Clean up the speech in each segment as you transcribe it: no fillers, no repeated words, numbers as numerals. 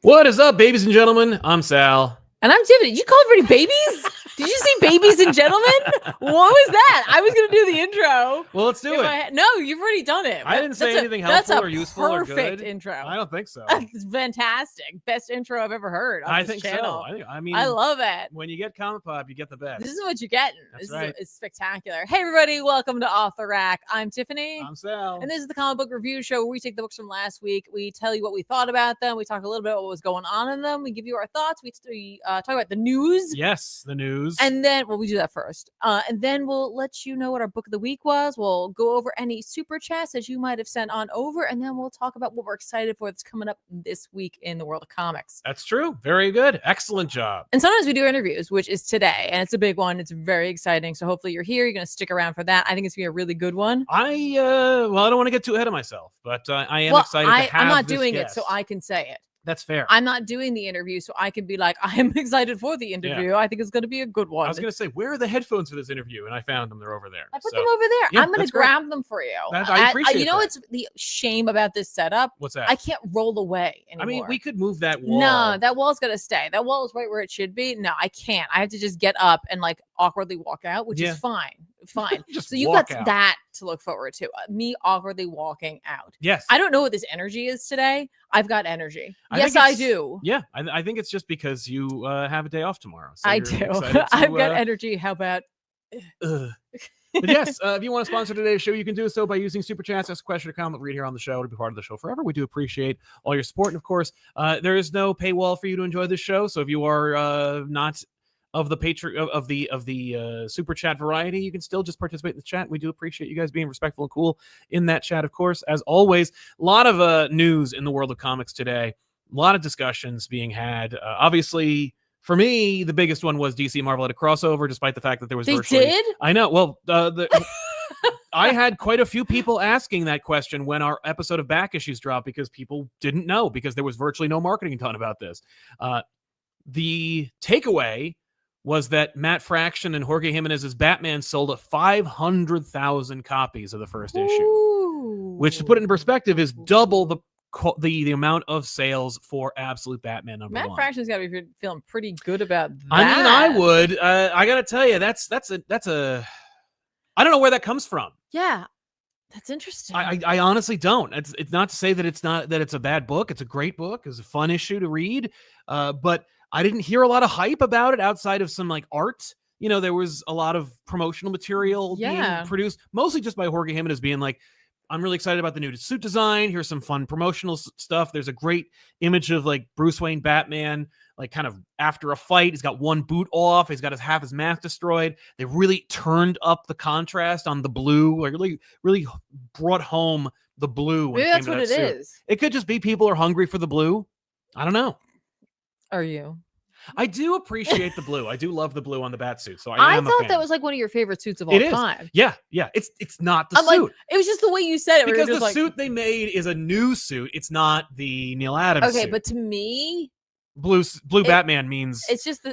What is up, babies and gentlemen? I'm Sal. And I'm Tiffany. Did you call everybody babies? Did you see babies and gentlemen? What was that? I was going to do the intro. Well, let's do it. No, you've already done it. I didn't say anything helpful or useful or good. Perfect intro. I don't think so. It's fantastic. Best intro I've ever heard on this channel. So. I mean, I love it. When you get ComicPop, you get the best. This is what you're getting. That's right. It's spectacular. Hey, everybody. Welcome to Off the Rack. I'm Tiffany. I'm Sal. And this is the comic book review show where we take the books from last week. We tell you what we thought about them. We talk a little bit about what was going on in them. We give you our thoughts. We talk about the news. Yes, the news. And then, well, we do that first. And then we'll let you know what our book of the week was. We'll go over any super chats that you might have sent on over. And then we'll talk about what we're excited for that's coming up this week in the world of comics. That's true. Very good. Excellent job. And sometimes we do interviews, which is today. And it's a big one. It's very exciting. So hopefully you're here. You're going to stick around for that. I think it's going to be a really good one. I don't want to get too ahead of myself, but I am excited to have I'm not this doing guest. it, so I can say it. That's fair. I'm not doing the interview, so I can be like, I'm excited for the interview. Yeah. I think it's going to be a good one. I was going to say, where are the headphones for this interview? And I found them. They're over there. I put them over there. Yeah, I'm going to grab them for you. I appreciate You know what's the shame about this setup? What's that? I can't roll away anymore. I mean, we could move that wall. No, that wall's got to stay. That wall is right where it should be. No, I can't. I have to just get up and like awkwardly walk out, which is fine. Fine. Just so you got that to look forward to. Me awkwardly walking out. Yes. I don't know what this energy is today. I've got energy. Yes, I do. Yeah. I think it's just because you have a day off tomorrow. So I do. I've got energy. How about... But yes, if you want to sponsor today's show, you can do so by using Superchats. Ask a question or comment, read here on the show to be part of the show forever. We do appreciate all your support. And of course, there is no paywall for you to enjoy this show. So if you are not of the super chat variety, you can still just participate in the chat. We do appreciate you guys being respectful and cool in that chat. Of course, as always, a lot of news in the world of comics today. A lot of discussions being had. Obviously, for me, the biggest one was DC Marvel had a crossover, despite the fact that there was did. I know. Well, I had quite a few people asking that question when our episode of Back Issues dropped because people didn't know because there was virtually no marketing done about this. The takeaway was that Matt Fraction and Jorge Jimenez's Batman sold 500,000 copies of the first issue, which, to put it in perspective, is double the amount of sales for Absolute Batman #1. Matt Fraction's got to be feeling pretty good about that. I mean, I would. I got to tell you, that's a. I don't know where that comes from. Yeah, that's interesting. I honestly don't. It's not to say that it's a bad book. It's a great book. It's a fun issue to read. But I didn't hear a lot of hype about it outside of some like art. You know, there was a lot of promotional material being produced, mostly just by Jorge Jimenez being like, I'm really excited about the new suit design. Here's some fun promotional stuff. There's a great image of like Bruce Wayne Batman, like kind of after a fight. He's got one boot off. He's got half his mask destroyed. They really turned up the contrast on the blue, like really brought home the blue. Maybe that's what it is. It could just be people are hungry for the blue. I don't know. Are you? I do appreciate the blue. I do love the blue on the bat suit. So I am a fan. That was like one of your favorite suits of all time. Yeah. It's not the suit. Like, it was just the way you said it. Because the suit they made is a new suit. It's not the Neil Adams suit. Okay, but to me, blue Batman means it's just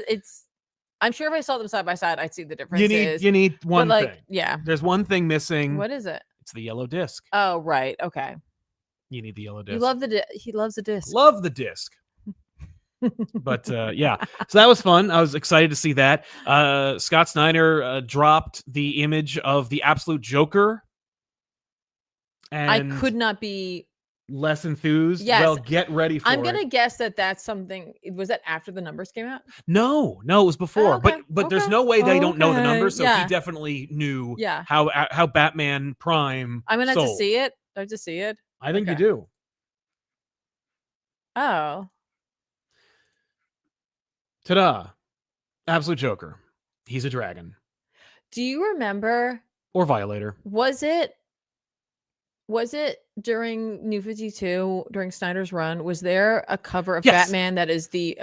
I'm sure if I saw them side by side, I'd see the difference. You need one thing. Yeah. There's one thing missing. What is it? It's the yellow disc. Oh, right. Okay. You need the yellow disc. You love he loves the disc. Love the disc. But yeah, so that was fun. I was excited to see that. Scott Snyder dropped the image of the Absolute Joker, and I could not be less enthused. Yes. Well, get ready for it. I'm gonna guess that's something. Was that after the numbers came out? No, it was before. Okay. But there's no way they don't know the numbers, so Yeah. he definitely knew Yeah. how Batman Prime I'm gonna have sold. to see it. I have to see it. I think you do. Oh. Ta-da. Absolute Joker. He's a dragon. Do you remember? Or Violator. Was it during New 52, during Snyder's run? Was there a cover of Batman that is the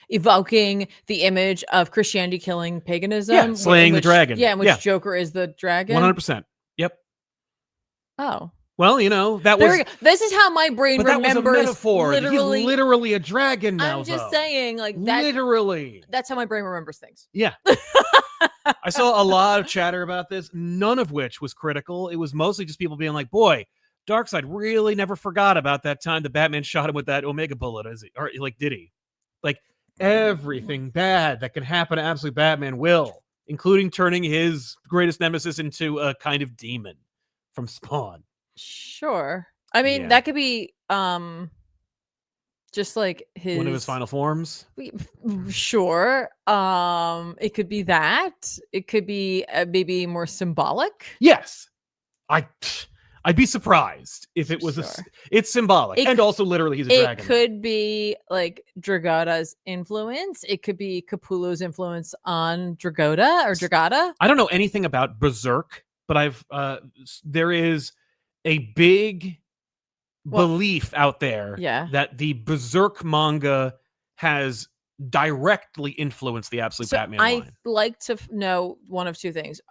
evoking the image of Christianity killing paganism? Yeah, slaying the dragon. Yeah, in which Joker is the dragon. 100%. Yep. Oh. Well, you know, that was... This is how my brain remembers. That was a metaphor. Literally, he's literally a dragon now, I'm just saying, like, that... Literally. That's how my brain remembers things. Yeah. I saw a lot of chatter about this, none of which was critical. It was mostly just people being like, boy, Darkseid really never forgot about that time the Batman shot him with that Omega bullet, or like, did he? Like, everything bad that can happen to Absolute Batman will, including turning his greatest nemesis into a kind of demon from Spawn. Sure. I mean, Yeah. that could be just like One of his final forms. Sure. It could be that. It could be maybe more symbolic. Yes. I'd be surprised if it was Sure. it's symbolic, and also literally he's a dragon. It could be like Dragata's influence. It could be Capullo's influence on Dragata. I don't know anything about Berserk, but there is a big belief out there that the Berserk manga has directly influenced the Absolute Batman line. I'd like to know one of two things.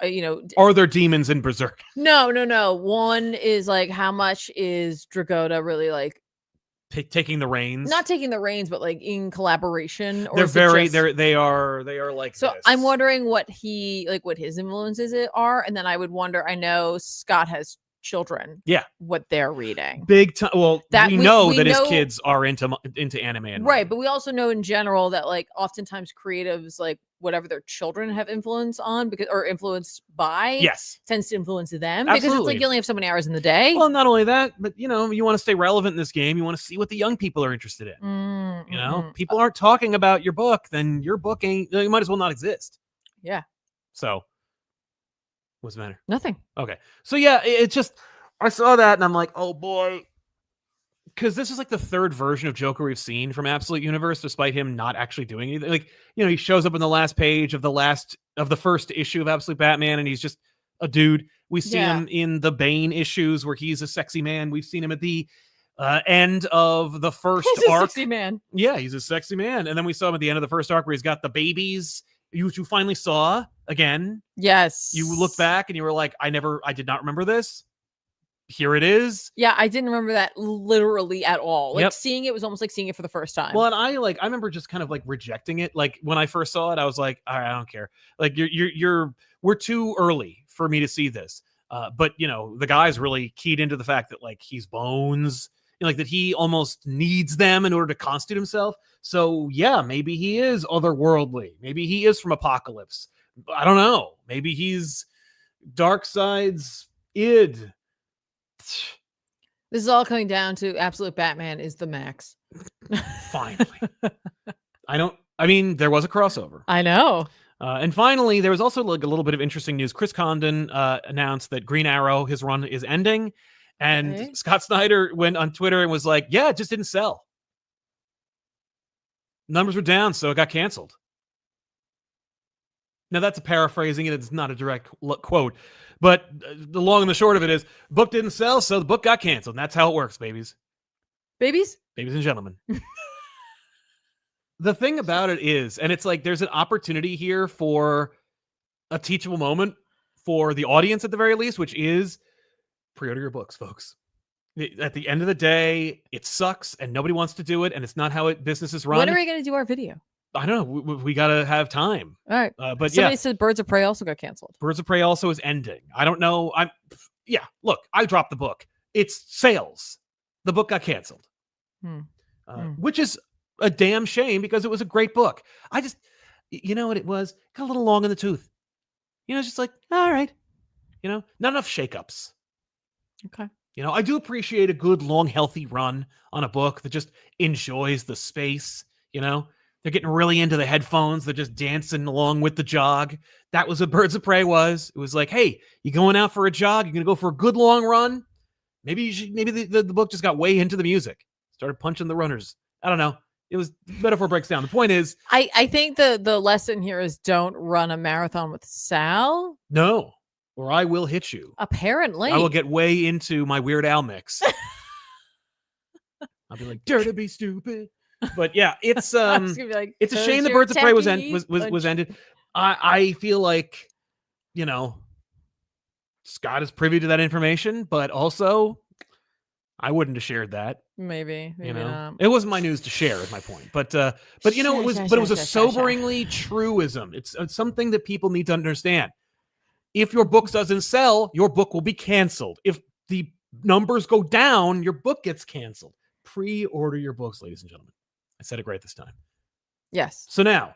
Are there demons in Berserk? No. One is like, how much is Dragota really like taking the reins? Not taking the reins, but like in collaboration. Or they are like. So this. I'm wondering what his influences are, and then I would wonder. I know Scott has children, what they're reading big time. Well, we know that his kids are into anime, and right, but we also know in general that like oftentimes creatives, like whatever their children have influence on or influenced by, tends to influence them. Absolutely. Because it's like you only have so many hours in the day. Well, not only that, but you want to stay relevant in this game. You want to see what the young people are interested in. People aren't talking about your book, then your book ain't. You might as well not exist. Yeah. So. What's the matter? Nothing. Okay. So yeah, it's just, I saw that and I'm like, oh boy. Because this is like the third version of Joker we've seen from Absolute Universe, despite him not actually doing anything. Like, he shows up in the last page of the first issue of Absolute Batman, and he's just a dude. We see him in the Bane issues where he's a sexy man. We've seen him at the end of the first arc. Sexy man. Yeah, he's a sexy man. And then we saw him at the end of the first arc where he's got the babies. You finally saw again. Yes. You look back and you were like, I did not remember this. Here it is. Yeah, I didn't remember that literally at all. Like seeing it was almost like seeing it for the first time. Well, and I remember just kind of like rejecting it. Like when I first saw it, I was like, all right, I don't care. Like we're too early for me to see this. But the guy's really keyed into the fact that like he's Bones. Like that he almost needs them in order to constitute himself. So yeah, maybe he is otherworldly. Maybe he is from Apocalypse. I don't know. Maybe he's Darkseid's id. This is all coming down to Absolute Batman is the max. Finally. There was a crossover. I know. And finally, there was also like a little bit of interesting news. Chris Condon announced that Green Arrow, his run is ending. And Scott Snyder went on Twitter and was like, yeah, it just didn't sell. Numbers were down, so it got canceled. Now, that's a paraphrasing, and it's not a direct quote. But the long and the short of it is, book didn't sell, so the book got canceled. And that's how it works, babies. Babies? Babies and gentlemen. The thing about it is, and it's like there's an opportunity here for a teachable moment for the audience at the very least, which is pre-order your books, folks. At the end of the day, it sucks and nobody wants to do it, and it's not how business is run. When are we going to do our video? I don't know. We got to have time. All right. But somebody said Birds of Prey also got canceled. Birds of Prey also is ending. I don't know. Look, I dropped the book. It's sales. The book got canceled. Which is a damn shame because it was a great book. You know what it was? Got a little long in the tooth. It's just like, all right. Not enough shakeups. Okay. I do appreciate a good, long, healthy run on a book that just enjoys the space. They're getting really into the headphones. They're just dancing along with the jog. That was what Birds of Prey was. It was like, hey, you going out for a jog? You're going to go for a good, long run? Maybe the book just got way into the music. Started punching the runners. I don't know. It was metaphor breaks down. The point is, I think the lesson here is don't run a marathon with Sal. No. Or I will hit you. Apparently. I will get way into my Weird Al mix. I'll be like, dare to be stupid. But yeah, it's it's a shame the Birds of Prey was ended. I feel like, Scott is privy to that information, but also I wouldn't have shared that. Maybe not. It wasn't my news to share, is my point. But it was a soberingly truism. It's something that people need to understand. If your book doesn't sell, your book will be canceled. If the numbers go down, your book gets canceled. Pre-order your books, ladies and gentlemen. I said it great this time. Yes. So now,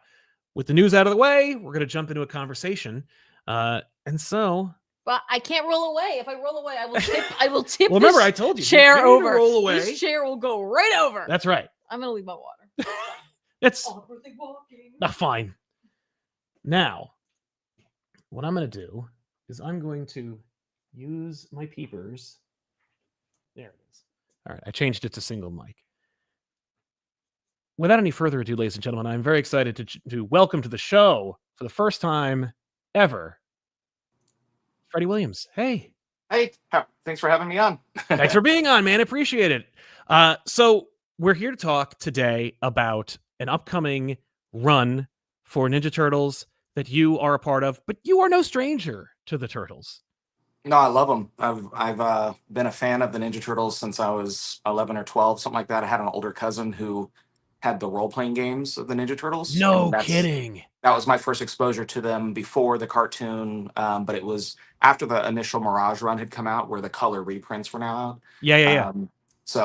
with the news out of the way, we're going to jump into a conversation. And so... But I can't roll away. If I roll away, I will tip. I will tip. Well, remember, I told you, chair you over. roll away. This chair will go right over. That's right. I'm gonna leave my water. It's awkwardly walking. Fine. Now, what I'm going to do is I'm going to use my peepers. There it is. All right, I changed it to single mic. Without any further ado, ladies and gentlemen, I'm very excited to welcome to the show for the first time ever, Freddie Williams. Hey. Hey, thanks for having me on. Thanks for being on, man. Appreciate it. So we're here to talk today about an upcoming run for Ninja Turtles that you are a part of, but you are no stranger to the Turtles. No, I love them. I've been a fan of the Ninja Turtles since I was 11 or 12, something like that. I had an older cousin who had the role-playing games of the Ninja Turtles. No kidding. That was my first exposure to them before the cartoon, but it was after the initial Mirage run had come out where the color reprints were now out. Yeah.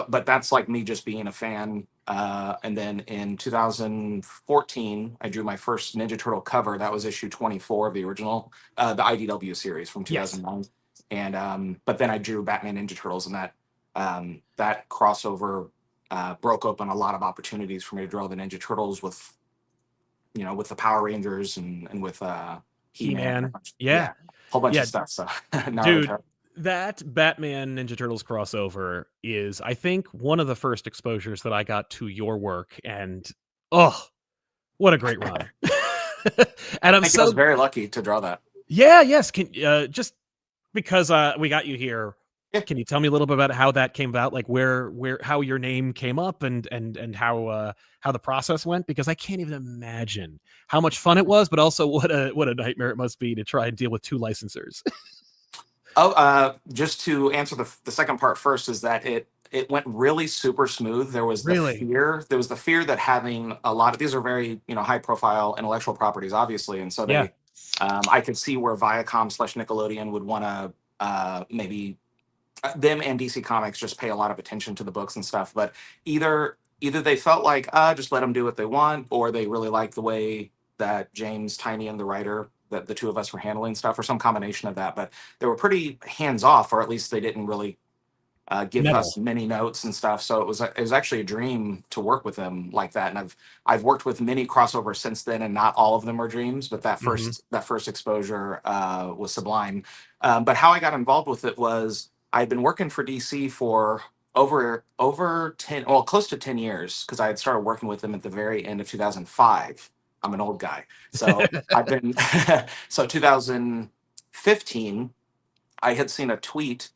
But that's like me just being a fan. And then in 2014, I drew my first Ninja Turtle cover. That was issue 24 of the original, the IDW series from 2009. Yes. And but then I drew Batman Ninja Turtles, and that crossover broke open a lot of opportunities for me to draw the Ninja Turtles with the Power Rangers and with He-Man. Yeah. Whole bunch of stuff. So dude, that Batman Ninja Turtles crossover is, I think, one of the first exposures that I got to your work, and what a great run. And I was very lucky to draw that. Yes. Can just because we got you here. Yeah. Can you tell me a little bit about how that came about, like how your name came up and how the process went? Because I can't even imagine how much fun it was, but also what a nightmare it must be to try and deal with two licensors. Just to answer the second part first, is that it went really super smooth. There was the fear that having a lot of these are very high profile intellectual properties, obviously, and so they I could see where Viacom/Nickelodeon would want to maybe them and DC Comics just pay a lot of attention to the books and stuff, but either they felt like just let them do what they want, or they really liked the way that James, Tiny, and the writer, that the two of us were handling stuff, or some combination of that. But they were pretty hands off, or at least they didn't really give us many notes and stuff. So it was actually a dream to work with them like that. And I've worked with many crossovers since then, and not all of them are dreams, but that first exposure was sublime. But how I got involved with it was I'd been working for DC for over 10, well, close to 10 years, because I had started working with them at the very end of 2005. I'm an old guy. So I've been, so 2015, I had seen a tweet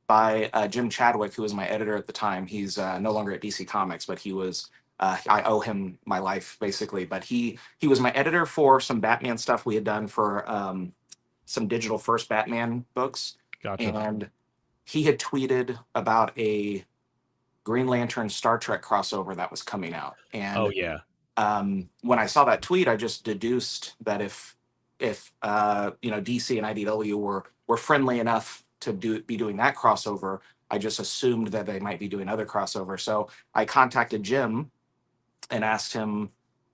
by Jim Chadwick, who was my editor at the time. He's no longer at DC Comics, but he was, I owe him my life, basically. But he was my editor for some Batman stuff we had done for some digital first Batman books. Gotcha. And he had tweeted about a Green Lantern Star Trek crossover that was coming out. And when I saw that tweet, I just deduced that if DC and IDW were friendly enough to be doing that crossover, I just assumed that they might be doing other crossovers. So I contacted Jim and asked him,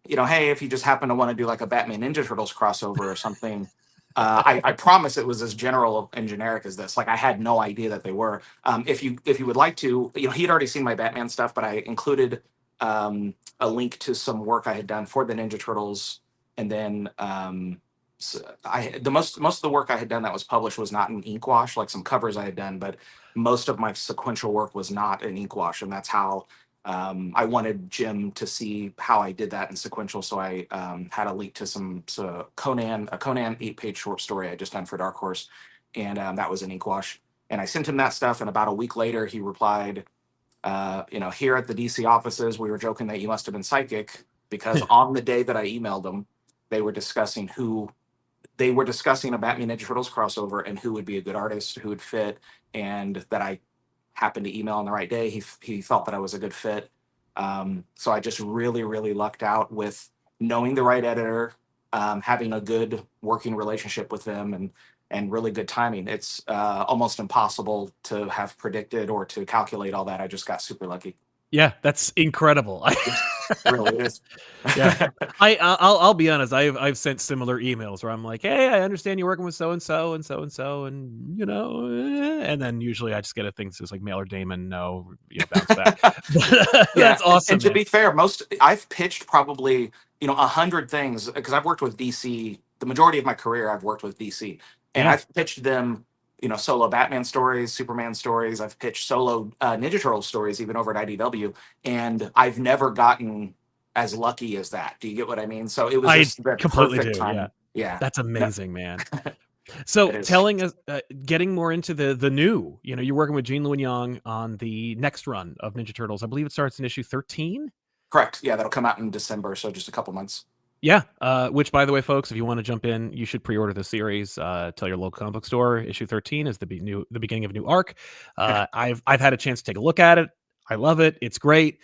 hey, if you just happen to want to do like a Batman Ninja Turtles crossover or something. I promise it was as general and generic as this. Like, I had no idea that they were. If you would like to, he'd already seen my Batman stuff, but I included a link to some work I had done for the Ninja Turtles, and then most of the work I had done that was published was not in ink wash, like some covers I had done, but most of my sequential work was not in ink wash, and that's how I wanted Jim to see how I did that in sequential. So I had a link to a Conan 8-page short story I just done for Dark Horse, and that was in ink wash. And I sent him that stuff, and about a week later, he replied, here at the DC offices, we were joking that you must have been psychic, because on the day that I emailed them, they were discussing a Batman Ninja Turtles crossover and who would be a good artist, who would fit, and that I happened to email on the right day. He thought that I was a good fit. So I just really, really lucked out with knowing the right editor, having a good working relationship with them, and and really good timing. It's almost impossible to have predicted or to calculate all that. I just got super lucky. Yeah, that's incredible. It really is. Yeah, I'll be honest. I've sent similar emails where I'm like, hey, I understand you're working with so and so and so and so, and and then usually I just get a thing that says like mail or Damon, no, bounce back. That's awesome. And to be fair, I've pitched probably 100 things because I've worked with DC. The majority of my career, I've worked with DC, and I've pitched them solo Batman stories, Superman stories. I've pitched solo Ninja Turtle stories, even over at IDW, and I've never gotten as lucky as that. Do you get what I mean? So it was just the perfect time. Yeah. That's amazing, man. So telling us, getting more into the new, you're working with Gene Luen Yang on the next run of Ninja Turtles. I believe it starts in issue 13. Correct. Yeah, that'll come out in December, so just a couple months. Yeah, which, by the way, folks, if you want to jump in, you should pre-order the series. Tell your local comic book store. Issue 13 is the beginning of a new arc. I've had a chance to take a look at it. I love it. It's great.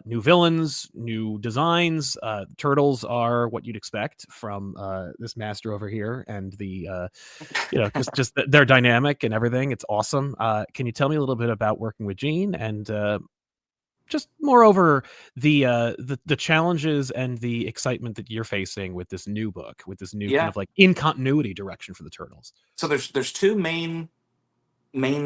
New villains, new designs. Turtles are what you'd expect from this master over here, and the just their dynamic and everything. It's awesome. Can you tell me a little bit about working with Gene and just moreover the challenges and the excitement that you're facing with this new book, with this new kind of like in continuity direction for the Turtles? So there's two main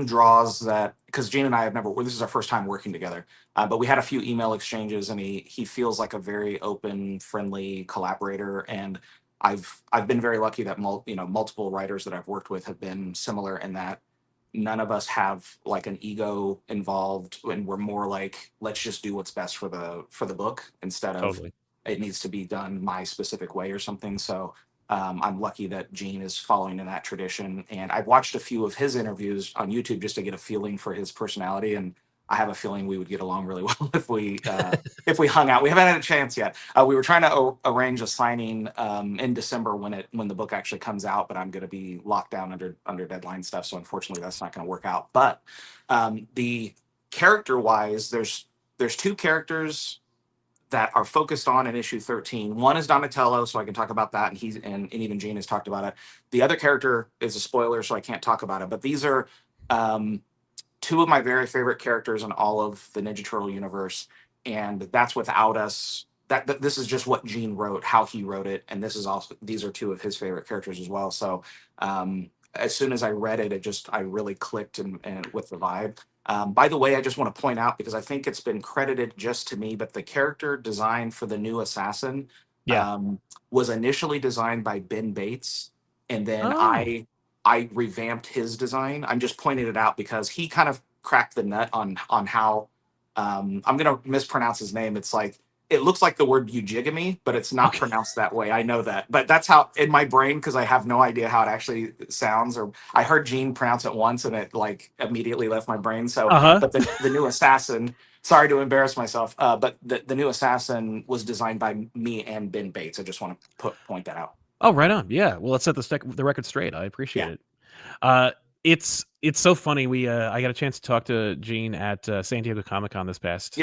draws that, because Gene and I have never, this is our first time working together, but we had a few email exchanges, and he feels like a very open, friendly collaborator, and I've been very lucky that multiple writers that I've worked with have been similar in that none of us have like an ego involved, and we're more like, let's just do what's best for the book instead of it needs to be done my specific way or something. So I'm lucky that Gene is following in that tradition, and I've watched a few of his interviews on YouTube just to get a feeling for his personality, and I have a feeling we would get along really well if we hung out. We haven't had a chance yet. We were trying to arrange a signing in December when the book actually comes out, but I'm going to be locked down under deadline stuff, so unfortunately that's not going to work out. But the character wise, there's two characters that are focused on in issue 13. One is Donatello, so I can talk about that, and even Gene has talked about it. The other character is a spoiler, so I can't talk about it. But these are two of my very favorite characters in all of the Ninja Turtle universe, and that's without us. That this is just what Gene wrote, how he wrote it, and these are two of his favorite characters as well. So as soon as I read it, I really clicked and with the vibe. By the way, I just want to point out, because I think it's been credited just to me, but the character design for the new assassin was initially designed by Ben Bates, and then I revamped his design. I'm just pointing it out because he kind of cracked the nut on how I'm going to mispronounce his name. It's like, it looks like the word Ujigami, but it's not pronounced that way. I know that, but that's how in my brain, because I have no idea how it actually sounds. Or I heard Gene pronounce it once, and it like immediately left my brain. So, but the new assassin. Sorry to embarrass myself, but the new assassin was designed by me and Ben Bates. I just want to point that out. Oh, right on. Yeah. Well, let's set the record straight. I appreciate it. It's so funny. I got a chance to talk to Gene at San Diego Comic-Con this past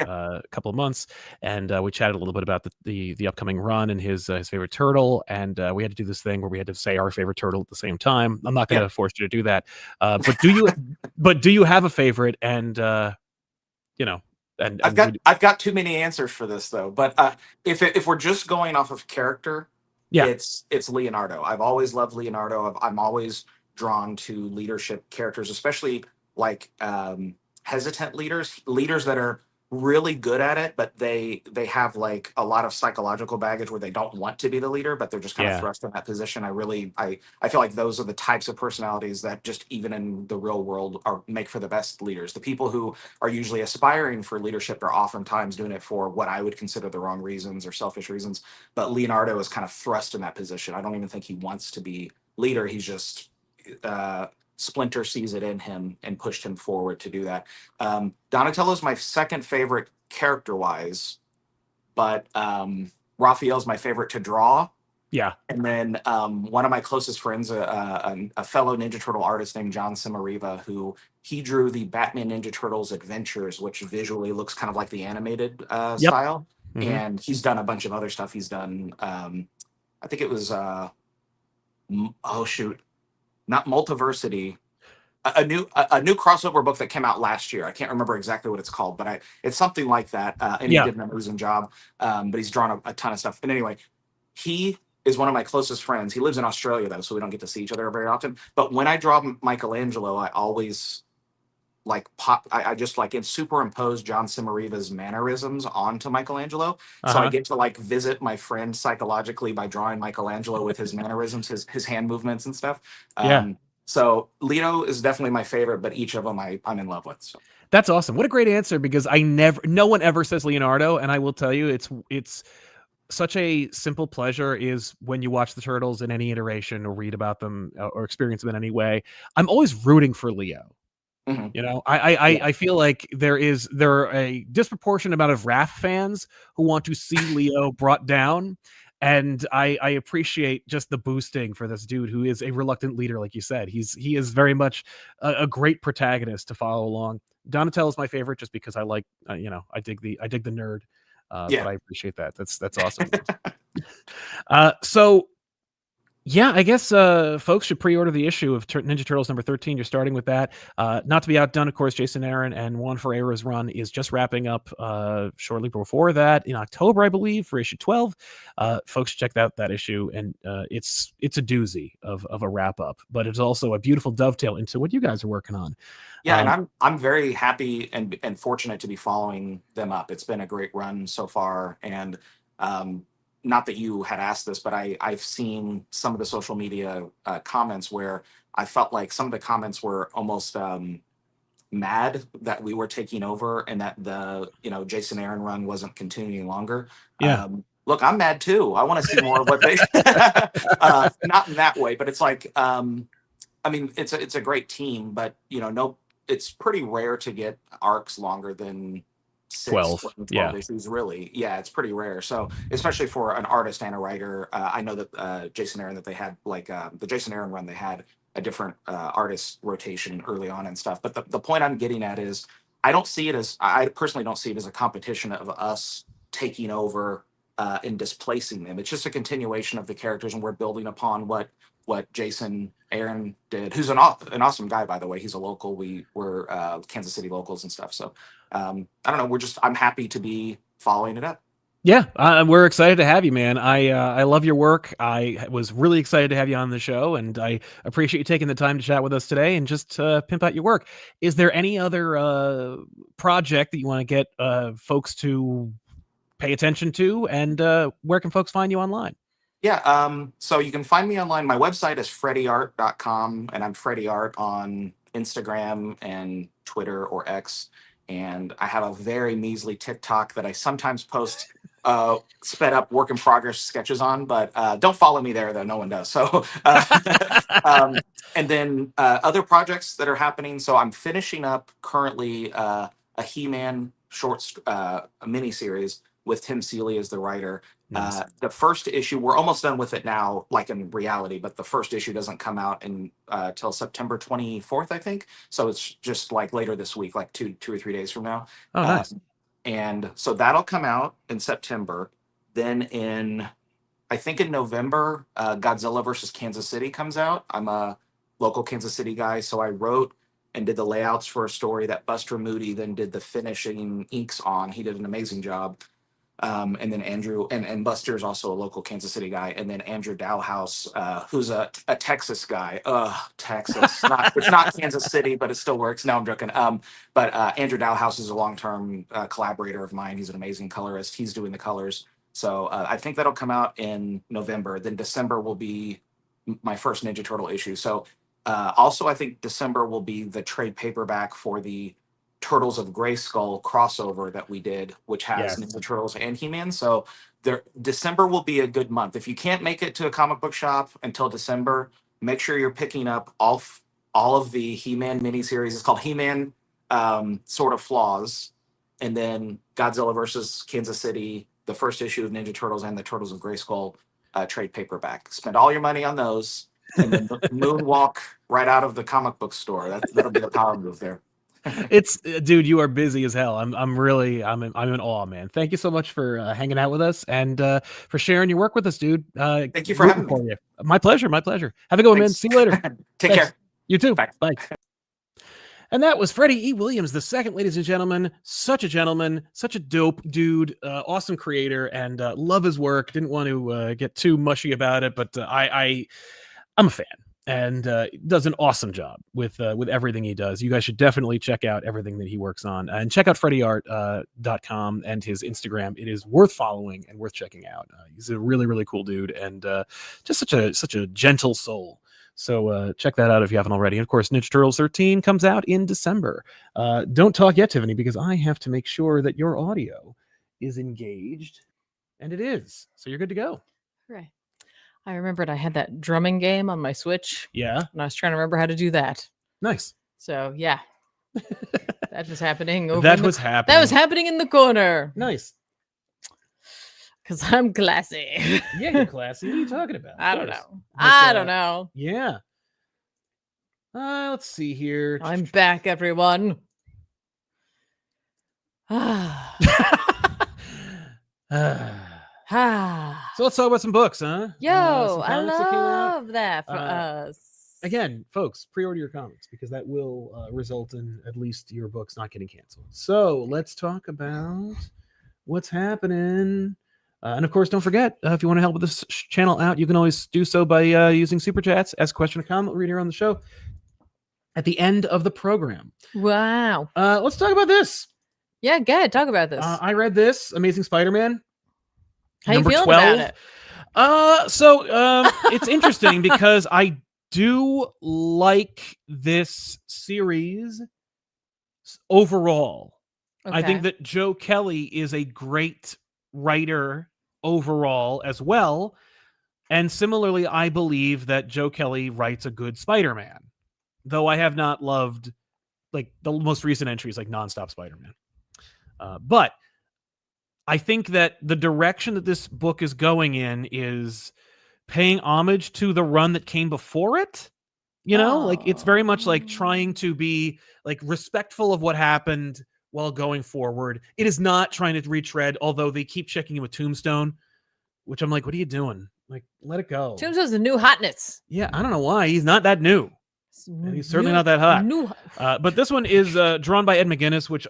couple of months, and we chatted a little bit about the upcoming run and his favorite turtle, and we had to do this thing where we had to say our favorite turtle at the same time. I'm not going to force you to do that, but do you have a favorite? And I've got too many answers for this though. But if we're just going off of character, it's Leonardo. I've always loved Leonardo. I'm always drawn to leadership characters, especially like hesitant leaders that are really good at it, but they have like a lot of psychological baggage where they don't want to be the leader, but they're just kind of thrust in that position. I feel like those are the types of personalities that just even in the real world make for the best leaders. The people who are usually aspiring for leadership are oftentimes doing it for what I would consider the wrong reasons or selfish reasons. But Leonardo is kind of thrust in that position. I don't even think he wants to be leader. He's just Splinter sees it in him and pushed him forward to do that. Donatello's my second favorite character-wise, but Raphael's my favorite to draw. Yeah. And then one of my closest friends, a fellow Ninja Turtle artist named John Simariva, who he drew the Batman Ninja Turtles Adventures, which visually looks kind of like the animated style. Mm-hmm. And he's done a bunch of other stuff. He's done, I think it was, not Multiversity, a new crossover book that came out last year. I can't remember exactly what it's called, but it's something like that. And he did an amazing job. But he's drawn a ton of stuff. And anyway, he is one of my closest friends. He lives in Australia though, so we don't get to see each other very often. But when I draw Michelangelo, I always I just like superimpose John Simariva's mannerisms onto Michelangelo. So I get to like visit my friend psychologically by drawing Michelangelo with his mannerisms, his hand movements and stuff. So Leto is definitely my favorite, but each of them I'm in love with. So. That's awesome. What a great answer, because no one ever says Leonardo, and I will tell you, it's such a simple pleasure is when you watch the Turtles in any iteration or read about them or experience them in any way. I'm always rooting for Leo. Mm-hmm. You know, I feel like there are a disproportionate amount of Raph fans who want to see Leo brought down. And I appreciate just the boosting for this dude who is a reluctant leader, like you said. He is very much a great protagonist to follow along. Donatello is my favorite just because I like I dig the nerd. But I appreciate that. That's awesome. So yeah, I guess folks should pre-order the issue of Ninja Turtles number 13. You're starting with that. Not to be outdone, of course, Jason Aaron and Juan Ferreira's run is just wrapping up shortly before that in October, I believe, for issue 12. Folks, check out that issue, and it's a doozy of a wrap-up, but it's also a beautiful dovetail into what you guys are working on. Yeah, and I'm very happy and fortunate to be following them up. It's been a great run so far, and not that you had asked this, but I've seen some of the social media comments where I felt like some of the comments were almost mad that we were taking over and that the Jason Aaron run wasn't continuing longer. Look, I'm mad too. I want to see more of what they not in that way, but it's like I mean it's a great team, but it's pretty rare to get arcs longer than 12 issues, really. Yeah, it's pretty rare. So especially for an artist and a writer, I know that Jason Aaron, that they had like the Jason Aaron run, they had a different artist rotation early on and stuff. But the point I'm getting at is I personally don't see it as a competition of us taking over and displacing them. It's just a continuation of the characters, and we're building upon what Jason Aaron did, who's an awesome guy, by the way. He's a local. We're Kansas City locals and stuff. So I don't know. I'm happy to be following it up. Yeah, we're excited to have you, man. I love your work. I was really excited to have you on the show, and I appreciate you taking the time to chat with us today and just pimp out your work. Is there any other project that you want to get folks to pay attention to, and where can folks find you online? Yeah, so you can find me online. My website is freddieart.com, and I'm Freddie Art on Instagram and Twitter or X. And I have a very measly TikTok that I sometimes post sped up work in progress sketches on, but don't follow me there though. No one does. So, and then other projects that are happening. So I'm finishing up currently a He-Man a mini series with Tim Seeley as the writer. Nice. The first issue, we're almost done with it now, like in reality, but the first issue doesn't come out till September 24th, I think. So it's just like later this week, like two or 3 days from now. Oh, nice. And so that'll come out in September. Then I think in November, Godzilla versus Kansas City comes out. I'm a local Kansas City guy, so I wrote and did the layouts for a story that Buster Moody then did the finishing inks on. He did an amazing job. And then Andrew and Buster is also a local Kansas City guy, and then Andrew Dowhouse, who's a Texas guy. Texas, it's not Kansas City, but it still works. No, I'm joking. But Andrew Dowhouse is a long-term collaborator of mine. He's an amazing colorist. He's doing the colors, so I think that'll come out in November. Then December will be my first Ninja Turtle issue. So also, I think December will be the trade paperback for the Turtles of Grayskull crossover that we did, which has Ninja Turtles and He-Man. So December will be a good month. If you can't make it to a comic book shop until December, make sure you're picking up all of the He-Man miniseries. It's called He-Man Sort of Flaws, and then Godzilla versus Kansas City, the first issue of Ninja Turtles, and the Turtles of Grayskull trade paperback. Spend all your money on those, and then moonwalk right out of the comic book store. That'll be the power move there. It's dude, you are busy as hell. I'm in awe, man. Thank you so much for hanging out with us and for sharing your work with us, dude. Thank you for having me. You. My pleasure. Have a good one, man. See you later. Take Thanks. care. You too. Bye. Bye. And that was Freddie E. Williams, the second, ladies and gentlemen. Such a gentleman, such a dope dude, awesome creator, and love his work. Didn't want to get too mushy about it, but I'm a fan, and does an awesome job with everything he does. You guys should definitely check out everything that he works on, and check out freddieart.com and his Instagram. It is worth following and worth checking out. He's a really, really cool dude, and just such a gentle soul. So check that out if you haven't already. And of course, Ninja Turtles 13 comes out in December. Don't talk yet, Tiffany, because I have to make sure that your audio is engaged, and it is. So you're good to go. Right. I remembered I had that drumming game on my Switch. Yeah. And I was trying to remember how to do that. Nice. So yeah. That was happening. That was happening in the corner. Nice. Because I'm classy. Yeah, you're classy. What are you talking about? I don't know. I don't know. Yeah. Let's see here. I'm back, everyone. So let's talk about some books, huh? Yo, I love that for us. Again, folks, pre-order your comics because that will result in at least your books not getting canceled. So let's talk about what's happening. And of course, don't forget, if you want to help with this channel out, you can always do so by using Super Chats. Ask a question or comment, read here on the show at the end of the program. Wow. Let's talk about this. Yeah, go ahead. Talk about this. I read this, Amazing Spider-Man. How you feeling about it? It's interesting because I do like this series overall. Okay. I think that Joe Kelly is a great writer overall as well. And similarly, I believe that Joe Kelly writes a good Spider-Man, though I have not loved like the most recent entries like Nonstop Spider-Man. But I think that the direction that this book is going in is paying homage to the run that came before it. You know, like it's very much like trying to be like respectful of what happened while going forward. It is not trying to retread, although they keep checking in with Tombstone, which I'm like, what are you doing? Like, let it go. Tombstone's the new hotness. Yeah, I don't know why. He's not that new. And he's certainly not that hot. But this one is drawn by Ed McGuinness, which,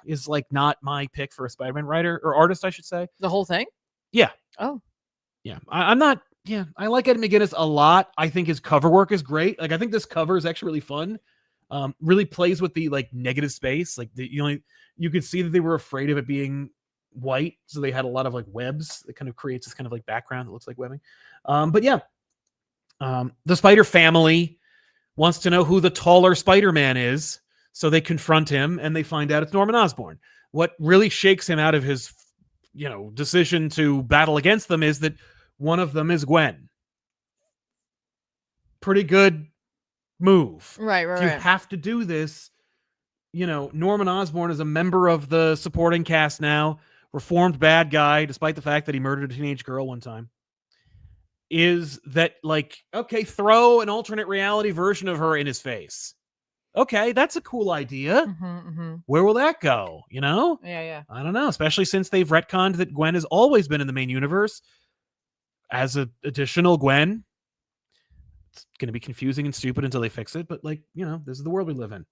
is like not my pick for a Spider-Man writer or artist, I should say. The whole thing? Yeah. Oh. Yeah. I'm not. Yeah. I like Ed McGuinness a lot. I think his cover work is great. Like, I think this cover is actually really fun. Really plays with the like negative space. Like you could see that they were afraid of it being white. So they had a lot of like webs that kind of creates this kind of like background that looks like webbing. But yeah. The Spider family wants to know who the taller Spider-Man is. So they confront him and they find out it's Norman Osborn. What really shakes him out of his, decision to battle against them is that one of them is Gwen. Pretty good move. Right. You have to do this. Norman Osborn is a member of the supporting cast now, reformed bad guy, despite the fact that he murdered a teenage girl one time. Is that like, okay, throw an alternate reality version of her in his face. Okay, that's a cool idea. Where will that go? Yeah. I don't know, especially since they've retconned that Gwen has always been in the main universe as an additional Gwen. It's going to be confusing and stupid until they fix it. But this is the world we live in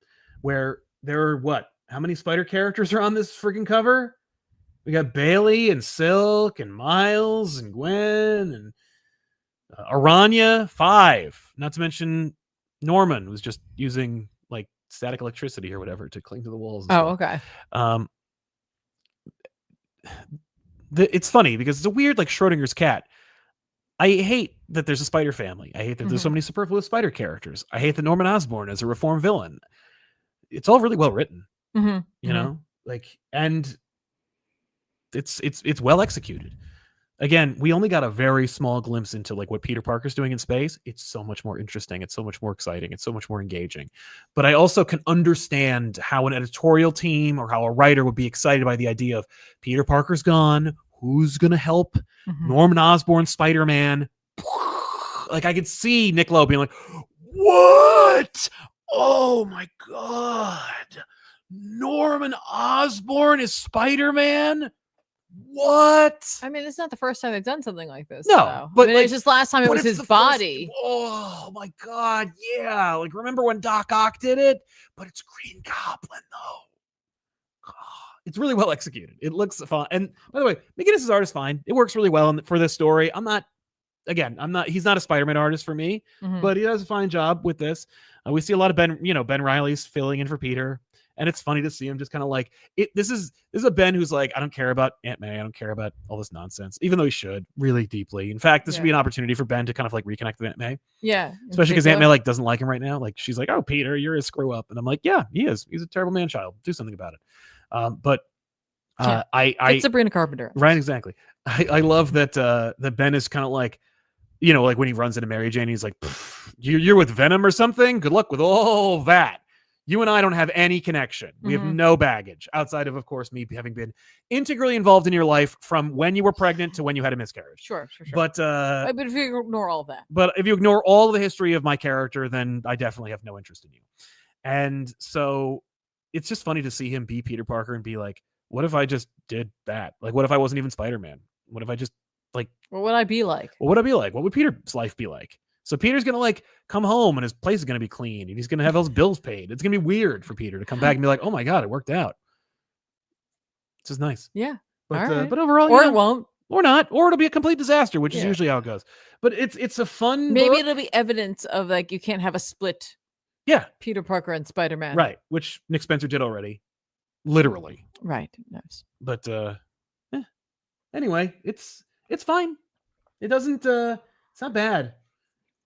where there are how many Spider characters are on this freaking cover? We got Bailey and Silk and Miles and Gwen and Aranya, 5. Not to mention Norman was just using like static electricity or whatever to cling to the walls. Okay. It's funny because it's a weird like Schrodinger's cat. I hate that there's a Spider family. I hate that there's so many superfluous Spider characters. I hate that Norman Osborn is a reformed villain. It's all really well written, and it's well executed. Again, we only got a very small glimpse into like what Peter Parker's doing in space. It's so much more interesting. It's so much more exciting. It's so much more engaging. But I also can understand how an editorial team or how a writer would be excited by the idea of Peter Parker's gone. Who's going to help Norman Osborn Spider-Man? Like I could see Nick Lowe being like, what? Oh my God. Norman Osborn is Spider-Man? What? I mean, it's not the first time they've done something like this. No, So. but I mean, like, it's just last time it was his body. Oh my God. Yeah. Like, remember when Doc Ock did it? But it's Green Goblin, though. It's really well executed. It looks fun. And by the way, McGinnis's art is fine. It works really well for this story. He's not a Spider-Man artist for me, but he does a fine job with this. We see a lot of Ben Reilly's filling in for Peter. And it's funny to see him just kind of like it. This is a Ben who's like, I don't care about Aunt May. I don't care about all this nonsense, even though he should really deeply. In fact, this would be an opportunity for Ben to kind of like reconnect with Aunt May. Yeah. Especially because Aunt May like doesn't like him right now. Like she's like, oh, Peter, you're a screw up. And I'm like, yeah, he is. He's a terrible man child. Do something about it. It's Sabrina Carpenter. Right. Exactly. I love that that Ben is kind of like, like when he runs into Mary Jane, he's like, you're with Venom or something. Good luck with all that. You and I don't have any connection. We have no baggage outside of course, me having been integrally involved in your life from when you were pregnant to when you had a miscarriage. Sure. But if you ignore all of that. But if you ignore all the history of my character, then I definitely have no interest in you. And so it's just funny to see him be Peter Parker and be like, what if I just did that? Like, what if I wasn't even Spider-Man? What if I just like, what would I be like? What would I be like? What would Peter's life be like? So Peter's going to like come home and his place is going to be clean and he's going to have all his bills paid. It's going to be weird for Peter to come back and be like, oh my God, it worked out. It's just nice. Yeah. But overall, or it won't. Or not. Or it'll be a complete disaster, which is usually how it goes. But it's a fun Maybe book. it'll be evidence of like, you can't have a split. Yeah. Peter Parker and Spider-Man. Right. Which Nick Spencer did already. Literally. Right. Nice. But anyway, it's fine. It doesn't it's not bad.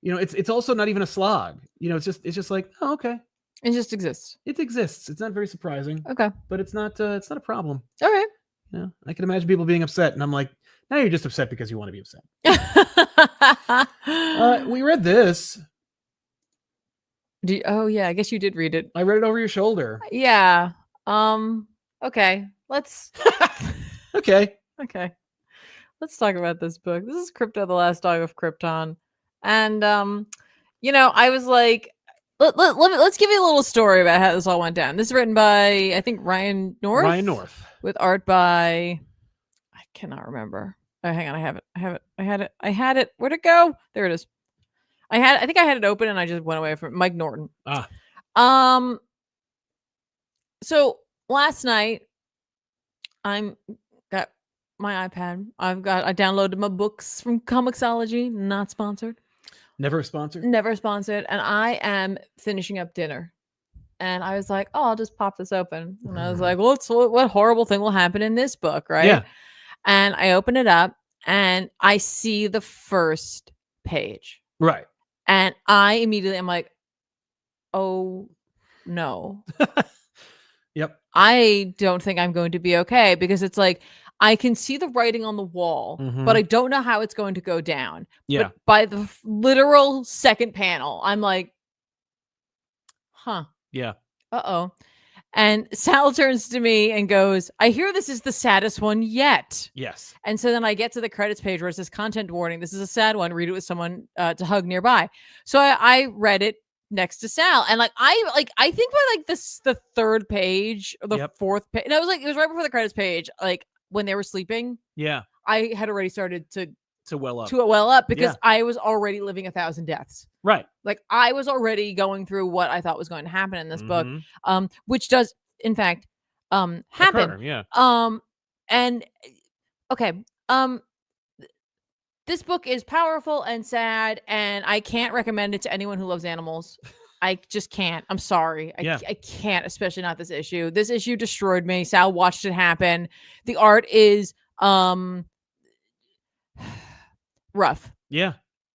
It's also not even a slog. It's just like, oh, okay. It just exists. It exists. It's not very surprising. Okay. But it's not a problem. All right. I can imagine people being upset, and I'm like, now you're just upset because you want to be upset. We read this. I guess you did read it. I read it over your shoulder. Yeah. Okay. Let's Okay. Let's talk about this book. This is Krypto, the Last Dog of Krypton. And I was like, let's give you a little story about how this all went down. This is written by, I think, Ryan North. With art by, I cannot remember. Oh, hang on, I had it. Where'd it go? There it is. I think I had it open and I just went away from it. Mike Norton. So last night, got my iPad. I downloaded my books from Comixology. Not sponsored. Never sponsored. And I am finishing up dinner. And I was like, oh, I'll just pop this open. And I was like, what horrible thing will happen in this book, right? Yeah. And I open it up and I see the first page. Right. And I immediately am like, oh no. Yep. I don't think I'm going to be okay, because it's like, I can see the writing on the wall, but I don't know how it's going to go down. Yeah. But by the literal second panel, I'm like, huh. Yeah. Uh-oh. And Sal turns to me and goes, I hear this is the saddest one yet. Yes. And so then I get to the credits page where it says content warning. This is a sad one. Read it with someone to hug nearby. So I read it next to Sal. And I think by the third page or the fourth page. And I was like, it was right before the credits page. Like when they were sleeping. Yeah. I had already started to well up because I was already living 1,000 deaths. Right. Like I was already going through what I thought was going to happen in this book, which does in fact happen. Occur, yeah. And okay. This book is powerful and sad, and I can't recommend it to anyone who loves animals. I just can't. I'm sorry. I can't, especially not this issue. This issue destroyed me. Sal watched it happen. The art is rough. Yeah.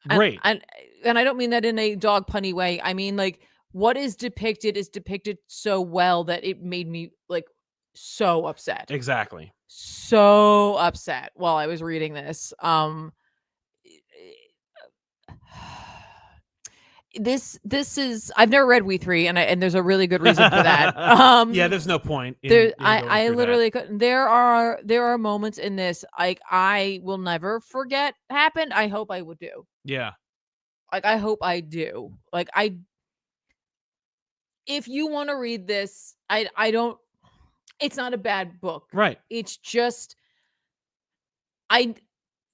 Great. And I don't mean that in a dog punny way. I mean, like, what is depicted so well that it made me like so upset. Exactly. So upset while I was reading this. This is, I've never read We Three, and there's a really good reason for that. Yeah, there's no point. I literally couldn't. There are moments in this I will never forget happened. I hope I would do. Yeah. Like I hope I do. Like if you want to read this, I don't. It's not a bad book, right? It's just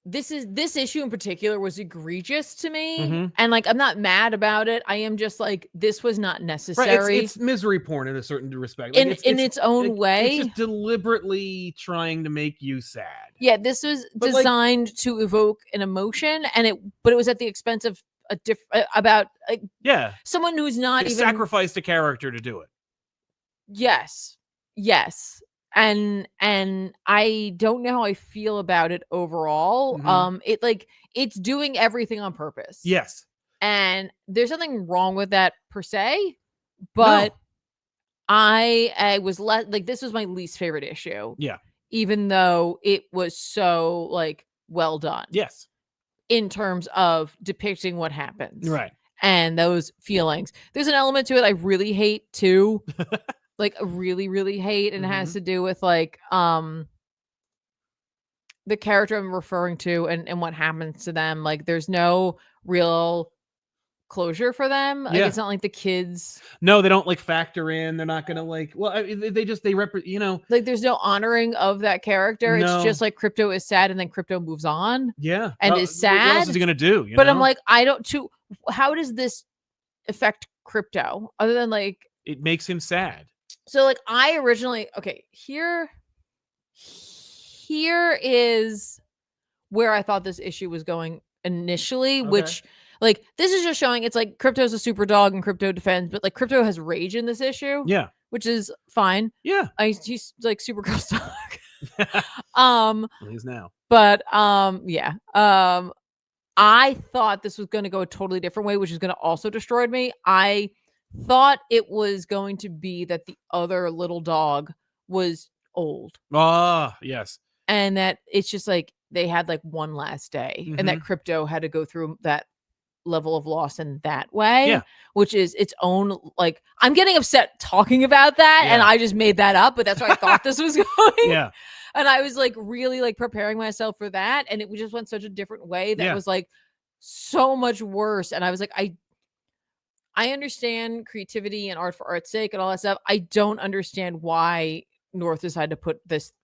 this issue in particular was egregious to me, and like I'm not mad about it. I am just like, this was not necessary. Right. It's misery porn in a certain respect. Like in its own way. It's just deliberately trying to make you sad. Yeah, this was designed to evoke an emotion, but it was at the expense of someone who's not even sacrificed a character to do it. Yes. And I don't know how I feel about it overall. It's doing everything on purpose. Yes. And there's nothing wrong with that per se, but I was this was my least favorite issue. Yeah. Even though it was so like well done. Yes. In terms of depicting what happens. Right. And those feelings. There's an element to it I really hate too. Like really, really hate, and it has to do with like the character I'm referring to and what happens to them. Like there's no real closure for them. Like it's not like the kids. No, they don't like factor in. They're not gonna like. Well, they represent. Like there's no honoring of that character. No. It's just like Krypto is sad, and then Krypto moves on. Yeah, and is sad. What else is he gonna do? I'm like, how does this affect Krypto other than like it makes him sad? So like I originally here is where I thought this issue was going initially, which like this is just showing it's like Krypto's a super dog and Krypto defends, but like Krypto has rage in this issue. Yeah. Which is fine. Yeah. He's like Supergirl's dog. Well, he's now. But yeah. I thought this was going to go a totally different way, which is going to also destroy me. I thought it was going to be that the other little dog was old. Yes. And that it's just like they had like one last day, and that Krypto had to go through that level of loss in that way, which is its own, like, I'm getting upset talking about that, and I just made that up, but that's where I thought this was going. And I was like really like preparing myself for that, and it just went such a different way that was like so much worse. And I was like, I understand creativity and art for art's sake and all that stuff. I don't understand why North decided to put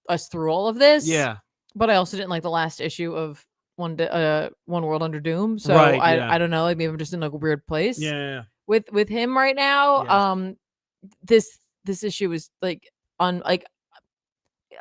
us through all of this. Yeah. But I also didn't like the last issue of One World Under Doom. So I don't know. Like maybe I'm just in like a weird place. Yeah. With him right now. This issue was like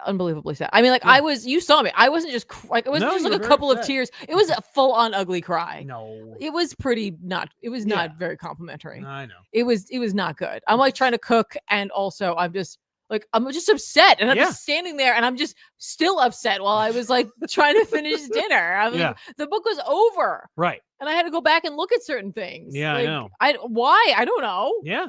unbelievably sad. I mean, like you saw me. I wasn't just like it wasn't just like a couple of tears. It was a full on ugly cry. No, it was not very complimentary. I know. It was not good. I'm like trying to cook, and also I'm just upset, and I'm just standing there, and I'm just still upset while I was like trying to finish dinner. I was the book was over, right? And I had to go back and look at certain things. Yeah, like, I know. Why? I don't know. Yeah.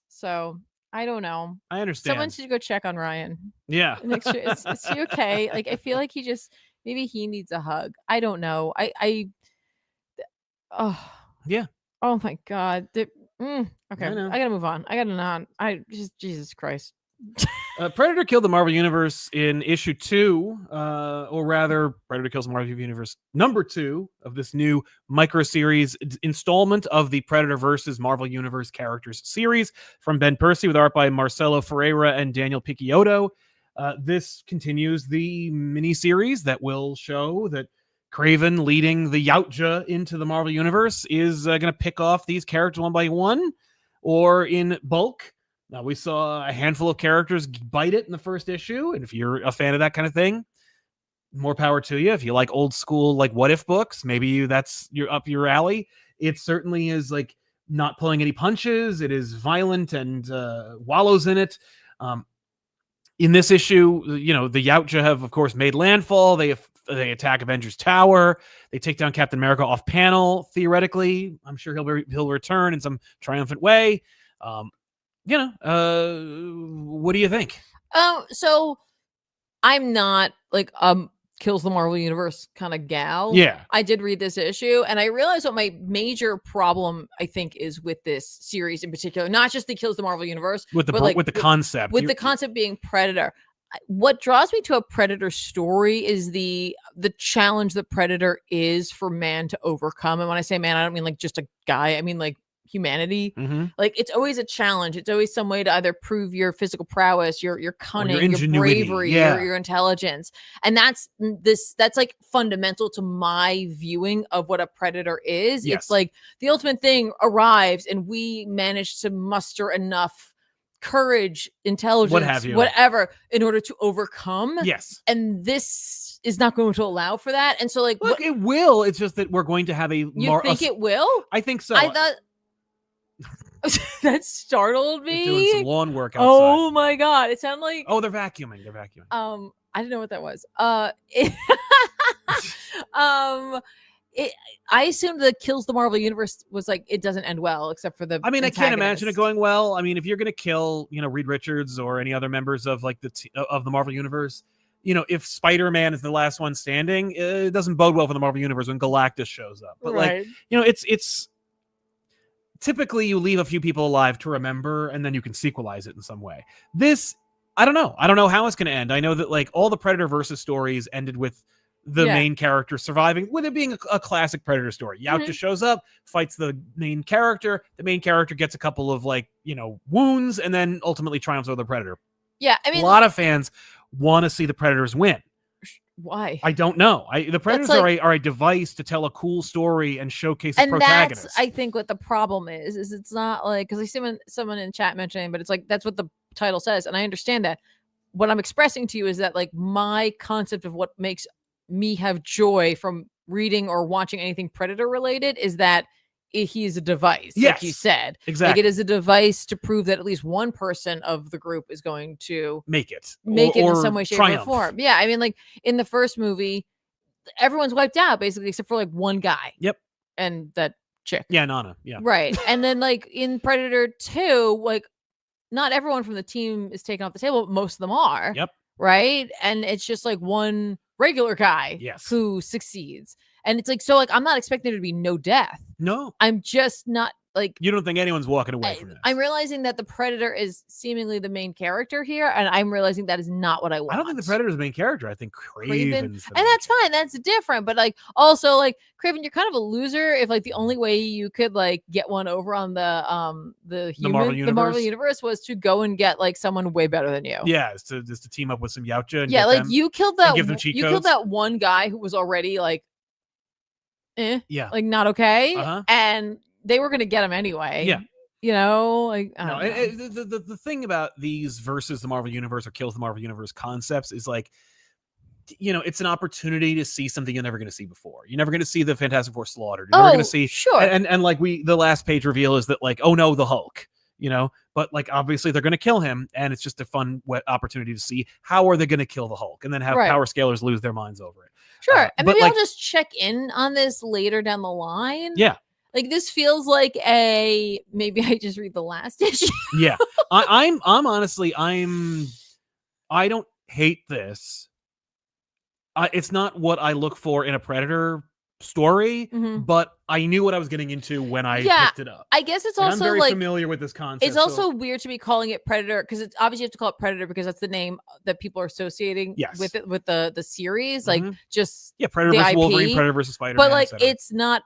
So I don't know. I understand. Someone should go check on Ryan. Yeah. Make sure is he okay? Like I feel like maybe he needs a hug. I don't know. Oh my God. Okay. I gotta move on. Jesus Christ. Predator killed the Marvel Universe in issue 2, or rather, Predator kills the Marvel Universe number 2 of this new micro-series installment of the Predator versus Marvel Universe characters series from Ben Percy with art by Marcelo Ferreira and Daniel Picciotto. This continues the mini-series that will show that Kraven, leading the Yautja into the Marvel Universe, is going to pick off these characters one by one or in bulk. Now, we saw a handful of characters bite it in the first issue, and if you're a fan of that kind of thing, more power to you. If you like old school, like what if books, maybe that's up your alley. It certainly is like not pulling any punches. It is violent and wallows in it. In this issue, the Yautja have, of course, made landfall. They attack Avengers Tower. They take down Captain America off panel. Theoretically, I'm sure he'll return in some triumphant way. What do you think? So I'm not like kills the Marvel Universe kind of gal. Yeah. I did read this issue, and I realized what my major problem I think is with this series in particular, not just the kills the Marvel Universe, with the concept. With the concept being Predator. What draws me to a Predator story is the challenge that Predator is for man to overcome. And when I say man, I don't mean like just a guy. I mean like humanity. Like it's always a challenge. It's always some way to either prove your physical prowess, your cunning, your bravery, your intelligence. And that's like fundamental to my viewing of what a predator is. It's like the ultimate thing arrives and we manage to muster enough courage, intelligence, whatever, in order to overcome. And this is not going to allow for that. And so like, look, it will. It's just that we're going to have you think it will? I think so. I thought that startled me. They're doing some lawn work outside. Oh my god! It sounded like they're vacuuming. I didn't know what that was. I assumed the Kills the Marvel Universe was like it doesn't end well, except for the. I mean, I can't imagine it going well. I mean, if you're going to kill, Reed Richards or any other members of like of the Marvel Universe, if Spider-Man is the last one standing, it doesn't bode well for the Marvel Universe when Galactus shows up. But like, it's. Typically, you leave a few people alive to remember, and then you can sequelize it in some way. This, I don't know. I don't know how it's going to end. I know that like all the Predator versus stories ended with the main character surviving, with it being a classic Predator story. Yautja shows up, fights the main character. The main character gets a couple of like wounds, and then ultimately triumphs over the Predator. Yeah, I mean, a lot of fans want to see the Predators win. Why? I don't know. The Predators are a device to tell a cool story and showcase the protagonist. That's, I think, what the problem is it's not like, because I see someone in chat mentioning, but it's like that's what the title says, and I understand that. What I'm expressing to you is that like my concept of what makes me have joy from reading or watching anything Predator related is that he is a device, like you said. Exactly. Like it is a device to prove that at least one person of the group is going to make it in some way, shape, or form. Yeah, I mean, like in the first movie, everyone's wiped out basically except for like one guy. Yep. And that chick. Yeah, Nana. Yeah. Right. And then like in Predator 2, like not everyone from the team is taken off the table, but most of them are. Yep. Right. And it's just like one regular guy who succeeds. And it's like, so like, I'm not expecting there to be no death. No. I'm just not like. You don't think anyone's walking away from this? I'm realizing that the Predator is seemingly the main character here. And I'm realizing that is not what I want. I don't think the Predator is the main character. I think Kraven's and that's fine. That's different. But like, also like Kraven, you're kind of a loser if like the only way you could like get one over on the Marvel Universe was to go and get like someone way better than you. Yeah, just to team up with some Yautja. And like you killed that. Give them cheat codes. Killed that one guy who was already like, like not okay, and they were gonna get him anyway. Like I don't know. The thing about these versus the Marvel Universe or kills the Marvel Universe concepts is like, it's an opportunity to see something you're never going to see before. You're never going to see the Fantastic Four slaughtered. You're never going to see and like the last page reveal is that like, oh no, the Hulk. But like obviously they're going to kill him, and it's just a fun opportunity to see how are they going to kill the Hulk, and then have power scalers lose their minds over it. Sure, and maybe I'll just check in on this later down the line. Yeah, like this feels like maybe I just read the last issue. Yeah, I'm honestly I don't hate this. It's not what I look for in a Predator story, but I knew what I was getting into when I picked it up. I guess it's and also I'm very like familiar with this concept. It's also weird to be calling it Predator because it's obviously you have to call it Predator because that's the name that people are associating with it with the series. Like just Predator versus Wolverine, Predator versus Spider-Man. But like it's not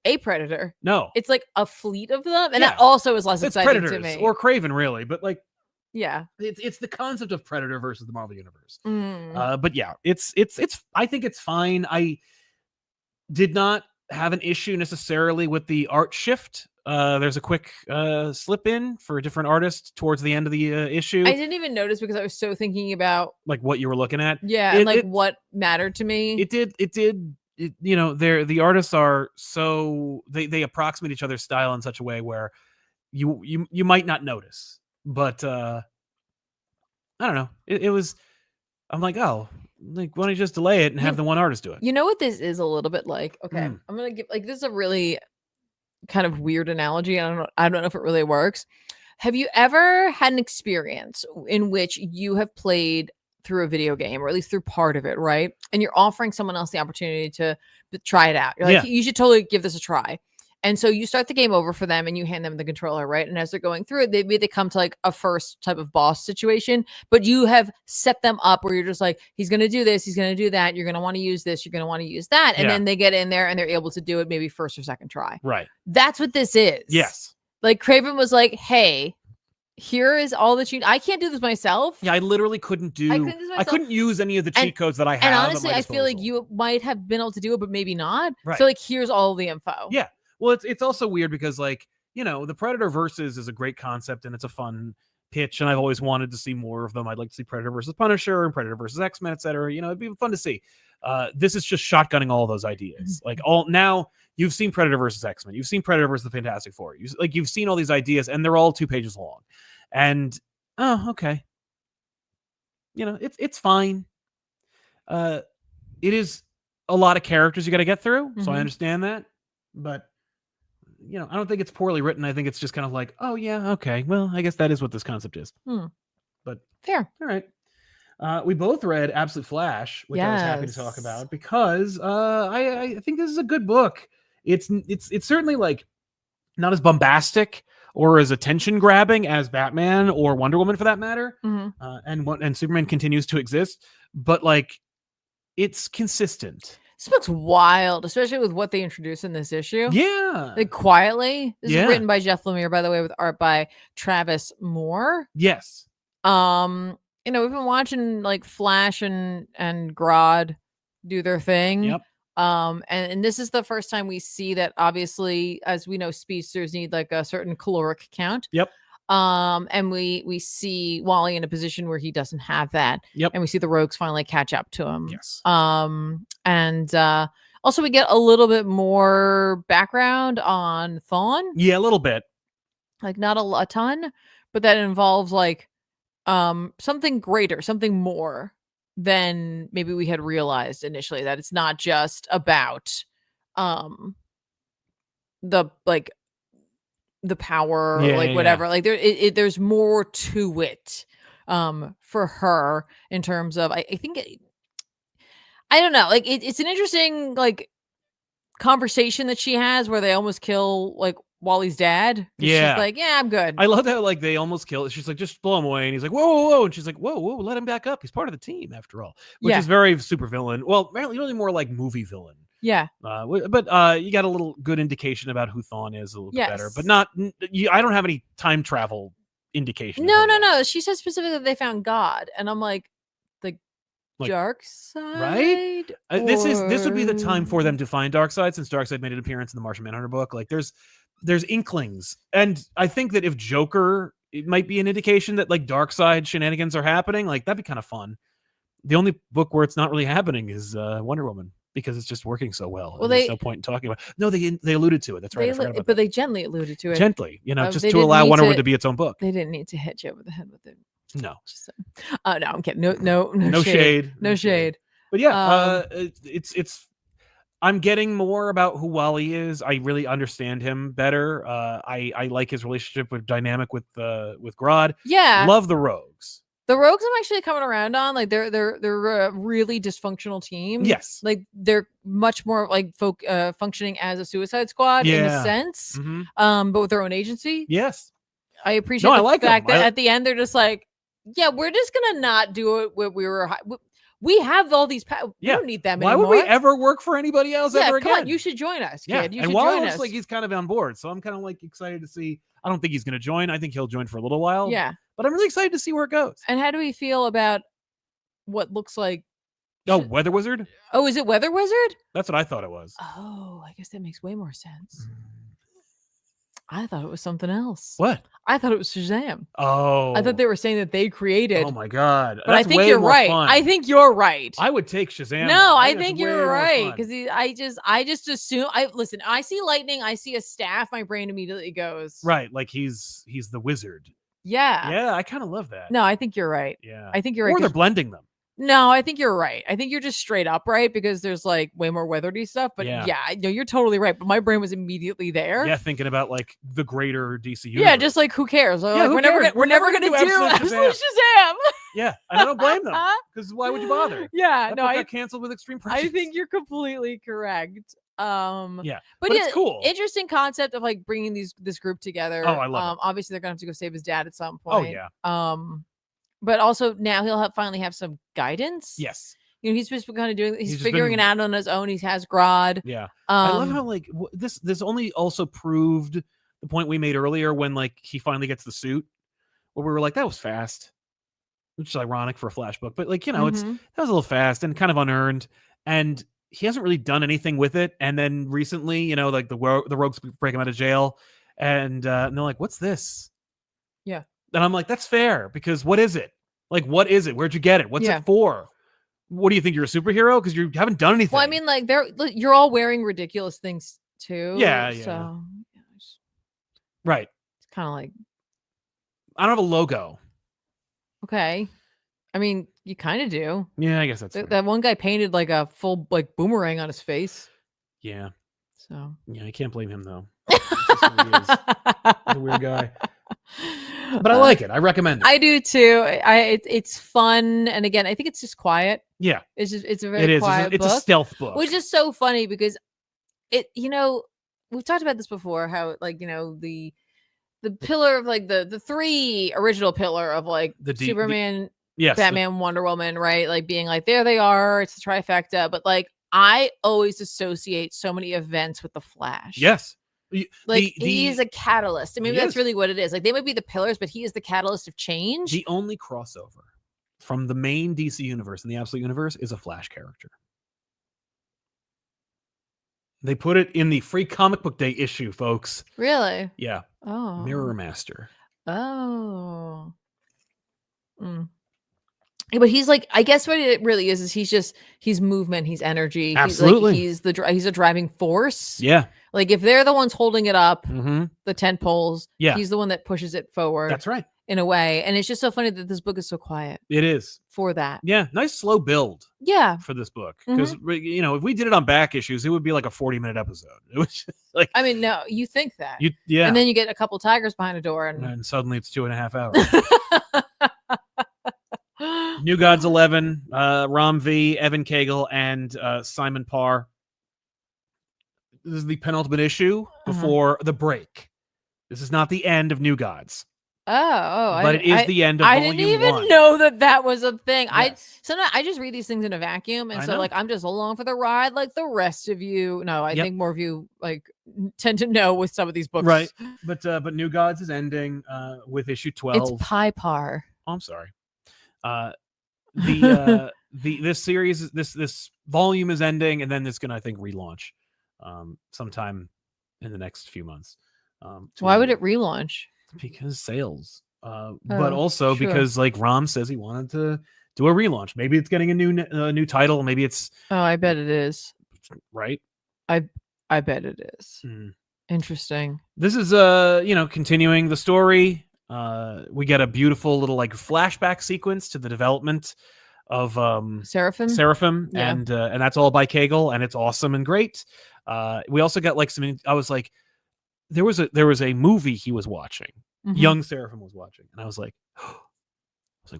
a Predator. No, it's like a fleet of them, and that also is less exciting Predators, to me. Or Kraven, really, but like. Yeah, it's the concept of Predator versus the Marvel Universe. But yeah, it's I think it's fine. I did not have an issue necessarily with the art shift. There's a quick slip in for a different artist towards the end of the issue. I didn't even notice because I was so thinking about like what you were looking at. Yeah, and like what mattered to me. It did. The artists are so they approximate each other's style in such a way where you might not notice. But I don't know. It was. I'm like, oh, like why don't you just delay it and have the one artist do it? You know what this is a little bit like? Okay, I'm gonna give like this is a really kind of weird analogy. I don't know if it really works. Have you ever had an experience in which you have played through a video game, or at least through part of it, right? And you're offering someone else the opportunity to try it out. You're like, you should totally give this a try. And so you start the game over for them and you hand them the controller, right? And as they're going through it, they come to like a first type of boss situation, but you have set them up where you're just like, he's going to do this, he's going to do that, you're going to want to use this, you're going to want to use that. And then they get in there and they're able to do it maybe first or second try. Right. That's what this is. Yes. Like Craven was like, hey, here is all that I can't do this myself. Yeah, I literally couldn't do. I couldn't use any of the cheat codes that I have. And honestly, I feel like you might have been able to do it, but maybe not. Right. So like, here's all the info. Yeah. Well, it's also weird because like, you know, the Predator versus is a great concept and it's a fun pitch, and I've always wanted to see more of them. I'd like to see Predator versus Punisher and Predator versus X-Men, etc. You know, it'd be fun to see. This is just shotgunning all those ideas. Like now you've seen Predator versus X-Men, you've seen Predator versus the Fantastic Four. You've seen all these ideas, and they're all 2 pages long. And okay, you know, it's fine. It is a lot of characters you got to get through, so I understand that. But you know, I don't think it's poorly written. I think it's just kind of like, oh yeah, okay, well, I guess that is what this concept is. But fair. All right. We both read Absolute Flash, which I was happy to talk about because I think this is a good book. It's certainly like not as bombastic or as attention grabbing as Batman or Wonder Woman for that matter. And Superman continues to exist, but like it's consistent. This book's wild, especially with what they introduced in this issue. Yeah. Like quietly. This is written by Jeff Lemire, by the way, with art by Travis Moore. Yes. You know, we've been watching like Flash and Grodd do their thing. Yep. And this is the first time we see that, obviously, as we know, speedsters need like a certain caloric count. Yep. And we see Wally in a position where he doesn't have that. Yep. And we see the rogues finally catch up to him. Yes. And also we get a little bit more background on Thawne. Yeah, a little bit. Like not a ton, but that involves like something greater, something more than maybe we had realized initially, that it's not just about the power, whatever. Like there's more to it for her in terms of I think I don't know, like it's an interesting like conversation that she has where they almost kill like Wally's dad. Yeah. She's like, yeah, I'm good. I love how like they almost kill it. She's like, just blow him away. And he's like, whoa. And she's like, whoa, let him back up. He's part of the team after all, which is very super villain. Well, really more like movie villain. Yeah. But you got a little good indication about who Thawne is a little bit better, but not, I don't have any time travel indication. No. She said specifically that they found God. And I'm like dark side, right? This would be the time for them to find Darkseid, since Darkseid made an appearance in the Martian Manhunter book. Like there's inklings, and I think that if Joker, it might be an indication that like Darkseid shenanigans are happening. Like that'd be kind of fun. The only book where it's not really happening is Wonder Woman, because it's just working so well. Well, there's no point in talking about. No, they alluded to it. That's right. They gently alluded to it. Gently, just to allow Wonder Woman to be its own book. They didn't need to hit you over the head with it. No. No, I'm kidding. No shade. No shade. But yeah, it's I'm getting more about who Wally is. I really understand him better. I like his relationship with dynamic with Grodd. Yeah. Love the Rogues. The Rogues I'm actually coming around on. Like they're a really dysfunctional team. Yes. Like they're much more like functioning as a Suicide Squad in a sense. But with their own agency. Yes. I appreciate the fact that at the end they're just like, yeah, we're just gonna not do it what we have all these we don't need them anymore. Why would we ever work for anybody else ever again? Come on, you should join us, kid. You should Wally join looks us. like he's kind of on board, so I'm kind of like excited to see. I don't think he's gonna join. I think he'll join for a little while. Yeah. But I'm really excited to see where it goes. And how do we feel about what looks like Weather Wizard? Oh, is it Weather Wizard? That's what I thought it was. Oh, I guess that makes way more sense. I thought it was something else. What? I thought it was Shazam. Oh. I thought they were saying that they created. Oh my God. But I think you're right. I think you're right. I would take Shazam. No, I think you're right. Because I just assume listen, I see lightning, I see a staff, my brain immediately goes. Right. Like he's the wizard. Yeah. Yeah, I kind of love that. No, I think you're right. Yeah. I think you're right. Or they're blending them. No, I think you're right. I think you're just straight up right because there's like way more weatherly stuff. But Yeah. yeah, no, you're totally right. But my brain was immediately there. Yeah, thinking about like the greater DC universe. Yeah, just like who cares? Yeah, Like, we're never gonna do Absolute Shazam. Yeah, and I don't blame them because why would you bother? Yeah, That no, book I got canceled with extreme prejudice. I think you're completely correct. Yeah, but it's cool. Interesting concept of like bringing this group together. Oh, I love it. Obviously, they're gonna have to go save his dad at some Oh point. yeah. But also now he'll finally have some guidance. Yes. You know, he's just kind of doing. He's figuring been, it out on his own. He has Grodd. Yeah. I love how like this only also proved the point we made earlier when like he finally gets the suit, where we were like that was fast, which is ironic for a Flash book, but like you know that was a little fast and kind of unearned, and he hasn't really done anything with it. And then recently, you know, like the Rogues break him out of jail, and they're like, "What's this?" Yeah. And I'm like, "That's fair because what is it? Like, what is it? Where'd you get it? What's it for? What do you think? You're a superhero because you haven't done anything." Well, I mean, like you're all wearing ridiculous things too. Yeah. So right. It's kind of like I don't have a logo. Okay. I mean, you kind of do. Yeah, I guess that's that one guy painted like a full like boomerang on his face. Yeah. So yeah, I can't blame him though. He's a weird guy. But I like it. I recommend it. I do too. It's fun, and again, I think it's just quiet. Yeah, it's a very quiet book. It's a stealth book, which is so funny because we've talked about this before. How like the pillar of like the three original pillar of like Superman, Batman, Wonder Woman, right? Like being like there they are. It's the trifecta, but like I always associate so many events with the Flash. Yes. Like he is a catalyst. I mean, that's really what it is. Like they might be the pillars, but he is the catalyst of change. The only crossover from the main DC universe and the Absolute Universe is a Flash character. They put it in the free comic book day issue, folks. Really? Yeah. Oh. Mirror Master. Oh. Yeah, but he's like, I guess what it really is he's movement, he's energy. Absolutely. He's a driving force. Yeah. Like if they're the ones holding it up, the tent poles, he's the one that pushes it forward. That's right. In a way. And it's just so funny that this book is so quiet. It is. For that. Yeah. Nice slow build. Yeah. For this book. Because, if we did it on back issues, it would be like a 40-minute episode. It was like. I mean, no, you think that. Yeah. And then you get a couple tigers behind a door. And suddenly it's 2.5 hours. New Gods 11, Ram V, Evan Cagle, and Simon Parr. This is the penultimate issue before the break. This is not the end of New Gods. But it is the end of volume 1. I didn't even know that was a thing. Yes. Sometimes I just read these things in a vacuum, and like I'm just along for the ride, like the rest of you. No, I think more of you like tend to know with some of these books, right? But New Gods is ending with issue 12. It's Pie Par. Oh, I'm sorry. This series, this volume is ending, and then it's gonna, I think, relaunch sometime in the next few months. Why would it relaunch? Because sales, but also because like Ram says he wanted to do a relaunch. Maybe it's getting a new title. Maybe it's. Oh, I bet it is. Right. I bet it is. Interesting. This is continuing the story. We get a beautiful little like flashback sequence to the development of Seraphim, yeah. and that's all by Cagle, and it's awesome and great. We also got like some. I was like, there was a movie he was watching. Young Seraphim was watching, and I was like,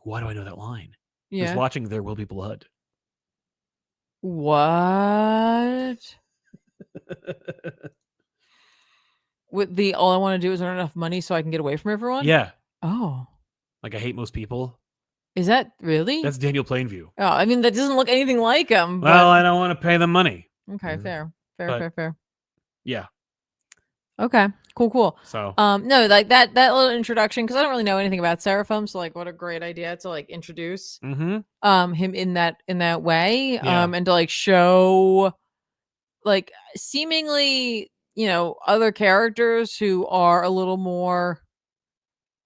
why do I know that line? He was watching There Will Be Blood. What? With the all I want to do is earn enough money so I can get away from everyone? Yeah. Oh. Like I hate most people. Is that really? That's Daniel Plainview. Oh, I mean that doesn't look anything like him. But... Well, I don't want to pay them money. Okay, fair. Yeah. Okay. Cool. So no, like that little introduction, because I don't really know anything about Seraphim, so like what a great idea to like introduce him in that way. And to like show like seemingly, other characters who are a little more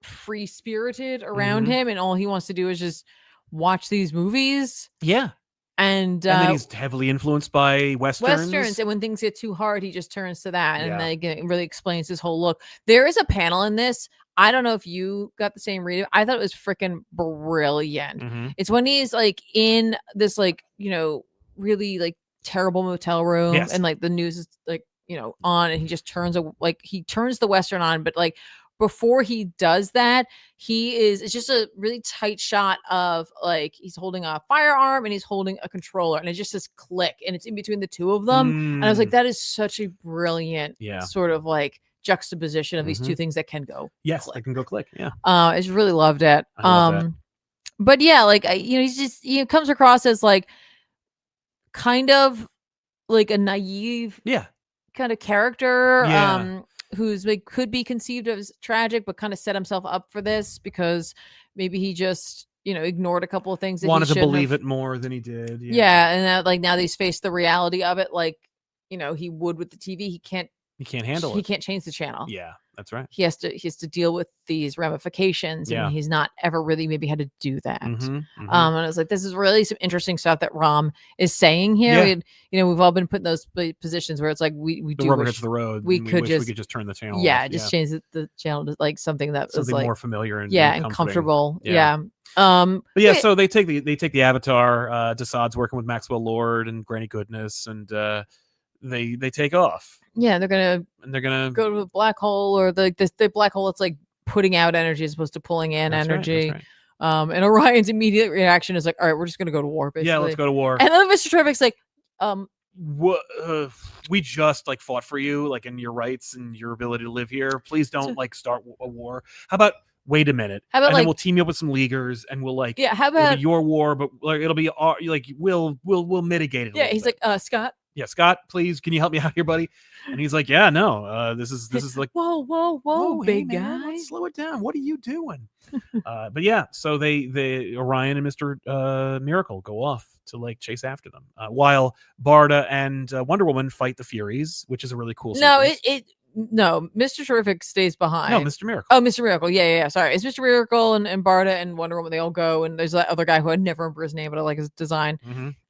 free spirited around him, and all he wants to do is just watch these movies. Yeah. And then he's heavily influenced by westerns. And when things get too hard, he just turns to that, and Yeah. like it really explains his whole look. There is a panel in this. I don't know if you got the same read. I thought it was freaking brilliant. Mhm. It's when he's like in this like, you know, really like terrible motel room, Yes. and like the news is like, you know, on, and he just turns he turns the western on, but like before he does that, it's just a really tight shot of like he's holding a firearm and he's holding a controller, and it just says click, and it's in between the two of them. And I was like, that is such a brilliant sort of like juxtaposition of these two things that can go click. They can go click. Yeah. I just really loved it. I love that. But yeah, like you know, he's just comes across as like kind of like a naive kind of character. Who's like could be conceived as tragic, but kind of set himself up for this because maybe he just, you know, ignored a couple of things that wanted he to believe it more than he did. And that, like now that he's faced the reality of it, like, you know, he would with the TV, he can't handle it. He can't change the channel. Yeah, that's right. He has to deal with these ramifications, and he's not ever really maybe had to do that. And I was like, this is really some interesting stuff that Rom is saying here. You know, we've all been put in those positions where it's like we the do rubber wish hits the road. we could just turn the channel. off. Change the channel to like something that was like more familiar and and comfortable. So they take the Avatar. Desaad's working with Maxwell Lord and Granny Goodness, and they take off. Yeah, they're gonna go to a black hole, or the black hole that's like putting out energy as opposed to pulling in energy. Right, that's right. And Orion's immediate reaction is like, all right, we're just gonna go to war, basically. Yeah, let's go to war. And then Mr. Terrific's like, we just like fought for you, like in your rights and your ability to live here. Please don't like start a war. How about wait a minute? How about and like then we'll team you up with some leaguers, and we'll like how about it'll be your war, but like it'll be our, like we'll mitigate it. He's bit. Like Scott. Yeah, Scott, please, can you help me out here, buddy? And he's like, yeah, no, this is like, whoa, big hey, guy, man, let's slow it down. What are you doing? But yeah, so they Orion and Mr. Miracle go off to like chase after them, while Barda and Wonder Woman fight the Furies, which is a really cool. No, Mr. Terrific stays behind. No, Mr. Miracle. Oh, Mr. Miracle. Yeah. Sorry. It's Mr. Miracle and Barda and Wonder Woman. They all go. And there's that other guy who I never remember his name, but I like his design.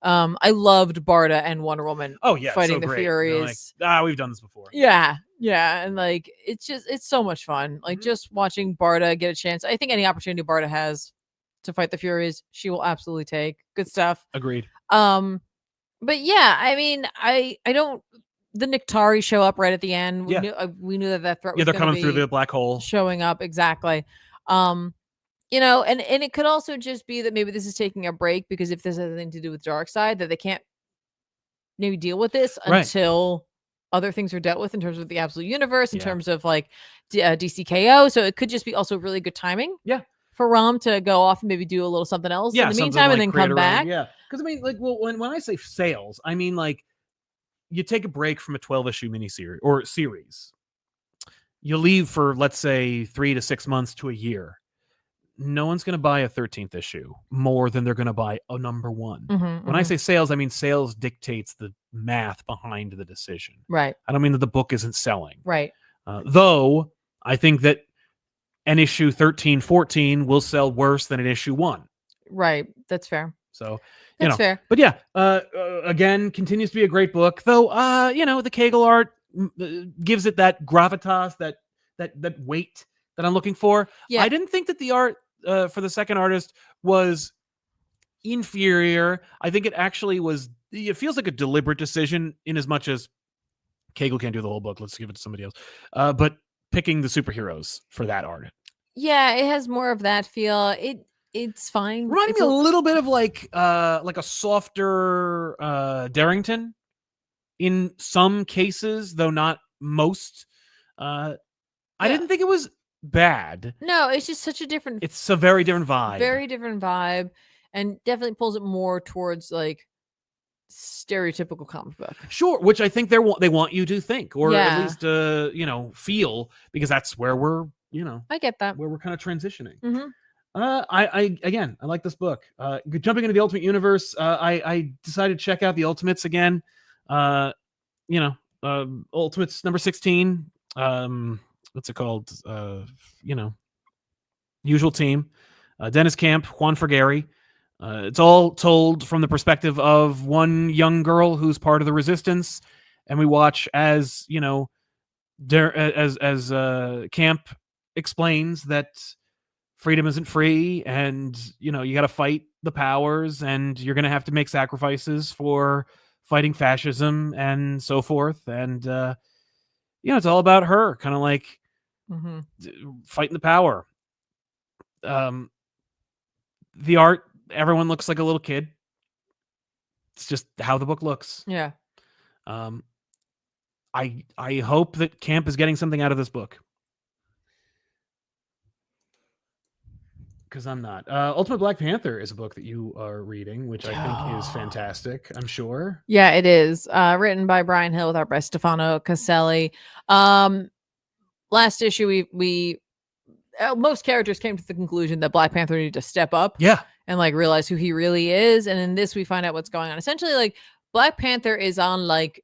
I loved Barda and Wonder Woman. Oh, yeah. Fighting so the great. Furies. Like, we've done this before. Yeah. And like, it's so much fun. Like just watching Barda get a chance. I think any opportunity Barda has to fight the Furies, she will absolutely take. Good stuff. Agreed. But yeah, I mean, I don't. The Niktari show up right at the end. We knew that threat was they're coming through the black hole, showing up exactly. You know, and it could also just be that maybe this is taking a break because if this has anything to do with Darkseid, that they can't maybe deal with this until other things are dealt with in terms of the Absolute Universe, in terms of like DCKO. So it could just be also really good timing. Yeah. For Rom to go off and maybe do a little something else in the meantime, like and then come back. Yeah, because I mean, like, well, when I say sales, I mean like. You take a break from a 12-issue miniseries or series. You leave for, let's say, 3 to 6 months to a year. No one's going to buy a 13th issue more than they're going to buy a number one. When I say sales, I mean sales dictates the math behind the decision. Right. I don't mean that the book isn't selling. Right. Though I think that an issue 13, 14 will sell worse than an issue 1. Right. That's fair. So that's fair. But yeah, again, continues to be a great book. Though, the Kegel art gives it that gravitas, that weight that I'm looking for. Yeah. I didn't think that the art for the second artist was inferior. I think it actually was. It feels like a deliberate decision, in as much as Kegel can't do the whole book. Let's give it to somebody else. But picking the superheroes for that art. Yeah, it has more of that feel. It's fine. Reminding me a little bit of like a softer Darrington in some cases, though not most. I didn't think it was bad. No, it's just such a different. It's a very different vibe. Very different vibe, and definitely pulls it more towards like stereotypical comic book. Sure, which I think they want you to think, or at least feel, because that's where we're I get that, where we're kind of transitioning. I like this book. Jumping into the Ultimate Universe, I decided to check out the Ultimates again. Ultimates number 16. What's it called? Usual team. Dennis Camp, Juan Frigeri, It's all told from the perspective of one young girl who's part of the resistance, and we watch as Camp explains that freedom isn't free, and you got to fight the powers, and you're going to have to make sacrifices for fighting fascism and so forth. And it's all about her, kind of like fighting the power. The art, everyone looks like a little kid. It's just how the book looks. Yeah. I hope that Camp is getting something out of this book, because I'm not. Ultimate Black Panther is a book that you are reading, which I think is fantastic, I'm sure. Yeah, it is. Written by Brian Hill with art by Stefano Caselli. Last issue, we most characters came to the conclusion that Black Panther needed to step up. Yeah. And like realize who he really is. And in this, we find out what's going on. Essentially, like Black Panther is on like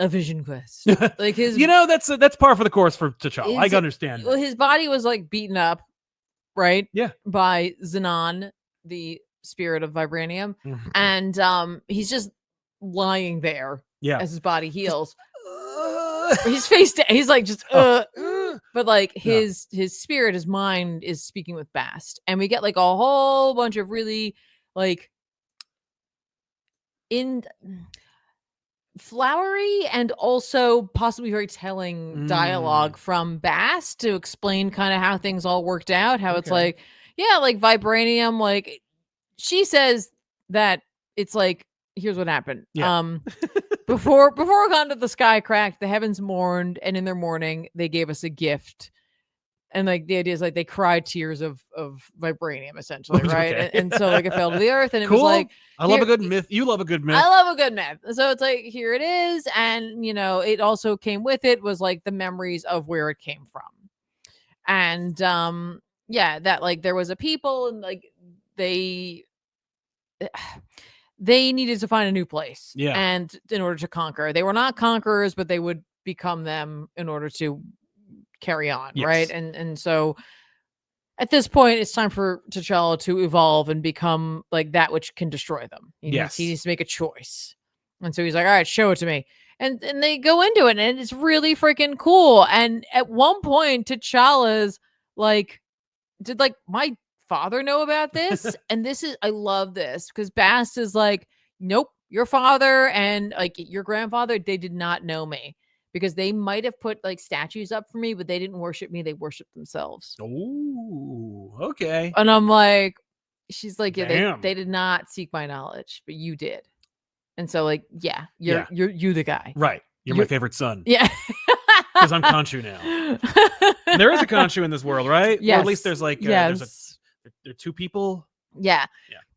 a vision quest. Like his, that's par for the course for T'Challa. I understand. Well, his body was like beaten up, right? Yeah. By Xenon, the spirit of vibranium, and he's just lying there. Yeah. As his body heals. His face. He's like just. But like his spirit, his mind is speaking with Bast, and we get like a whole bunch of really like flowery and also possibly very telling dialogue from Bast to explain kind of how things all worked out. How it's like, like vibranium. Like she says that it's like, here's what happened. Yeah. Before Wakanda, the sky cracked, the heavens mourned, and in their mourning, they gave us a gift. And like the idea is like they cried tears of vibranium, essentially, right? And so like it fell to the earth, and it was like, I love a good myth. You love a good myth. I love a good myth. So it's like, here it is, and it also came with it was like the memories of where it came from, and that like there was a people, and like they needed to find a new place. Yeah. And in order to conquer, they were not conquerors, but they would become them in order to carry on. Yes. Right. And so at this point, it's time for T'Challa to evolve and become like that which can destroy them. He needs to make a choice. And so he's like, all right, show it to me. And they go into it, and it's really freaking cool. And at one point, T'Challa's like, did like my father know about this? And this is, I love this because Bast is like, nope, your father and like your grandfather, they did not know me, because they might have put like statues up for me, but they didn't worship me. They worshiped themselves. Oh, okay. And I'm like, she's like, yeah, they did not seek my knowledge, but you did. And so like, you're the guy. Right. You're my favorite son. Yeah. Because I'm Khonshu now. There is a Khonshu in this world, right? Yes. Or at least there's like, there are two people. Yeah.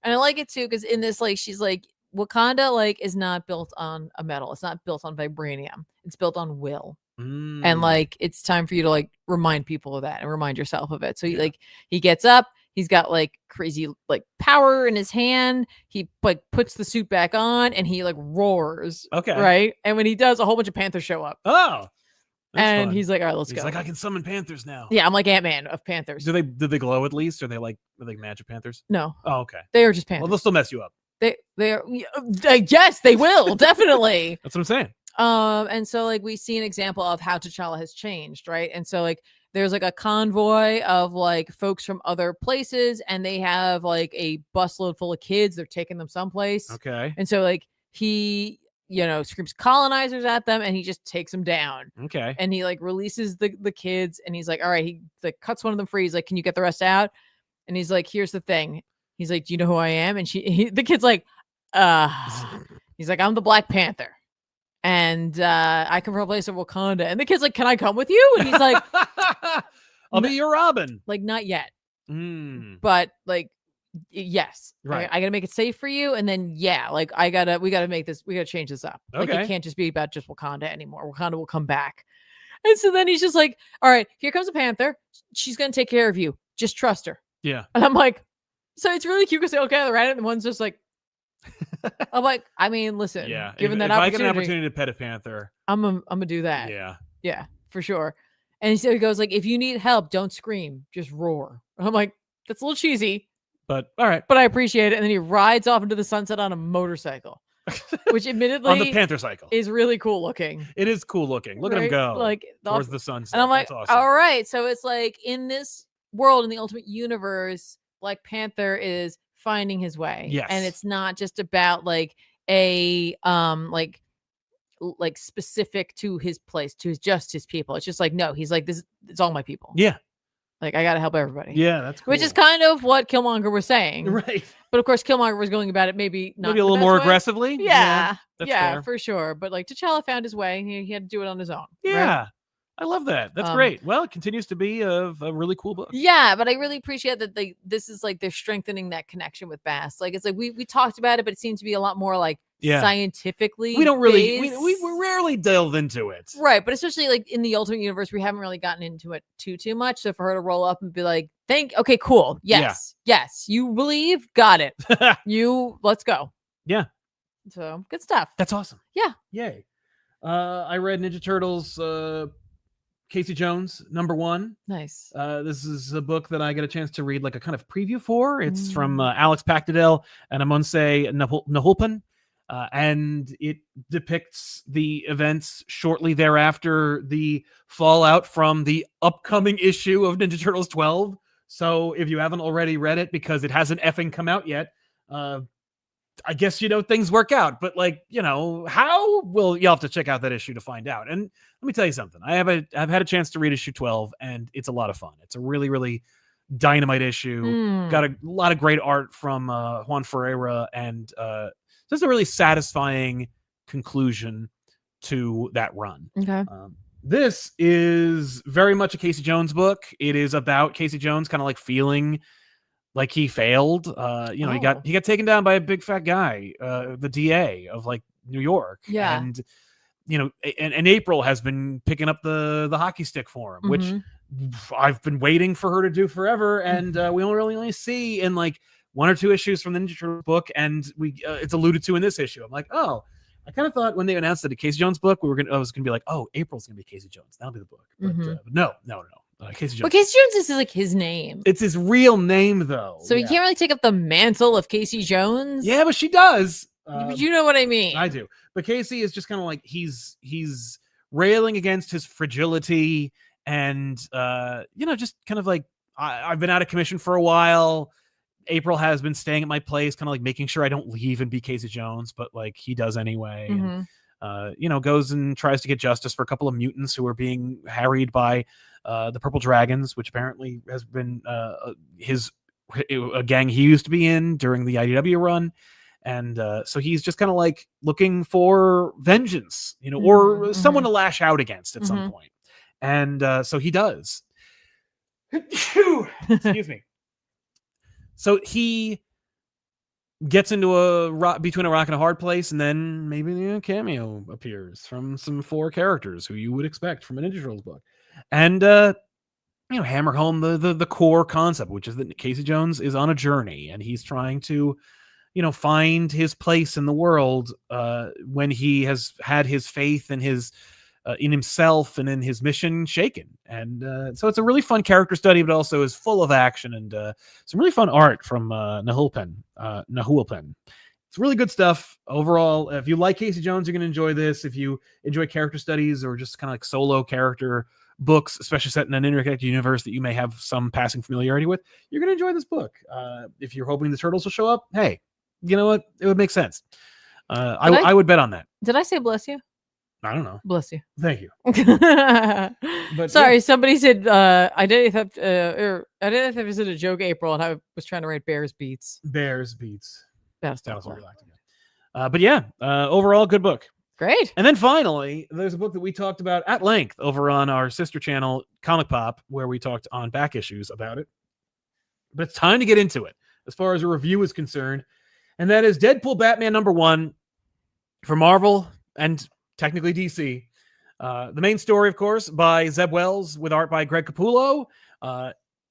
And I like it too, because in this, like, she's like, Wakanda like is not built on a metal. It's not built on vibranium. It's built on will. And like, it's time for you to like remind people of that and remind yourself of it. So he gets up, he's got like crazy like power in his hand. He like puts the suit back on, and he like roars. Okay. Right. And when he does, a whole bunch of Panthers show up. Oh. And fun. He's like, all right, he's go. Like, I can summon Panthers now. Yeah, I'm like Ant-Man of Panthers. Do they glow at least? Are they like magic Panthers? No. Oh, okay. They are just Panthers. Well, they'll still mess you up. They are, yes, they will, definitely. That's what I'm saying. And so like we see an example of how T'Challa has changed, right? And so like there's like a convoy of like folks from other places, and they have like a busload full of kids. They're taking them someplace. Okay. And so like he screams colonizers at them, and he just takes them down. Okay. And he like releases the kids, and he's like, all right, he like cuts one of them free. He's like, can you get the rest out? And he's like, here's the thing. He's like, do you know who I am? And the kid's like, he's like, I'm the Black Panther, and I come from a place of Wakanda. And the kid's like, can I come with you? And he's like, I'll be your Robin. Like, not yet. But like, yes, right. I gotta make it safe for you, and then like we gotta change this up. Like, it can't just be about just Wakanda anymore. Wakanda will come back. And so then he's just like, all right, here comes a Panther. She's gonna take care of you. Just trust her. Yeah. And I'm like, so it's really cute because they look at it, right? And the one's just like, I'm like, I mean, listen, given that if I get an opportunity to pet a Panther, I'm gonna do that. Yeah, for sure. And so he goes like, if you need help, don't scream, just roar. And I'm like, that's a little cheesy, But all right. But I appreciate it. And then he rides off into the sunset on a motorcycle, which admittedly on the Panther cycle is really cool looking. It is cool looking. Look at him go like towards the sunset. And I'm like, That's awesome. all right. So it's like in this world, in the Ultimate Universe, Black Panther is finding his way. Yes. And it's not just about like a like specific to his place, to just his people. It's just like, no, he's like, this, it's all my people. Yeah. Like, I got to help everybody. Yeah, that's cool. Which is kind of what Killmonger was saying. Right. But of course, Killmonger was going about it maybe not maybe a little more aggressively. Yeah. That's yeah, fair. for sure. But like T'Challa found his way. He had to do it on his own. Yeah. Right? I love that. That's great. Well, it continues to be a really cool book. Yeah, but I really appreciate that this is like they're strengthening that connection with Bast. Like it's like we talked about it, but it seems to be a lot more like scientifically. We don't really we rarely delve into it. Right, but especially like in the Ultimate Universe, we haven't really gotten into it too much. So for her to roll up and be like, okay, cool. Yes, you believe, got it. Let's go. Yeah. So good stuff. That's awesome. Yeah. Yay. I read Ninja Turtles Casey Jones #1. Nice. This is a book that I get a chance to read like a kind of preview for. It's from Alex Pactadel and Amonse Nahulpan. And it depicts the events shortly thereafter, the fallout from the upcoming issue of Ninja Turtles 12. So if you haven't already read it, because it hasn't effing come out yet, I guess, things work out. But like, how? Well, you'll have to check out that issue to find out. And let me tell you something. I've had a chance to read issue 12, and it's a lot of fun. It's a really, really dynamite issue. Got a lot of great art from Juan Ferreira, and just a really satisfying conclusion to that run. Okay. This is very much a Casey Jones book. It is about Casey Jones kind of like feeling like he failed. He got taken down by a big fat guy, the DA of like New York. Yeah. And and April has been picking up the hockey stick for him, which I've been waiting for her to do forever. And we only see in like 1 or 2 issues from the Ninja Turtles book, and it's alluded to in this issue. I'm like, oh, I kind of thought when they announced that a Casey Jones book, I was gonna be like, oh, April's gonna be Casey Jones. That'll be the book. But no. Casey Jones. But Casey Jones is like his name. It's his real name, though. So he can't really take up the mantle of Casey Jones. Yeah, but she does. You know what I mean? I do. But Casey is just kind of like he's railing against his fragility, and just kind of like I've been out of commission for a while. April has been staying at my place, kind of like making sure I don't leave and be Casey Jones, but like he does anyway. And, goes and tries to get justice for a couple of mutants who are being harried by the Purple Dragons, which apparently has been a gang he used to be in during the IDW run. And so he's just kind of like looking for vengeance, or someone to lash out against at some point. And so he does. Excuse me. So he gets into between a rock and a hard place, and then maybe a cameo appears from some 4 characters who you would expect from a Ninja Turtles book, and hammer home the core concept, which is that Casey Jones is on a journey, and he's trying to find his place in the world when he has had his faith and his in himself and in his mission shaken. And so it's a really fun character study, but also is full of action and some really fun art from Nahulpan. It's really good stuff overall. If you like Casey Jones, you're going to enjoy this. If you enjoy character studies or just kind of like solo character books, especially set in an interconnected universe that you may have some passing familiarity with, you're going to enjoy this book. If you're hoping the Turtles will show up, hey, you know what? It would make sense. I would bet on that. Did I say bless you? I don't know. Bless you. Thank you. But sorry, somebody said identity theft is a joke, April, and I was trying to write Bears Beats. Bears Beats. That was what we liked. But yeah, overall good book. Great. And then finally, there's a book that we talked about at length over on our sister channel, ComicPop, where we talked on back issues about it. But it's time to get into it as far as a review is concerned. And that is Deadpool Batman #1 for Marvel and technically DC. The main story, of course, by Zeb Wells with art by Greg Capullo.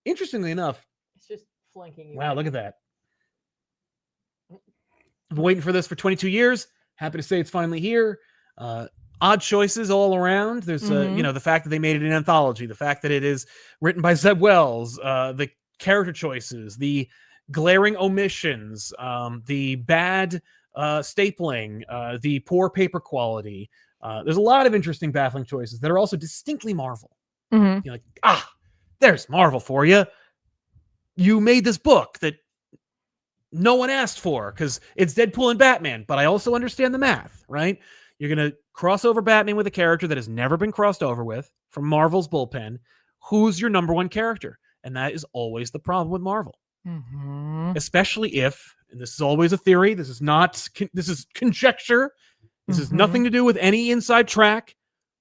Interestingly enough, it's just flanking you. Wow, look at that. I've been waiting for this for 22 years. Happy to say it's finally here. Odd choices all around. There's, the fact that they made it an anthology, the fact that it is written by Zeb Wells, the character choices, the glaring omissions, the bad stapling, the poor paper quality. There's a lot of interesting, baffling choices that are also distinctly Marvel. Mhm. You're like, there's Marvel for you. You made this book that no one asked for because it's Deadpool and Batman, but I also understand the math, right? You're going to cross over Batman with a character that has never been crossed over with from Marvel's bullpen. Who's your number one character? And that is always the problem with Marvel. Mhm. Especially if, and this is always a theory, this is conjecture. This has nothing to do with any inside track.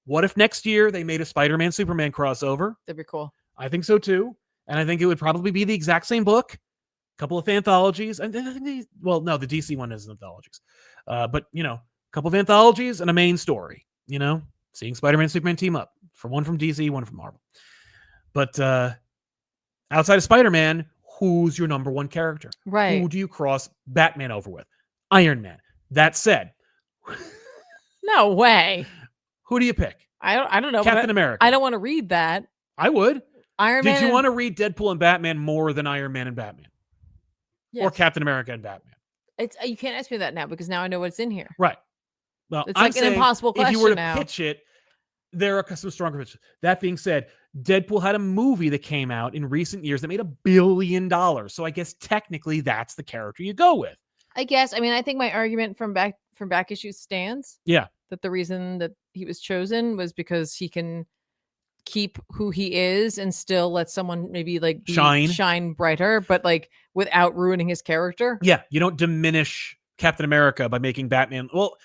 What if next year they made a Spider-Man Superman crossover? That'd be cool. I think so too. And I think it would probably be the exact same book. A couple of anthologies. And I think the DC one is anthologies. But, a couple of anthologies and a main story. Seeing Spider-Man Superman team up. For one from DC, one from Marvel. But outside of Spider-Man, who's your number one character? Right. Who do you cross Batman over with? Iron Man. That said, no way. Who do you pick? I don't know. Captain America. I don't want to read that. I would. Iron Man. Did you want to read Deadpool and Batman more than Iron Man and Batman? Yes. Or Captain America and Batman? You can't ask me that now because now I know what's in here. Right. Well, it's like an impossible question. If you were to now. pitch it, there are some stronger pitches. That being said, Deadpool had a movie that came out in recent years that made $1 billion. So I guess technically that's the character you go with. I guess. I mean, I think my argument from back issues stands. Yeah. That the reason that he was chosen was because he can keep who he is and still let someone maybe like shine brighter, but like without ruining his character. Yeah. You don't diminish Captain America by making Batman. Well,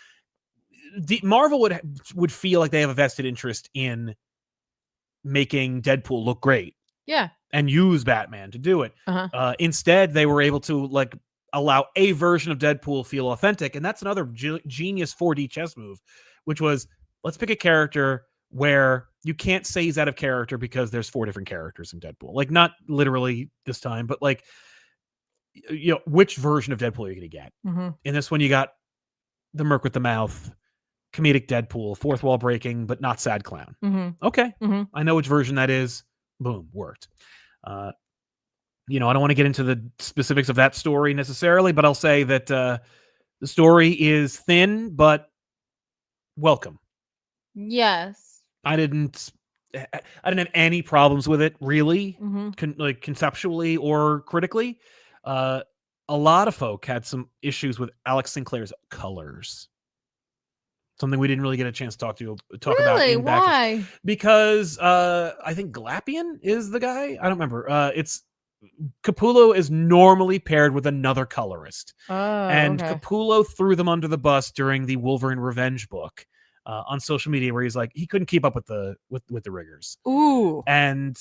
Marvel would feel like they have a vested interest in making Deadpool look great. Yeah. And use Batman to do it. Instead, they were able to like allow a version of Deadpool feel authentic. And that's another genius 4D chess move, which was, let's pick a character where you can't say he's out of character because there's 4 different characters in Deadpool. Like, not literally this time, but like, which version of Deadpool are you going to get? In this one, you got the Merc with the mouth, comedic Deadpool, fourth wall breaking, but not sad clown. Okay. I know which version that is. Boom, worked. I don't want to get into the specifics of that story necessarily, but I'll say that the story is thin, but welcome. Yes. I didn't have any problems with it, really, conceptually or critically. A lot of folk had some issues with Alex Sinclair's colors. Something we didn't really get a chance to talk about. Really? Why? Because I think Glapian is the guy. I don't remember. It's Capullo is normally paired with another colorist. And Capullo threw them under the bus during the Wolverine Revenge book on social media, where he's like, he couldn't keep up with the rigors. Ooh. And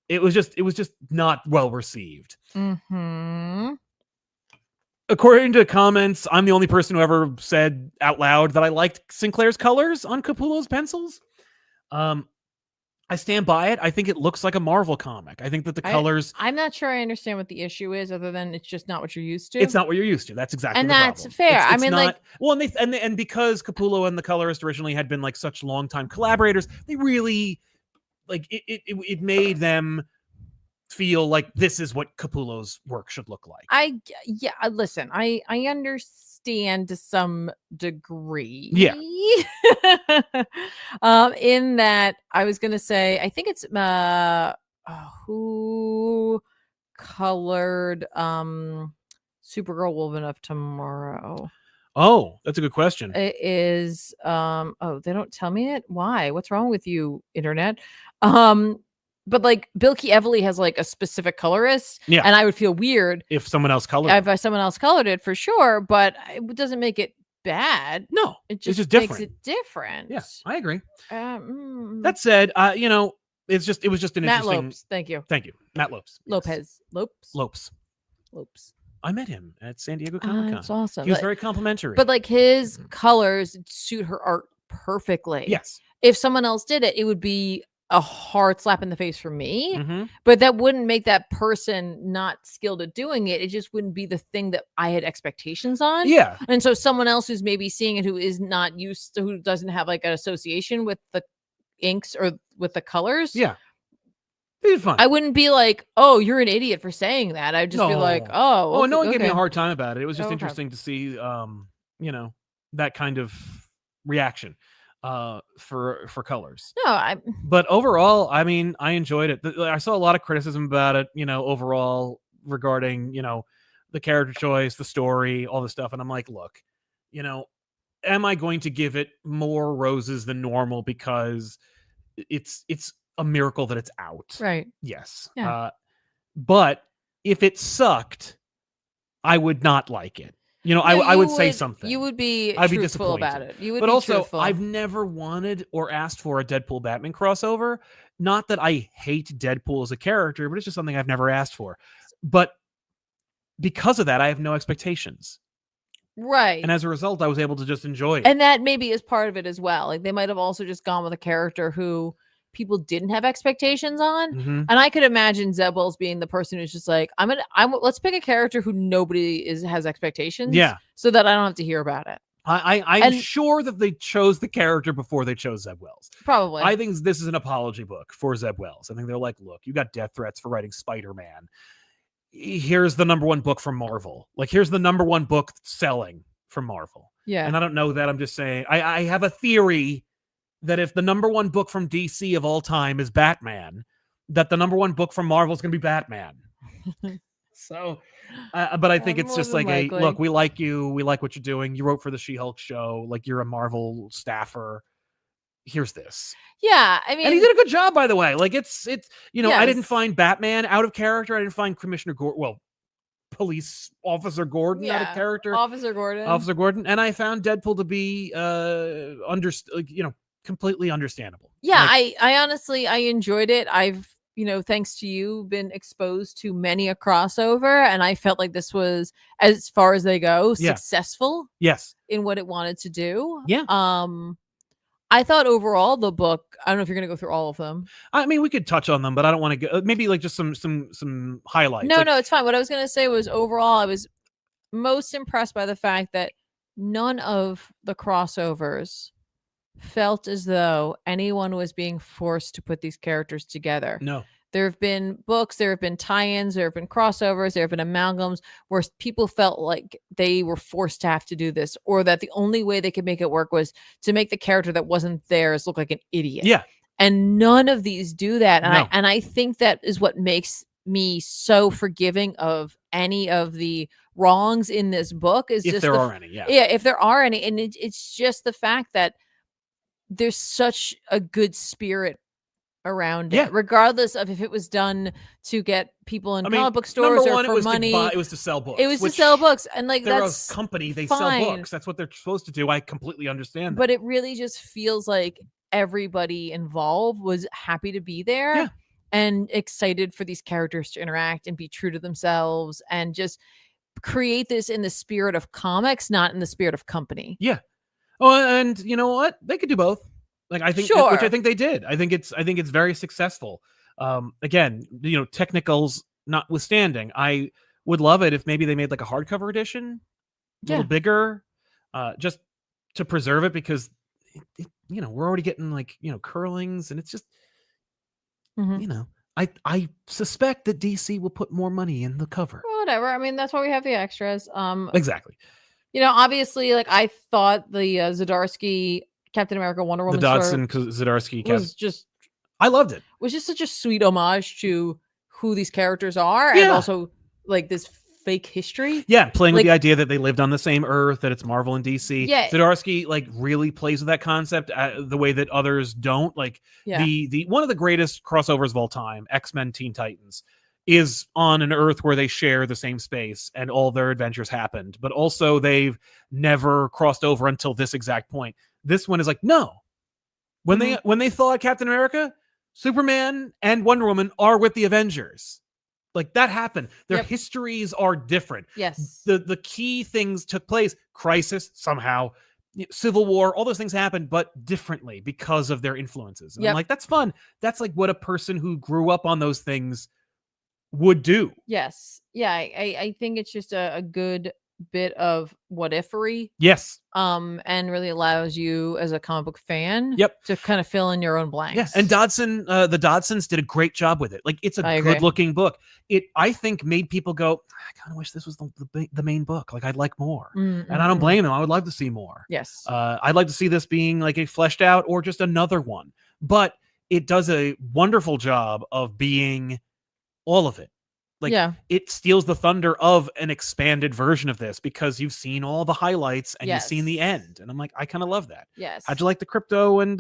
it was just not well received. According to comments, I'm the only person who ever said out loud that I liked Sinclair's colors on Capullo's pencils. I stand by it. I think it looks like a Marvel comic. I think that the colors... I'm not sure I understand what the issue is, other than it's just not what you're used to. It's not what you're used to. That's exactly and the that's problem. fair. It's I mean, not, like... Well, and because Capullo and the colorist originally had been like such longtime collaborators, they really... like it made them feel like this is what Capullo's work should look like. Listen, I understand to some degree. Yeah. In that I was gonna say, I think it's who colored Supergirl Woman of Tomorrow. Oh, that's a good question. It is they don't tell me it. Why? What's wrong with you, internet? But like Bilky Evely has like a specific colorist, and I would feel weird if someone else colored it. If someone else colored it, for sure, but it doesn't make it bad. No, it just different. makes it different. Yes, I agree. That said, it was just an Matt interesting. Lopes, thank you, Matt Lopes. Lopez, Lopes. I met him at San Diego Comic Con. That's awesome. He was very complimentary. But like his colors suit her art perfectly. Yes. If someone else did it, it would be a hard slap in the face for me. Mm-hmm. But that wouldn't make that person not skilled at doing it. It just wouldn't be the thing that I had expectations on. Yeah. And so someone else who's maybe seeing it, who is not used to, who doesn't have like an association with the inks or with the colors. Yeah. It'd be fun. I wouldn't be like, oh, you're an idiot for saying that. I'd just be like, oh, okay, no one gave me a okay. hard time about it. It was just Okay. interesting to see, you know, that kind of reaction for colors. No, But overall, I mean, I enjoyed it. I saw a lot of criticism about it, you know, overall regarding, you know, the character choice, the story, all this stuff. And I'm like, look, you know, am I going to give it more roses than normal because it's a miracle that it's out? right. Yes. Yeah. But if it sucked, I would not like it. You know, No, I would say something. You would be I'd be truthful about disappointed. it. You would But be also, truthful. I've never wanted or asked for a Deadpool Batman crossover. Not that I hate Deadpool as a character, but it's just something I've never asked for. But because of that, I have no expectations. Right. And as a result, I was able to just enjoy it. And that maybe is part of it as well. Like they might have also just gone with a character who people didn't have expectations on. Mhm. And I could imagine Zeb Wells being the person who's just like, let's pick a character who nobody has expectations. Yeah. So that I don't have to hear about it. I'm sure that they chose the character before they chose Zeb Wells. Probably. I think this is an apology book for Zeb Wells. I think they're like, look, you got death threats for writing Spider-Man. Here's the #1 book from Marvel. Like, here's the #1 book selling from Marvel. Yeah. And I don't know that. I'm just saying, I have a theory that if the #1 book from DC of all time is Batman, that the #1 book from Marvel is going to be Batman. So, but I think it's More just than like, hey, likely. look, we like you. We like what you're doing. You wrote for the She-Hulk show. Like, you're a Marvel staffer. Here's this. Yeah. I mean, And he did a good job, by the way. Like, it's you know, I didn't Yes. find Batman out of character. I didn't find Commissioner Gordon, well, Police Officer Gordon out of character. Officer Gordon. And I found Deadpool to be completely understandable. Yeah, Like, I honestly I enjoyed it. I've, thanks to you, been exposed to many a crossover, and I felt like this was, as far as they go, Yeah. successful yes. in what it wanted to do. Yeah. I thought overall the book, I don't know if you're gonna go through all of them. I mean, we could touch on them, but I don't want to go. Maybe like just some highlights. No, Like, no, it's fine. What I was gonna say was overall, I was most impressed by the fact that none of the crossovers felt as though anyone was being forced to put these characters together. No. There have been books, there have been tie-ins, there have been crossovers, there have been amalgams where people felt like they were forced to have to do this, or that the only way they could make it work was to make the character that wasn't theirs look like an idiot. Yeah. And none of these do that. And No. I think that is what makes me so forgiving of any of the wrongs in this book, is If just there are any, yeah. Yeah, if there are any. And it's just the fact that there's such a good spirit around it, Yeah. regardless of if it was done to get people in comic book stores number or one, for money. it was to sell books. It was to which sell books, and like they're that's a company. They fine. sell books. That's what they're supposed to do. I completely understand that. But it really just feels like everybody involved was happy to be there. Yeah. And excited for these characters to interact and be true to themselves and just create this in the spirit of comics, not in the spirit of company. Yeah. Oh, and you know what? They could do both. Like, I think, Sure. which I think they did. I think it's very successful. Again, technicals notwithstanding, I would love it if maybe they made like a hardcover edition, a little bigger, just to preserve it, because we're already getting like curlings, and it's just Mhm. I suspect that DC will put more money in the cover. Whatever. I mean, that's why we have the extras. Exactly. Obviously, like I thought the Zdarsky Captain America Wonder Woman The Dodson Zdarsky I loved it. Was just such a sweet homage to who these characters are, and Yeah. also like this fake history. Yeah, playing with Like- the idea that they lived on the same Earth, that it's Marvel and DC. Yeah. Zdarsky like really plays with that concept the way that others don't. Like Yeah. the one of the greatest crossovers of all time, X-Men Teen Titans, is on an Earth where they share the same space and all their adventures happened, but also they've never crossed over until this exact point. This one is like, no. When they thought Captain America, Superman and Wonder Woman are with the Avengers. Like, that happened. Their Yep. histories are different. Yes. The key things took place. Crisis, somehow. Civil War, all those things happened, but differently because of their influences. And Yep. I'm like, that's fun. That's like what a person who grew up on those things would do. Yes. Yeah. I think it's just a good bit of what ifery. Yes. And really allows you as a comic book fan to kind of fill in your own blanks. Yeah, and Dodson, the Dodsons did a great job with it. Like, it's a good looking book. It, I think, made people go, I kind of wish this was the main book. Like, I'd like more. And I don't blame them. I would love to see more. Yes. I'd like to see this being like a fleshed out or just another one. But it does a wonderful job of being all of it. Like, it steals the thunder of an expanded version of this because you've seen all the highlights and you've seen the end. And I'm like, I kind of love that. Yes. How'd you like the Krypto and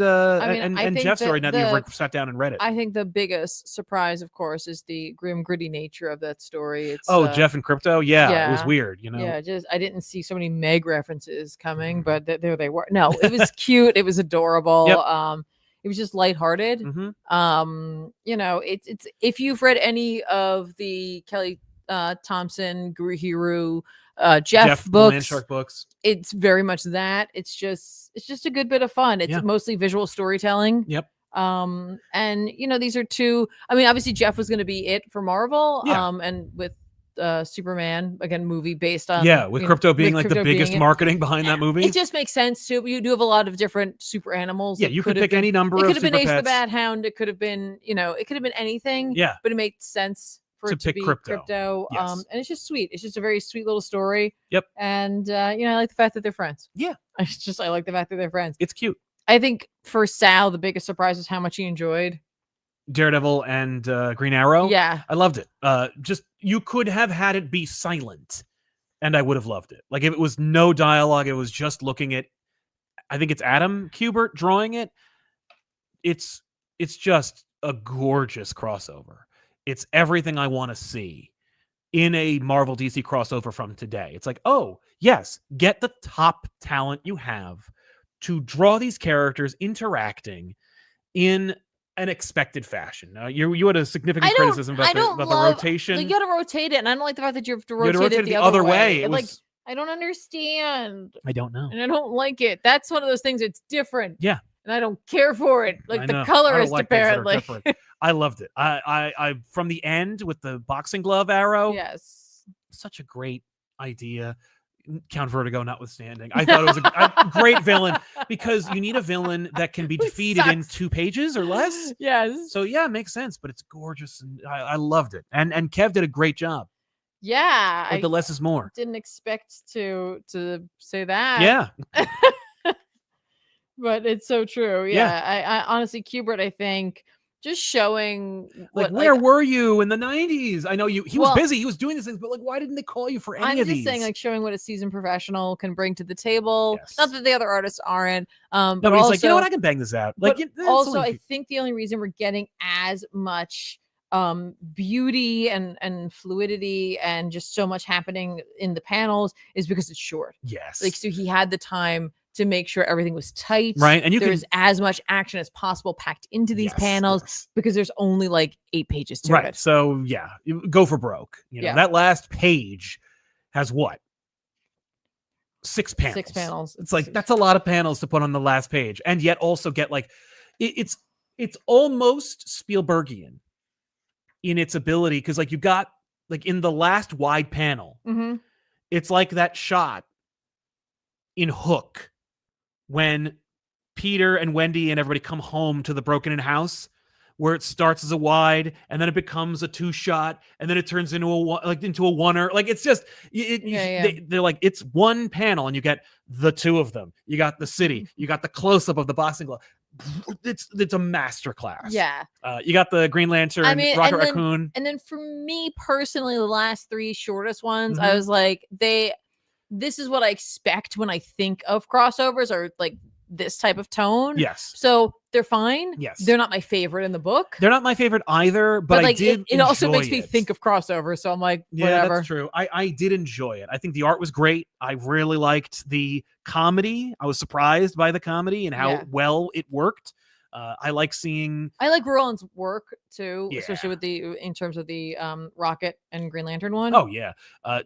Jeff story now that you've sat down and read it? I think the biggest surprise, of course, is the grim, gritty nature of that story. It's Jeff and Krypto? Yeah, it was weird, you know? Yeah, just I didn't see so many Meg references coming, but there they were. No, it was cute. It was adorable. It was just lighthearted. You know, it's if you've read any of the Kelly Thompson, Guru, Jeff books, Landshark books, it's very much that. It's just a good bit of fun. It's mostly visual storytelling. And you know, these are two. I mean, obviously Jeff was going to be it for Marvel. And with Superman, again, movie based on with Krypto being like the biggest marketing behind that movie. It just makes sense too. You do have a lot any different super animals. You could pick any number of It could have been Ace pets. the Bad Hound. It could have been, you know, it could have been anything. But it made sense for it to be Krypto. And it's just sweet. It's just a very sweet little story. And you know, I like the fact that they're friends. I like the fact that they're friends. It's cute. I think for Sal, the biggest surprise was how much he enjoyed Daredevil and Green Arrow. I loved it. Just, you could have had it be silent and I would have loved it. Like, if it was no dialogue, it was just looking at, I think it's Adam Kubert drawing it. It's just a gorgeous crossover. It's everything I want to see in a Marvel DC crossover from today. It's like, oh yes, get the top talent you have to draw these characters interacting in an expected fashion. Now, you had a significant criticism about the rotation. You got to rotate it, and I don't like the fact that you have to rotate it the other way. Like, I don't understand. I don't know, and I don't like it. That's one of those things. It's different. And I don't care for it. Like the colorist, apparently. I loved it. I from the end with the boxing glove arrow. Such a great idea. Count Vertigo notwithstanding, I thought it was a great villain, because you need a villain that can be defeated in 2 pages or less. So it makes sense, but it's gorgeous, and I loved it. And Kev did a great job. Like, the less is more. Didn't expect to say that. But it's so true. I honestly, Kubert, I think, just showing where were you in the 90s? I know he was busy. He was doing these things, but like, why didn't they call you for any of these? I'm just saying, like, showing what a seasoned professional can bring to the table. Not that the other artists aren't. But he's also, like, you know what? I can bang this out. Like, also, I think the only reason we're getting as much beauty and fluidity and just so much happening in the panels is because it's short. Like, so he had the time to make sure everything was tight, and there's as much action as possible packed into these panels, because there's only like 8 pages to it. So you go for broke. You know, that last page has what? 6 panels. 6 panels. It's like, that's a lot of panels to put on the last page, and yet also get like it's almost Spielbergian in its ability, because like, you got like in the last wide panel, it's like that shot in Hook when Peter and Wendy and everybody come home to the broken-in house, where it starts as a wide and then it becomes a 2-shot and then it turns into a oneer. Like, it's just they're like, it's one panel and you get the 2 of them. You got the city, you got the close-up of the boxing glove. It's a masterclass. You got the Green Lantern, Rocket Raccoon, and then for me personally, the last 3 shortest ones, I was like, this is what I expect when I think of crossovers, or like this type of tone. So they're fine. They're not my favorite in the book. They're not my favorite either, but like, it also makes me think of crossovers. So I'm like, whatever. That's true. I did enjoy it. I think the art was great. I really liked the comedy. I was surprised by the comedy and how well it worked. I like Roland's work too, especially in terms of the Rocket and Green Lantern one.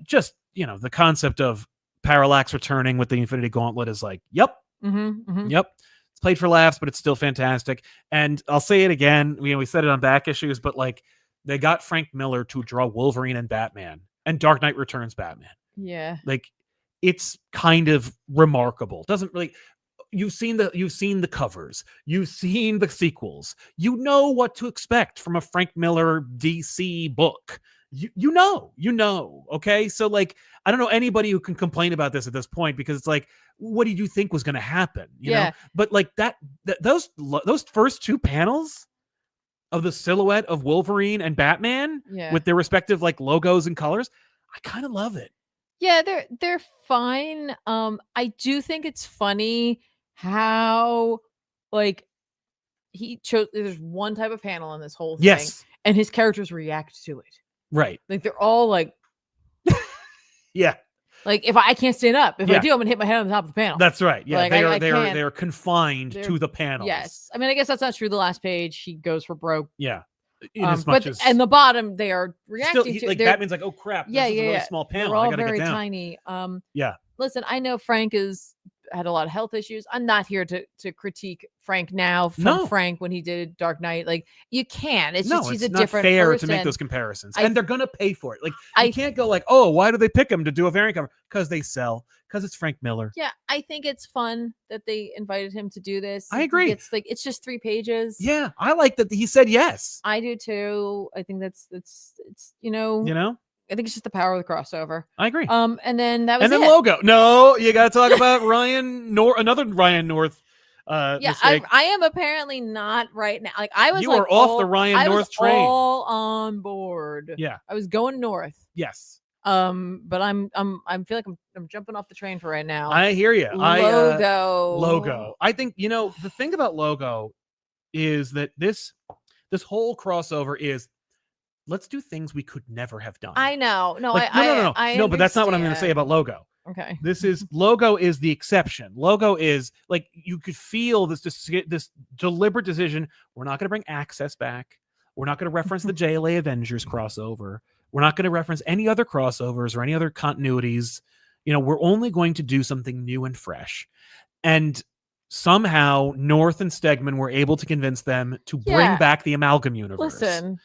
Just, you know, the concept of Parallax returning with the Infinity Gauntlet is like, yep. It's played for laughs, but it's still fantastic. And I'll say it again, we said it on back issues, but like, they got Frank Miller to draw Wolverine and Batman and Dark Knight Returns Batman. Yeah. Like, it's kind of remarkable. Doesn't really. You've seen the covers, you've seen the sequels, you know what to expect from a Frank Miller DC book. You know. Okay, so like I don't know anybody who can complain about this at this point, because it's like, what did you think was going to happen? You know, but like those first two panels of the silhouette of Wolverine and Batman with their respective like logos and colors, I kind of love it. Yeah, they're fine. I do think it's funny how like he chose. There's one type of panel in this whole thing, and his characters react to it. Right. Like they're all like, yeah. Like if I can't stand up, if I do, I'm gonna hit my head on the top of the panel. That's right. Yeah, like, they are confined to the panels. Yes, I mean I guess that's not true. The last page, he goes for broke. Yeah. And the bottom, they are reacting to. Like Batman's like, oh crap! This is a really small panel. They're all I gotta very get down. tiny. Yeah. Listen, I know Frank had a lot of health issues. I'm not here to critique Frank now from Frank when he did Dark Knight. Like you can. It's just he's a different fair person. to make those comparisons, and they're gonna pay for it. Like you can't go like, oh, why do they pick him to do a variant cover? Because they sell. Because it's Frank Miller. Yeah, I think it's fun that they invited him to do this. I agree. It's just 3 pages. Yeah, I like that he said yes. I do too. I think it's you know. I think it's just the power of the crossover. I agree. And then that was and then logo. No, you got to talk about another Ryan North. I am apparently not right now. Like I was. You were off the Ryan North train. All on board. Yeah, I was going north. Yes. But I feel like I'm jumping off the train for right now. I hear you. Logo. I think the thing about Logo is that this whole crossover is, let's do things we could never have done. I know. No, like, no, but that's not what I'm going to say about Logo. Okay. Logo is the exception. Logo is like, you could feel this deliberate decision. We're not going to bring Access back. We're not going to reference the JLA Avengers crossover. We're not going to reference any other crossovers or any other continuities. We're only going to do something new and fresh. And somehow North and Stegman were able to convince them to bring back the Amalgam universe. Listen.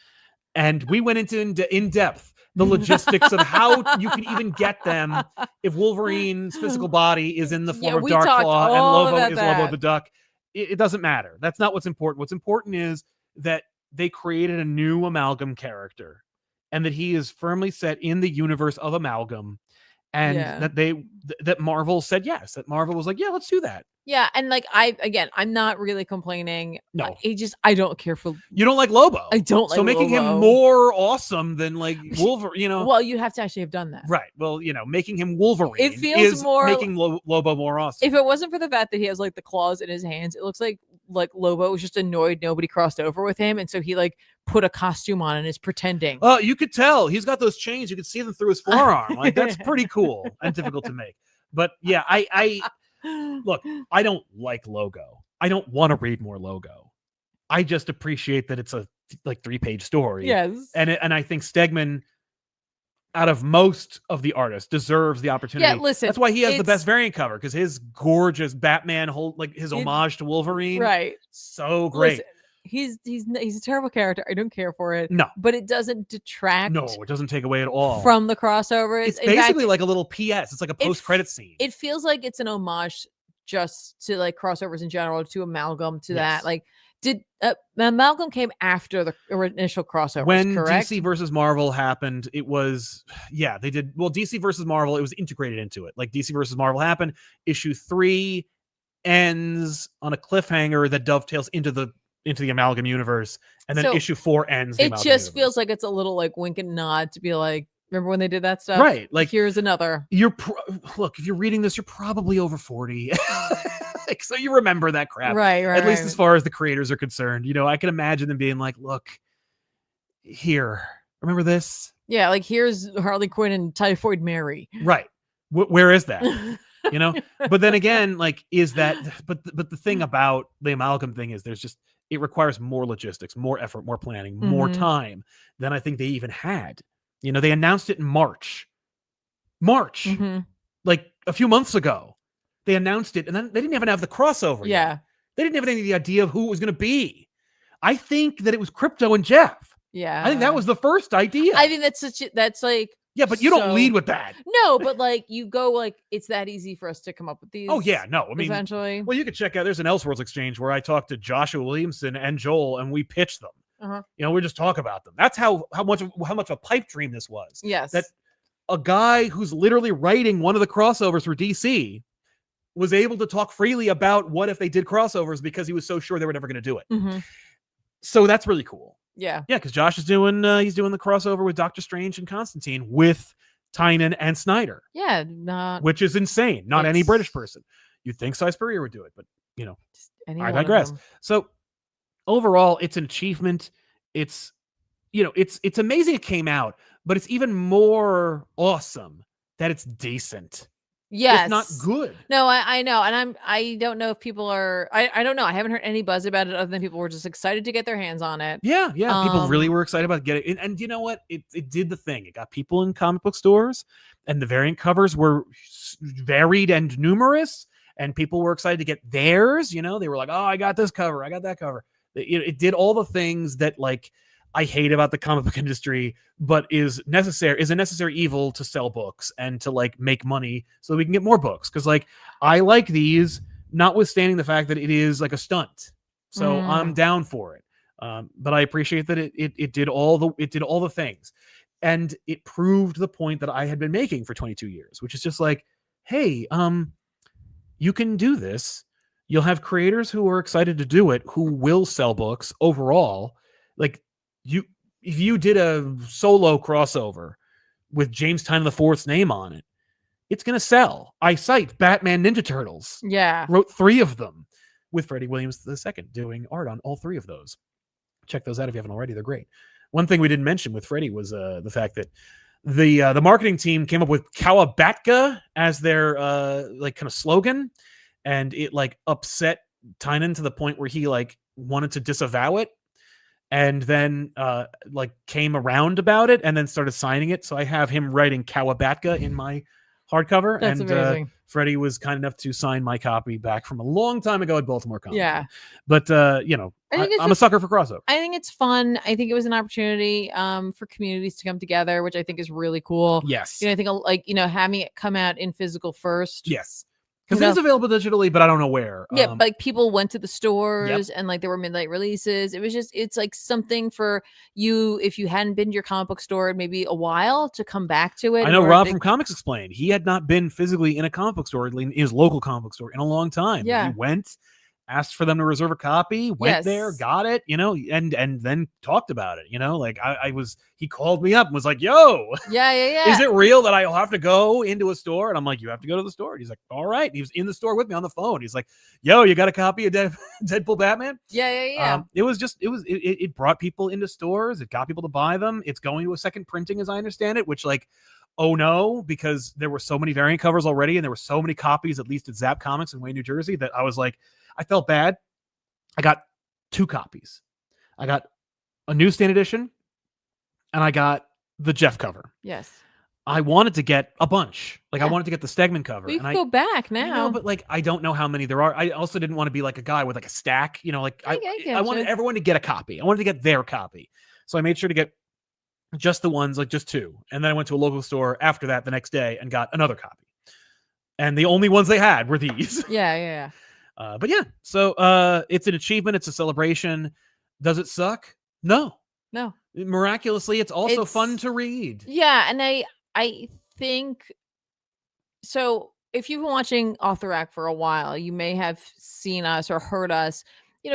And we went into in depth the logistics of how you can even get them if Wolverine's physical body is in the form of Darkclaw and Lobo is Lobo the Duck. It doesn't matter. That's not what's important. What's important is that they created a new Amalgam character, and that he is firmly set in the universe of Amalgam, and that Marvel said yes. That Marvel was like, yeah, let's do that. Yeah, and like I'm not really complaining. No, I don't care for. You don't like Lobo. I don't like. So making Lobo. him more awesome than like Wolverine, Well, you have to actually have done that, right? Well, making him Wolverine. It feels more making Lobo more awesome. If it wasn't for the fact that he has like the claws in his hands, it looks like Lobo was just annoyed nobody crossed over with him, and so he like put a costume on and is pretending. Oh, you could tell he's got those chains. You could see them through his forearm. Like that's pretty cool and difficult to make. But yeah, I look, I don't like Logo. I don't want to read more Logo. I just appreciate that it's a 3-page story. Yes. And I think Stegman, out of most of the artists, deserves the opportunity. Yeah, listen. That's why he has the best variant cover, because his gorgeous Batman his homage to Wolverine. Right. So great. Listen, he's a terrible character. I don't care for it. No. But it doesn't detract. No, it doesn't take away at all from the crossover. It's basically like a little PS. It's like a post-credit scene. It feels like it's an homage just to like crossovers in general, to Amalgam, to that. Like, did Amalgam came after the initial crossovers, when correct? DC versus Marvel happened, it was they did DC versus Marvel. It was integrated into it. Like DC versus Marvel happened. Issue 3 ends on a cliffhanger that dovetails into the Amalgam universe, and then issue 4 ends. It just feels like it's a little like wink and nod to be like, remember when they did that stuff? Right. Like here's another. Look, if you're reading this, you're probably over 40. So you remember that crap. Right. At least as far as the creators are concerned. I can imagine them being like, look, here, remember this? Yeah. Like here's Harley Quinn and Typhoid Mary. Right. Where is that? But then again, like, is that, but the thing about the Amalgam thing is it requires more logistics, more effort, more planning, more time than I think they even had. They announced it in March, like a few months ago. They announced it, and then they didn't even have the crossover. Yeah. Yet. They didn't have any idea of who it was going to be. I think that it was Krypto and Jeff. Yeah. I think that was the first idea. I think that's like Yeah, but you don't lead with that. No, but like you go like it's that easy for us to come up with these. Oh yeah, no. I mean, eventually. Well, you could check out. There's an Elseworlds exchange where I talked to Joshua Williamson and Joel, and we pitched them. We just talk about them. That's how much of a pipe dream this was. Yes. That a guy who's literally writing one of the crossovers for DC was able to talk freely about what if they did crossovers because he was so sure they were never going to do it. So that's really cool. Yeah, because Josh is doing he's doing the crossover with Doctor Strange and Constantine with Tynan and Snyder. Yeah, which is insane. Not any British person. You'd think Cy Spurrier would do it, but I digress. So overall, it's an achievement. It's it's amazing it came out, but it's even more awesome that it's decent. Yes. It's not good. No, I know. And I don't know if people are, I don't know. I haven't heard any buzz about it other than people were just excited to get their hands on it. Yeah. People really were excited about getting it. And you know what? It did the thing. It got people in comic book stores, and the variant covers were varied and numerous, and people were excited to get theirs. They were like, oh, I got this cover. I got that cover. It did all the things that like I hate about the comic book industry, but is a necessary evil to sell books and to like make money so we can get more books. Cause like, I like these, notwithstanding the fact that it is like a stunt. So I'm down for it. But I appreciate that it did all the things, and it proved the point that I had been making for 22 years, which is just like, hey, you can do this. You'll have creators who are excited to do it, who will sell books overall. Like, if you did a solo crossover with James Tynion IV's name on it, it's going to sell. I cite Batman Ninja Turtles. Yeah. Wrote 3 of them with Freddie Williams II doing art on all 3 of those. Check those out if you haven't already. They're great. One thing we didn't mention with Freddie was the fact that the marketing team came up with Kawabatka as their like kind of slogan, and it like upset Tynion to the point where he like wanted to disavow it. And then like came around about it and then started signing it. So I have him writing Kawabatka in my hardcover. That's amazing. Freddie was kind enough to sign my copy back from a long time ago at Baltimore Comic. Yeah. But, I'm a sucker for crossover. I think it's fun. I think it was an opportunity for communities to come together, which I think is really cool. Yes. I think like, having it come out in physical first. Yes. Because it is available digitally, but I don't know where. Yeah, like people went to the stores and like there were midnight releases. It was it's like something for you if you hadn't been to your comic book store in maybe a while to come back to it. I know Rob from Comics Explained. He had not been physically in a comic book store, in his local comic book store, in a long time. Yeah. He went, asked for them to reserve a copy, went there, got it, and then talked about it, like he called me up and was like, yo, yeah. Is it real that I'll have to go into a store? And I'm like, you have to go to the store. And he's like, all right. And he was in the store with me on the phone. He's like, yo, you got a copy of Deadpool Batman? Yeah. It brought people into stores. It got people to buy them. It's going to a second printing, as I understand it, which like, oh no, because there were so many variant covers already. And there were so many copies, at least at Zap Comics in Wayne, New Jersey, that I was like, I felt bad. I got 2 copies. I got a newsstand edition, and I got the Jeff cover. Yes. I wanted to get a bunch. Like I wanted to get the Stegman cover. We can go back now. But like I don't know how many there are. I also didn't want to be like a guy with like a stack. I wanted everyone to get a copy. I wanted to get their copy. So I made sure to get just the ones, like just 2. And then I went to a local store after that the next day and got another copy. And the only ones they had were these. Yeah. But yeah, so it's an achievement. It's a celebration. Does it suck? No. Miraculously, it's also fun to read. Yeah, and I think so. If you've been watching Author Act for a while, you may have seen us or heard us,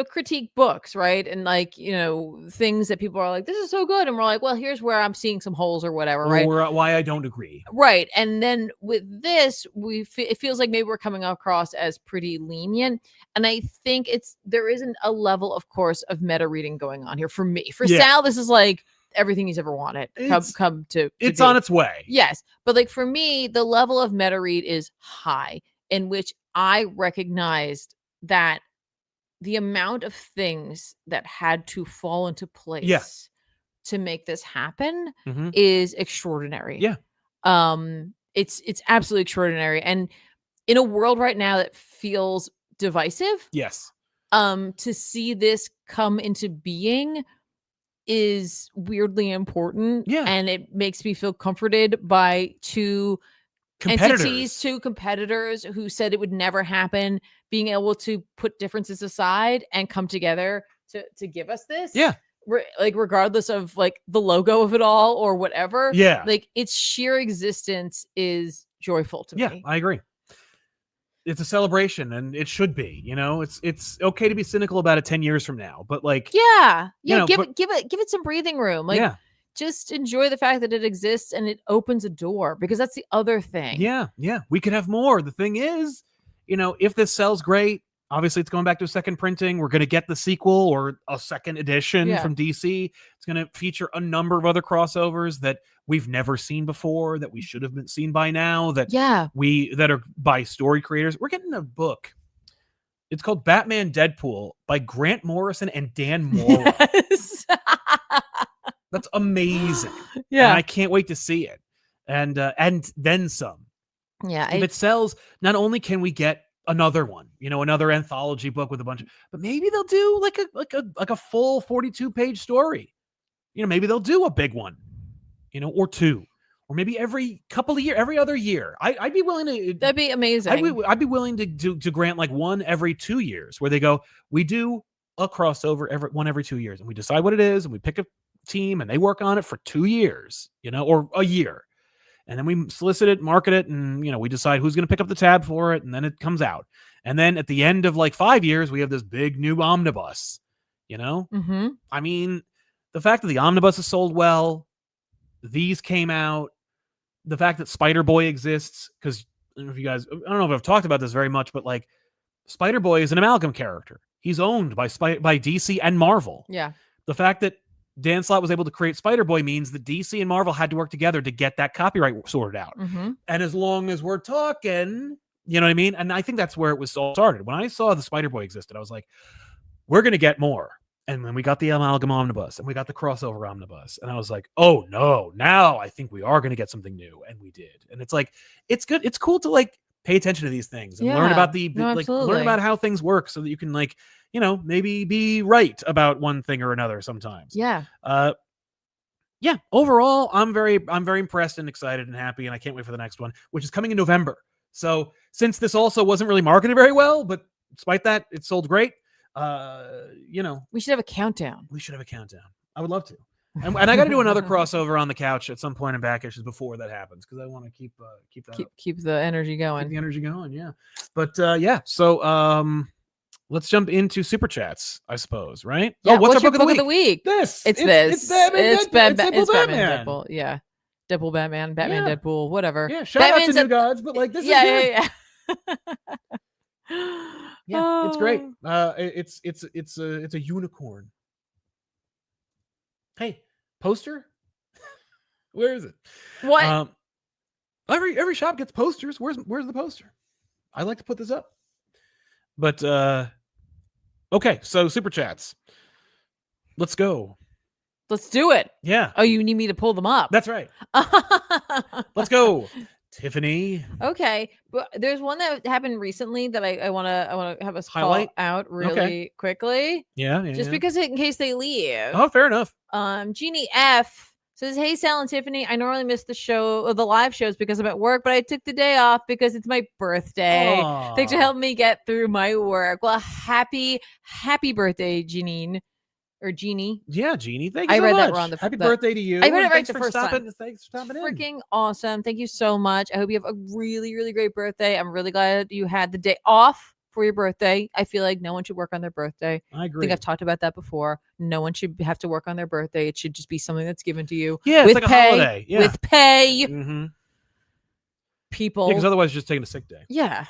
critique books, right? And like, things that people are like, this is so good. And we're like, well, here's where I'm seeing some holes or whatever, right? Or why I don't agree. Right. And then with this, it feels like maybe we're coming across as pretty lenient. And I think there isn't a level, of course, of meta reading going on here for me. For Sal, this is like everything he's ever wanted. Come to it's on its way. Yes. But like for me, the level of meta read is high, in which I recognized that the amount of things that had to fall into place to make this happen is extraordinary. Yeah. It's absolutely extraordinary. And in a world right now that feels divisive, yes, to see this come into being is weirdly important. Yeah. And it makes me feel comforted by two competitors who said it would never happen, being able to put differences aside and come together to give us this. Yeah. Like regardless of like the logo of it all or whatever. Yeah. Like its sheer existence is joyful to me. Yeah, I agree. It's a celebration, and it should be. You know, it's okay to be cynical about it 10 years from now, but like, give it some breathing room. Like, just enjoy the fact that it exists and it opens a door, because that's the other thing. Yeah, we could have more. The thing is, you know, if this sells great, obviously it's going back to a second printing. We're going to get the sequel or a second edition from DC. It's going to feature a number of other crossovers that we've never seen before, that we should have been seen by now, that that are by story creators. We're getting a book. It's called Batman Deadpool by Grant Morrison and Dan Mora. Yes. That's amazing. Yeah. And I can't wait to see it. And then some. Yeah. If it sells, not only can we get another one, you know, another anthology book with a bunch of, but maybe they'll do like a full 42-page story. You know, maybe they'll do a big one, you know, or two, or maybe every couple of years, every other year. I'd be willing to. That'd be amazing. I'd be willing to grant like one every 2 years, where they go, we do a crossover every 2 years, and we decide what it is, and we pick a team, and they work on it for 2 years, you know, or a year. And then we solicit it, market it, and, you know, we decide who's going to pick up the tab for it, and then it comes out. And then at the end of like 5 years, we have this big new omnibus, you know? Mm-hmm. I mean, the fact that the omnibus has sold well, these came out, the fact that Spider-Boy exists, because I don't know if you guys, I don't know if I've talked about this very much, but like Spider-Boy is an amalgam character. He's owned by DC and Marvel. Yeah. The fact that Dan Slott was able to create Spider-Boy means that DC and Marvel had to work together to get that copyright sorted out. Mm-hmm. And as long as we're talking, you know what I mean? And I think that's where it was all started. When I saw the Spider-Boy existed, I was like, we're going to get more. And then we got the amalgam omnibus and we got the crossover omnibus. And I was like, oh no, now I think we are going to get something new. And we did. And it's like, it's good. It's cool to like pay attention to these things and learn about learn about how things work, so that you can like, you know, maybe be right about one thing or another sometimes. Yeah. Overall, I'm very impressed and excited and happy, and I can't wait for the next one, which is coming in November. So since this also wasn't really marketed very well, but despite that, it sold great. You know, we should have a countdown. I would love to. And I got to do another crossover on the couch at some point in back issues before that happens, because I want to keep the energy going. Keep the energy going, yeah. But so let's jump into super chats, I suppose, right? Yeah, what's our book of the week? It's Batman Deadpool. Deadpool. Yeah. Deadpool Batman, Deadpool, whatever. Yeah, shout out to New Gods, but like this is good. Yeah, it's great. It's a unicorn. Hey, poster? Where is it? What? Every shop gets posters. Where's the poster? I like to put this up. But okay, so super chats. Let's go. Let's do it. Yeah. Oh, you need me to pull them up. That's right. Let's go. Tiffany. Okay, but there's one that happened recently that I want to have us highlight call out really quickly. Yeah, just because in case they leave. Oh, fair enough. Jeannie F says, "Hey, Sal and Tiffany, I normally miss the live shows because I'm at work, but I took the day off because it's my birthday. Aww. Thanks for helping me get through my work. Well, happy birthday, Jeanine." Or Jeannie. Yeah, Jeannie. Thank you so much. I read much. that wrong. Happy birthday to you. I read it right the first time. Thanks for stopping in. Freaking awesome. Thank you so much. I hope you have a really, really great birthday. I'm really glad you had the day off for your birthday. I feel like no one should work on their birthday. I agree. I think I've talked about that before. No one should have to work on their birthday. It should just be something that's given to you. Yeah, with it's like pay, a holiday. Yeah. With pay. Mm-hmm. People. Yeah, because otherwise you're just taking a sick day. Yeah.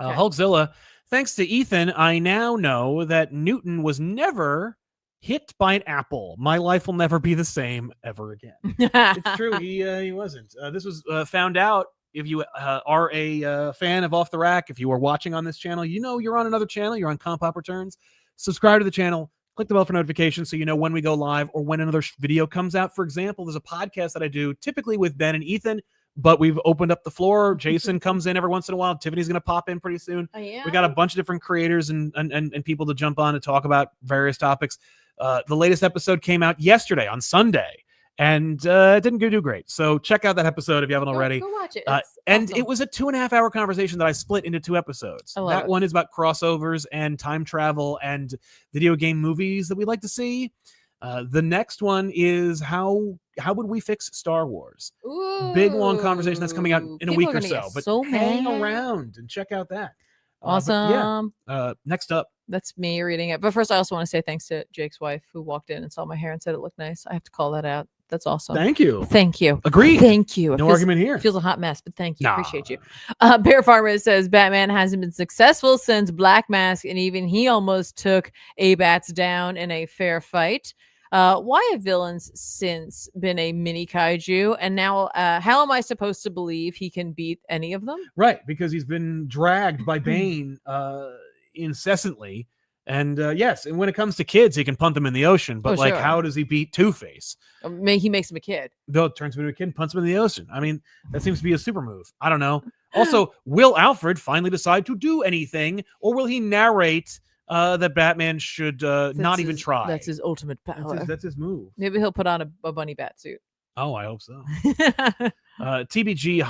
Okay. Hulkzilla. Thanks to Ethan, I now know that Newton was never hit by an apple. My life will never be the same ever again. It's true. He wasn't. This was found out. If you are a fan of Off the Rack, if you are watching on this channel, you know you're on another channel. You're on ComicPop Returns. Subscribe to the channel. Click the bell for notifications so you know when we go live or when another video comes out. For example, there's a podcast that I do typically with Ben and Ethan, but we've opened up the floor. Jason comes in every once in a while. Tiffany's going to pop in pretty soon. Oh, yeah? We got a bunch of different creators and people to jump on to talk about various topics. The latest episode came out yesterday on Sunday, and it didn't do great. So check out that episode if you haven't already. Go watch it. And awesome. it was a 2.5-hour conversation that I split into 2 episodes. That one is about crossovers and time travel and video game movies that we like to see. The next one is how would we fix Star Wars? Ooh, big long conversation that's coming out in a week or so. But hang mad. around and check out that. Awesome. Next up. That's me reading it. But first, I also want to say thanks to Jake's wife who walked in and saw my hair and said it looked nice. I have to call that out. That's awesome. Thank you. Thank you. Agreed. Thank you. No argument here. Feels a hot mess, but thank you. Nah. Appreciate you. Bear Farmer says Batman hasn't been successful since Black Mask, and even he almost took A-Bats down in a fair fight. Why have villains since been a mini kaiju? And now, how am I supposed to believe he can beat any of them? Right, because he's been dragged by Bane incessantly. And yes, and when it comes to kids, he can punt them in the ocean. But sure. how does he beat Two-Face? He makes him a kid. Bill turns him into a kid and punts him in the ocean. I mean, that seems to be a super move. I don't know. Also, will Alfred finally decide to do anything, or will he narrate that Batman should not even try? That's his ultimate power. That's his move. Maybe he'll put on a bunny bat suit. Oh, I hope so. TBG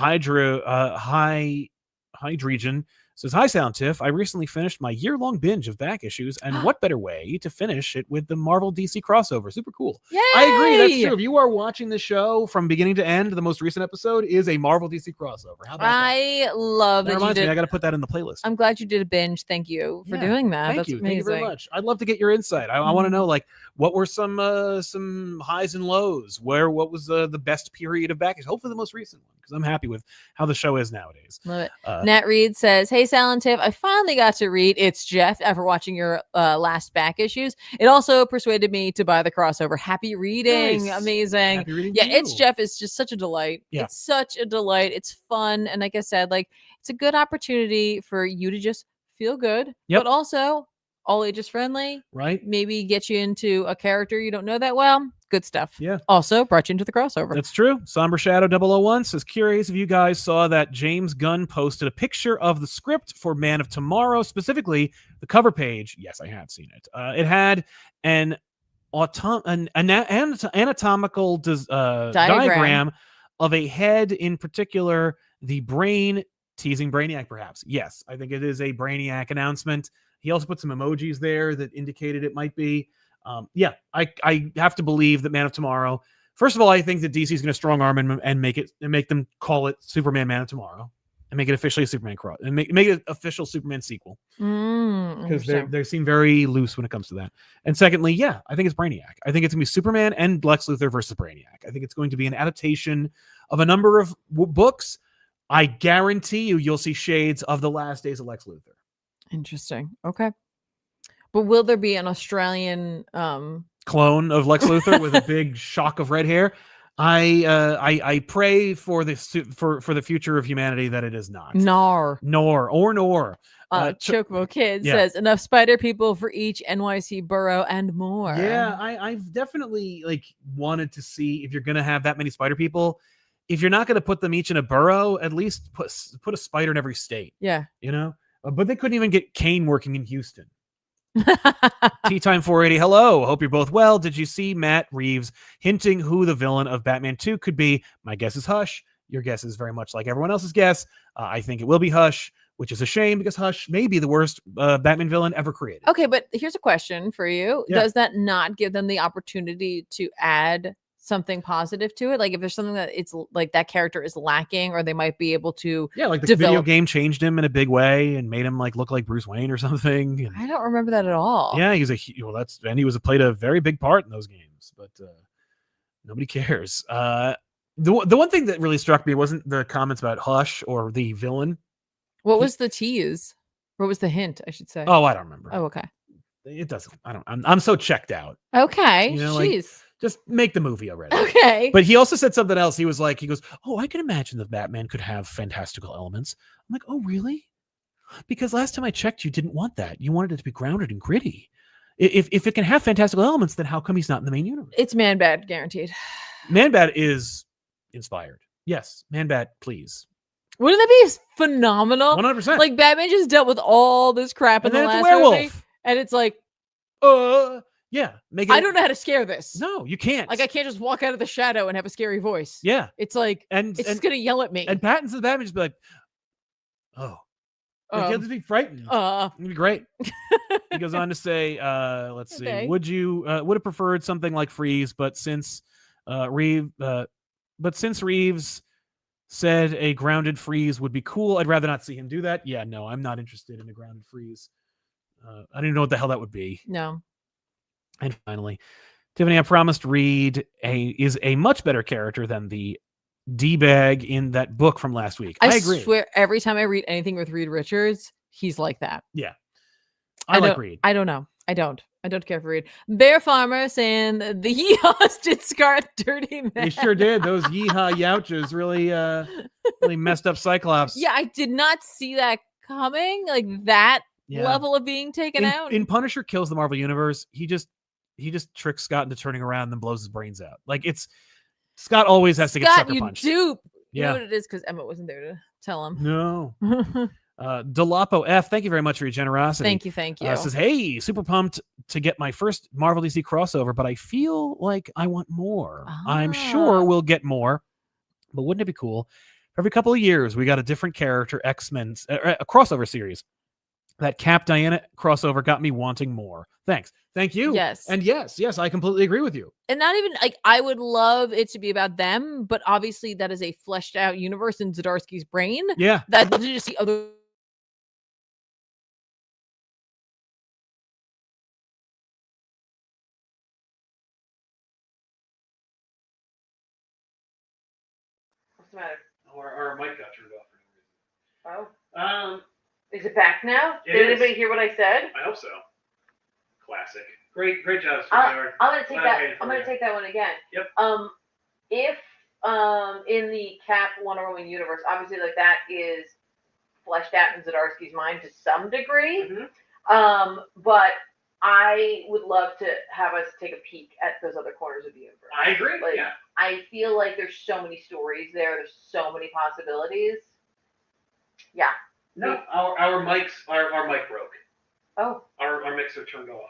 Hydrogen says, hi, Sound Tiff. I recently finished my year-long binge of back issues, and what better way to finish it with the Marvel DC crossover? Super cool. Yay! I agree. That's true. If you are watching the show from beginning to end, the most recent episode is a Marvel DC crossover. How about that? I love that you did. I got to put that in the playlist. I'm glad you did a binge. Thank you for doing that. That's amazing. Thank you very much. I'd love to get your insight. I want to know, what were some highs and lows? What was the best period of back issues? Hopefully the most recent one, because I'm happy with how the show is nowadays. Love it. Nat Reed says, hey, Sal and Tiff, I finally got to read It's Jeff after watching your last back issues. It also persuaded me to buy the crossover. Happy reading. Nice. Amazing. Happy reading It's Jeff is just such a delight. Yeah. It's such a delight. It's fun. And like I said, it's a good opportunity for you to just feel good, but also all ages friendly, right? Maybe get you into a character you don't know that well. Good stuff. Yeah. Also brought you into the crossover. That's true. Somber Shadow 001 says, curious if you guys saw that James Gunn posted a picture of the script for Man of Tomorrow, specifically the cover page. Yes, I have seen it. It had an anatomical diagram of a head, in particular the brain, teasing Brainiac perhaps. Yes, I think it is a Brainiac announcement. He also put some emojis there that indicated it might be. I have to believe that Man of Tomorrow. First of all, I think that DC is going to strong arm and make them call it Superman Man of Tomorrow and make it officially a Superman cross and make it an official Superman sequel, because they seem very loose when it comes to that. And secondly, I think it's Brainiac. I think it's going to be Superman and Lex Luthor versus Brainiac. I think it's going to be an adaptation of a number of books. I guarantee you'll see shades of the last days of Lex Luthor. Interesting. Okay. But will there be an Australian clone of Lex Luthor with a big shock of red hair? I pray for the future of humanity that it is not. Nor. Chocobo Kid says enough spider people for each NYC borough and more. Yeah, I've definitely wanted to see if you're gonna have that many spider people. If you're not gonna put them each in a borough, at least put a spider in every state. Yeah, but they couldn't even get Kane working in Houston. Tea Time 480. Hello, hope you're both well. Did you see Matt Reeves hinting who the villain of Batman 2 could be? My guess is Hush. Your guess is very much like everyone else's guess. I think it will be Hush, which is a shame because Hush may be the worst Batman villain ever created. Okay, but here's a question for you. Does that not give them the opportunity to add something positive to it? If there's something that it's that character is lacking, or they might be able to the video game changed him in a big way and made him look like Bruce Wayne or something. And I don't remember that at all. Yeah, he played a very big part in those games, but nobody cares. The one thing that really struck me wasn't the comments about Hush or the villain. What was the tease? What was the hint, I should say? Oh, I don't remember. Oh, okay. It doesn't. I'm so checked out. Okay. Jeez. Just make the movie already. Okay. But he also said something else. He goes, oh, I can imagine that Batman could have fantastical elements. I'm like, oh, really? Because last time I checked, you didn't want that. You wanted it to be grounded and gritty. If it can have fantastical elements, then how come he's not in the main universe? It's Man-Bat, guaranteed. Man-Bat is inspired. Yes, Man-Bat, please. Wouldn't that be phenomenal? 100%. Batman just dealt with all this crap in the last werewolf. movie, and it's Yeah, make it. I don't know how to scare this. No, you can't. Like I can't just walk out of the shadow and have a scary voice. Yeah, it's like it's just gonna yell at me. And Pattinson the Batman just be like, oh, like, he'll just be frightened. It'd be great. He goes on to say, let's see, would have preferred something like Freeze, but since Reeves said a grounded Freeze would be cool, I'd rather not see him do that. Yeah, no, I'm not interested in a grounded Freeze. I don't even know what the hell that would be. No. And finally, Tiffany, I promised Reed is a much better character than the D-bag in that book from last week. I agree. I swear, every time I read anything with Reed Richards, he's like that. Yeah. I like Reed. I don't know. I don't care for Reed. Bear Farmer saying the yeehaws did scar dirty man. They sure did. Those yeehaw youches really messed up Cyclops. Yeah, I did not see that coming. Like that level of being taken out. In Punisher Kills the Marvel Universe, he just tricks Scott into turning around and then blows his brains out. Like Scott always has to get sucker punched. Dupe. You know what it is because Emma wasn't there to tell him. No. Delapo F, thank you very much for your generosity. Thank you. Says, hey, super pumped to get my first Marvel DC crossover, but I feel like I want more. I'm sure we'll get more, but wouldn't it be cool? Every couple of years, we got a different character, X-Men's, a crossover series. That Cap Diana crossover got me wanting more. Thanks. Thank you. Yes. And yes, I completely agree with you. And not even like I would love it to be about them, but obviously that is a fleshed out universe in Zdarsky's brain. Yeah. That just the other. What's the matter? Our mic got turned off for no reason. Oh. Is it back now? Did anybody hear what I said? I hope so. Classic. Great job, I'm gonna take that. I'm gonna take that one again. Yep. If in the Cap Wonder Woman universe, obviously like that is fleshed out in Zdarsky's mind to some degree. Mm-hmm. But I would love to have us take a peek at those other corners of the universe. I agree. Like, I feel like there's so many stories there. There's so many possibilities. Yeah. No, our mic broke. Oh. Our mixer turned off.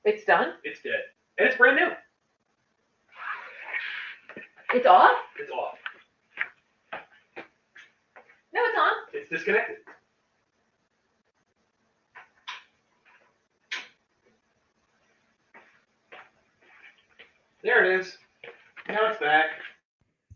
It's done? It's dead. And it's brand new. It's off? It's off. No, it's on. It's disconnected. There it is. Now it's back.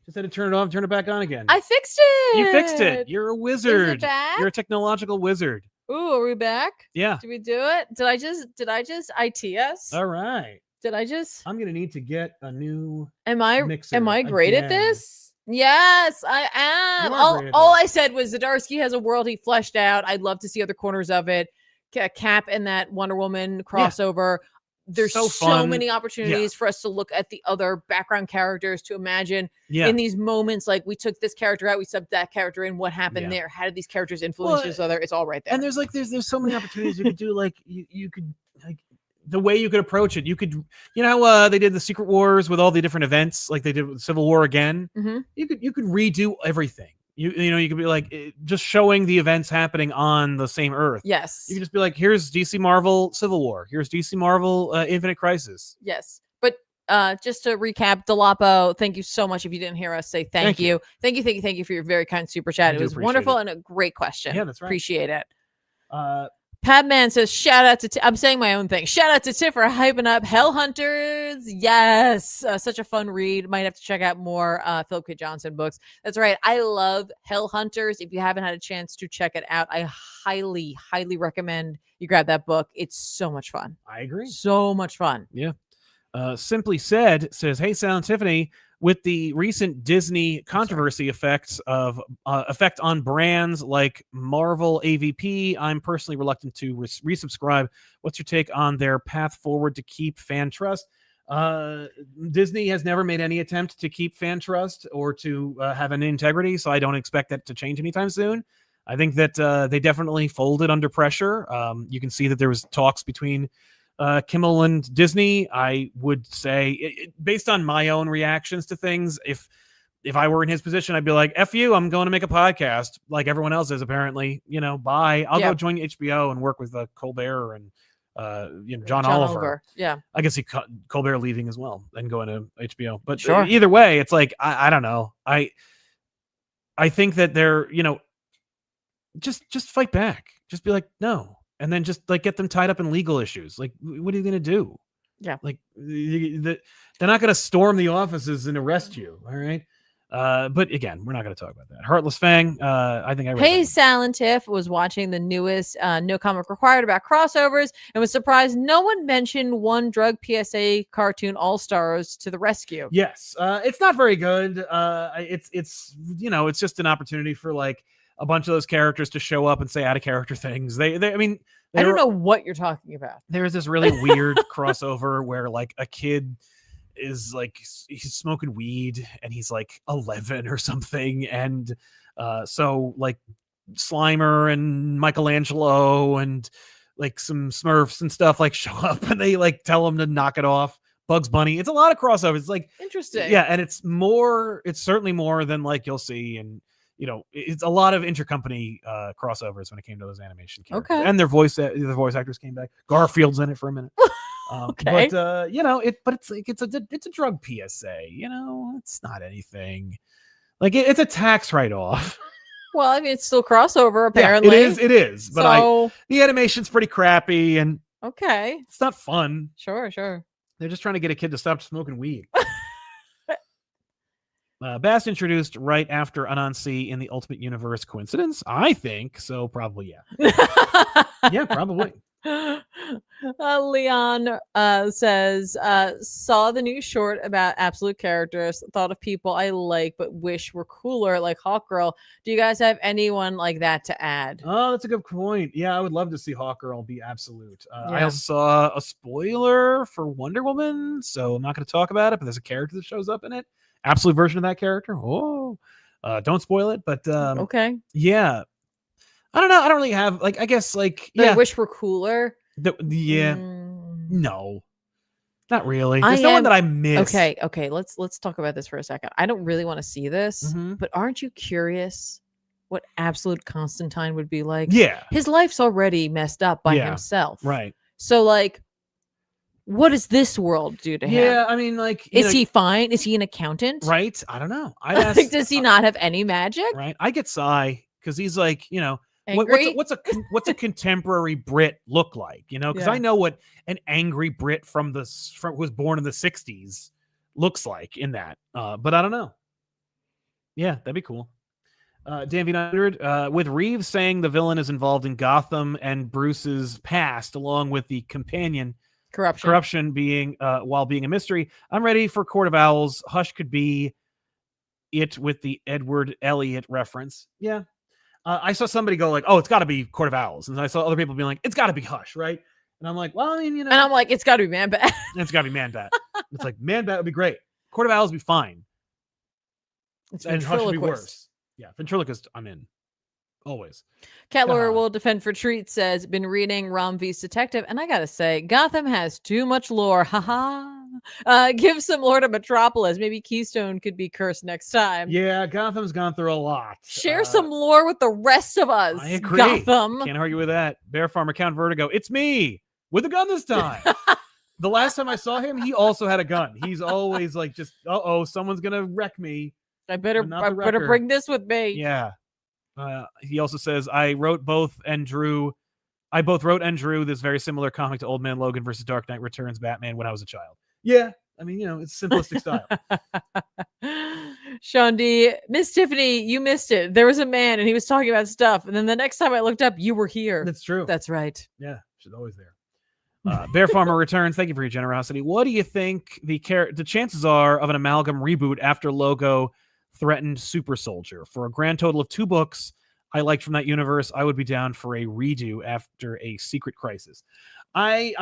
Just had to turn it off and turn it back on again. I fixed it. You fixed it. You're a wizard. Is it back? You're a technological wizard. Ooh, are we back? Yeah. Did we do it? Did I just ITS? All right. Did I just? I'm gonna need to get a new mixer. Am I great again. at this? Yes, I am. All I said was Zdarsky has a world he fleshed out. I'd love to see other corners of it. Cap and that Wonder Woman crossover. Yeah. There's so many opportunities for us to look at the other background characters to imagine in these moments. Like we took this character out, we subbed that character in. What happened there? How did these characters influence each other? It's all right there. And there's so many opportunities you could do. Like you could like the way you could approach it. You could they did the Secret Wars with all the different events, like they did with Civil War again. Mm-hmm. You could redo everything. You could be like just showing the events happening on the same Earth. Yes. You can just be like, here's DC Marvel Civil War. Here's DC Marvel Infinite Crisis. Yes. But just to recap, Delapo, thank you so much. If you didn't hear us say thank you. Thank you for your very kind super chat. It was wonderful and a great question. Yeah, that's right. Appreciate it. Padman says, shout out to I'm saying my own thing. Shout out to Tiff for hyping up Hell Hunters. Yes. Such a fun read. Might have to check out more Philip K. Johnson books. That's right. I love Hell Hunters. If you haven't had a chance to check it out, I highly, highly recommend you grab that book. It's so much fun. I agree. So much fun. Yeah. Simply Said says, hey, Sound Tiffany, with the recent Disney controversy effect on brands like Marvel AVP, I'm personally reluctant to resubscribe. What's your take on their path forward to keep fan trust? Disney has never made any attempt to keep fan trust or to have an integrity, so I don't expect that to change anytime soon. I think that they definitely folded under pressure. You can see that there was talks between Kimmel and Disney. I would say, based on my own reactions to things, if I were in his position, I'd be like, F you, I'm going to make a podcast like everyone else is apparently, bye. I'll go join HBO and work with Colbert and John Oliver. Yeah, I guess Colbert leaving as well and going to HBO. But sure. Either way, it's like I don't know. I think that they're just fight back. Just be like no, and then just like get them tied up in legal issues. Like what are you gonna do? Yeah, like they're not gonna storm the offices and arrest you. All right. But again, we're not going to talk about that. Heartless Fang. I think I read Hey, Salantiff was watching the newest No Comic Required about crossovers and was surprised no one mentioned One Drug PSA cartoon All Stars to the rescue. Yes, it's not very good. It's it's just an opportunity for like a bunch of those characters to show up and say out of character things. I don't know what you're talking about. There's this really weird crossover where like a kid is like he's smoking weed and he's like 11 or something, and so like Slimer and Michelangelo and like some Smurfs and stuff like show up and they like tell him to knock it off. Bugs Bunny. It's a lot of crossovers. It's like interesting. Yeah, and it's certainly more than like you'll see, and it's a lot of intercompany crossovers when it came to those animation characters. Okay. And their voice actors came back. Garfield's in it for a minute. Okay. But it's like it's a drug PSA. It's not anything. Like it's a tax write-off. Well, I mean, it's still crossover apparently. Yeah, it is. But so... the animation's pretty crappy and okay, it's not fun. Sure. They're just trying to get a kid to stop smoking weed. Bass introduced right after Anansi in the Ultimate Universe. Coincidence? I think so. Probably, yeah. Yeah, probably. Leon says, saw the new short about absolute characters, thought of people I like but wish were cooler, like Hawkgirl. Do you guys have anyone like that to add? Oh, that's a good point. Yeah, I would love to see Hawkgirl be absolute. I also saw a spoiler for Wonder Woman, so I'm not going to talk about it, but there's a character that shows up in it. Absolute version of that character. Oh, don't spoil it, but okay. Yeah. I don't know. I don't really have I guess I wish we're cooler. No, not really. There's no one that I miss. Okay. Let's talk about this for a second. I don't really want to see this, but aren't you curious what absolute Constantine would be like? Yeah, his life's already messed up by himself, right? So like, what does this world do to him? Yeah, I mean, is he fine? Is he an accountant? Right? I don't know. Does he not have any magic? Right. I get Psy because he's like, angry? what's a contemporary Brit look like? Because I know what an angry Brit from who was born in the 60s looks like in that. But I don't know. Yeah, that'd be cool. Dan V900 with Reeves saying the villain is involved in Gotham and Bruce's past, along with the companion corruption being while being a mystery. I'm ready for Court of Owls. Hush could be it with the Edward Elliot reference. Yeah. I saw somebody go like, oh, it's got to be Court of Owls. And I saw other people being like, it's got to be Hush, right? And I'm like, well, I mean, And I'm like, it's got to be Man Bat. It's got to be Man Bat. It's like, Man Bat would be great. Court of Owls would be fine. And Hush would be worse. Yeah, ventriloquist, I'm in. Always. Cat Lawyer will defend for treat says, been reading Rom V's Detective, and I gotta say, Gotham has too much lore. Haha. Give some lore to Metropolis. Maybe Keystone could be cursed next time. Yeah, Gotham's gone through a lot. Share some lore with the rest of us. I agree. Gotham. Can't argue with that. Bear Farmer Count Vertigo. It's me with a gun this time. The last time I saw him, he also had a gun. He's always like, just someone's gonna wreck me. I better bring this with me. Yeah. He also says, I both wrote and drew this very similar comic to Old Man Logan versus Dark Knight Returns Batman when I was a child. Yeah. I mean, it's simplistic style. Sean D, Miss Tiffany, you missed it. There was a man and he was talking about stuff. And then the next time I looked up, you were here. That's true. That's right. Yeah. She's always there. Bear Farmer Returns. Thank you for your generosity. What do you think the chances are of an amalgam reboot after Logo threatened Super Soldier? For a grand total of 2 books I liked from that universe, I would be down for a redo after a Secret Crisis. I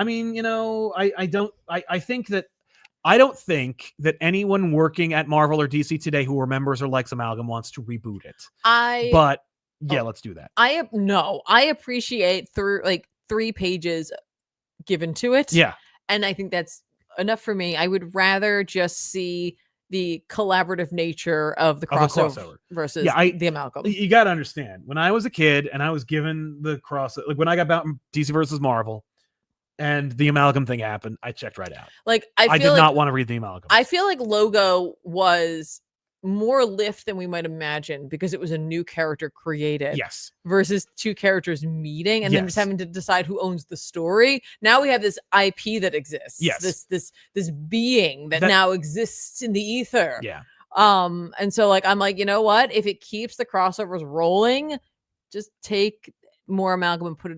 don't think that anyone working at Marvel or DC today who remembers or likes amalgam wants to reboot it. Let's do that. I appreciate through 3 pages given to it. Yeah. And I think that's enough for me. I would rather just see the collaborative nature of the crossover versus the amalgam. You got to understand, when I was a kid and I was given the when I got about DC versus Marvel, and the amalgam thing happened. I checked right out. Like I did not want to read the amalgam. I feel like Logo was more lift than we might imagine because it was a new character created. Yes. Versus two characters meeting and then just Yes. having to decide who owns the story. Now we have this IP that exists. Yes. This being that now exists in the ether. Yeah. And so like I'm like, you know what? If it keeps the crossovers rolling, just take more amalgam and put it.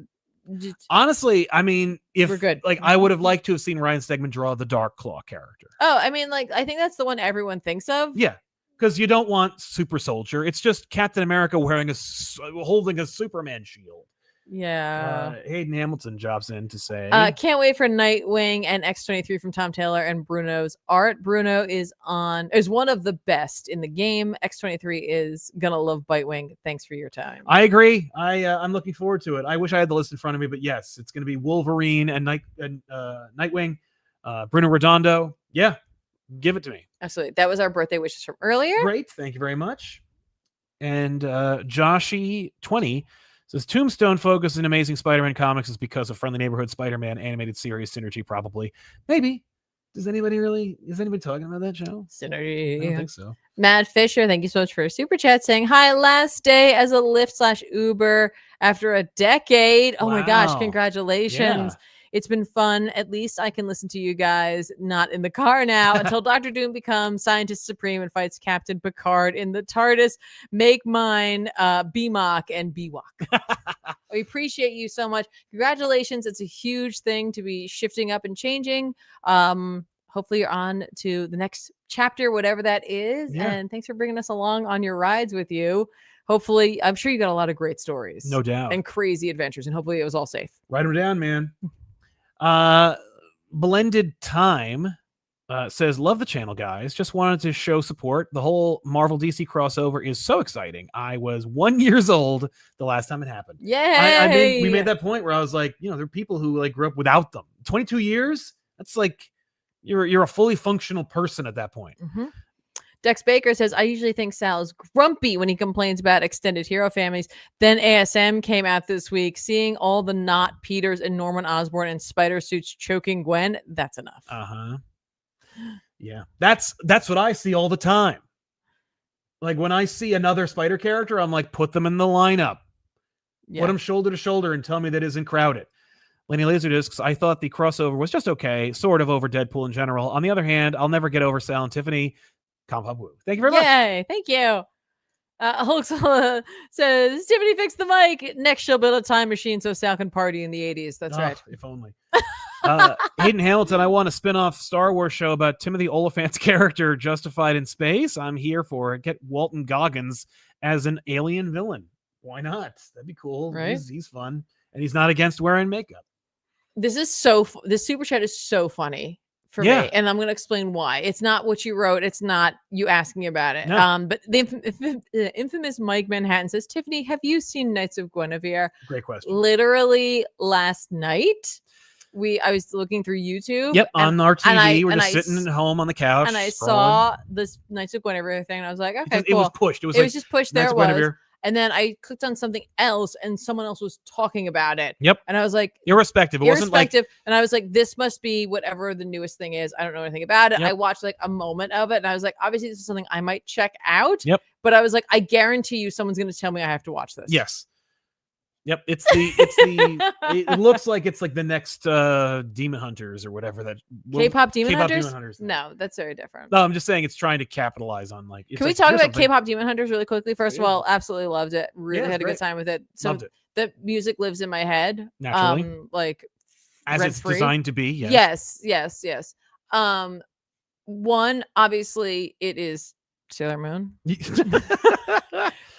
Honestly, I mean, if we're good. Like I would have liked to have seen Ryan Stegman draw the Dark Claw character. Oh, I mean, like I think that's the one everyone thinks of. Yeah. Because you don't want Super Soldier. It's just Captain America holding a Superman shield. Yeah. Hayden Hamilton drops in to say, can't wait for Nightwing and X-23 from Tom Taylor and Bruno's art. Bruno is one of the best in the game. X-23 is gonna love Bitewing. Thanks for your time. I agree. I'm looking forward to it. I wish I had the list in front of me, but yes, it's going to be Wolverine and Nightwing, Bruno Redondo. Yeah, give it to me. Absolutely. That was our birthday wishes from earlier. Great. Thank you very much. And Joshy20 says Tombstone focus in Amazing Spider-Man comics is because of Friendly Neighborhood Spider-Man animated series synergy, probably. Maybe. Is anybody talking about that show? Synergy. I don't think so. Matt Fisher, thank you so much for a super chat saying, hi, last day as a Lyft/Uber after a decade. Oh my gosh, Wow. congratulations. Yeah. It's been fun. At least I can listen to you guys not in the car now until Dr. Doom becomes Scientist Supreme and fights Captain Picard in the TARDIS. Make mine BMOC and BWOC. We appreciate you so much. Congratulations. It's a huge thing to be shifting up and changing. Hopefully you're on to the next chapter, whatever that is. Yeah. And thanks for bringing us along on your rides with you. Hopefully, I'm sure you got a lot of great stories. No doubt. And crazy adventures. And hopefully it was all safe. Write them down, man. Blended Time says, love the channel, guys. Just wanted to show support. The whole Marvel DC crossover is so exciting. I was 1 year old the last time it happened. Yay! We made that point where I was like, there are people who like grew up without them. 22 years? That's like you're a fully functional person at that point. Mm-hmm. Dex Baker says, I usually think Sal is grumpy when he complains about extended hero families. Then ASM came out this week. Seeing all the not Peters and Norman Osborn in spider suits choking Gwen, that's enough. Uh-huh. Yeah. That's what I see all the time. Like when I see another spider character, I'm like, put them in the lineup. Yeah. Put them shoulder to shoulder and tell me that isn't crowded. Lenny Laserdiscs, I thought the crossover was just okay, sort of over Deadpool in general. On the other hand, I'll never get over Sal and Tiffany. ComicPop Woo. Thank you very much. Yay, thank you. Hulk says, Tiffany fixed the mic. Next, she'll build a time machine so Sal can party in the 80s. That's right. If only. Hayden Hamilton, I want a spin-off Star Wars show about Timothy Oliphant's character justified in space. I'm here for it. Get Walton Goggins as an alien villain. Why not? That'd be cool. Right? He's fun. And he's not against wearing makeup. This super chat is so funny for me, and I'm going to explain why. It's not what you wrote. It's not you asking about it. No. But the infamous Mike Manhattan says, Tiffany, have you seen Knights of Guinevere? Great question. Literally last night, I was looking through YouTube. Yep, on our TV. We're just sitting at home on the couch. And I saw this Knights of Guinevere thing, and I was like, okay, cool. It was pushed. It was just pushed. There it was. And then I clicked on something else and someone else was talking about it. Yep. And I was like, irrespective. It wasn't like, and I was like, this must be whatever the newest thing is. I don't know anything about it. Yep. I watched like a moment of it and I was like, obviously this is something I might check out. Yep. But I was like, I guarantee you someone's going to tell me I have to watch this. Yes. Yep. It looks like it's like the next Demon Hunters or whatever that K-pop Demon Hunters. No, that's very different. No, I'm just saying it's trying to capitalize on like. Can we talk about K-pop Demon Hunters really quickly? First of all, absolutely loved it. Really had a good time with it. So loved it. The music lives in my head. Naturally. Like as it's designed to be. Yes. Yes. One, obviously, it is Sailor Moon.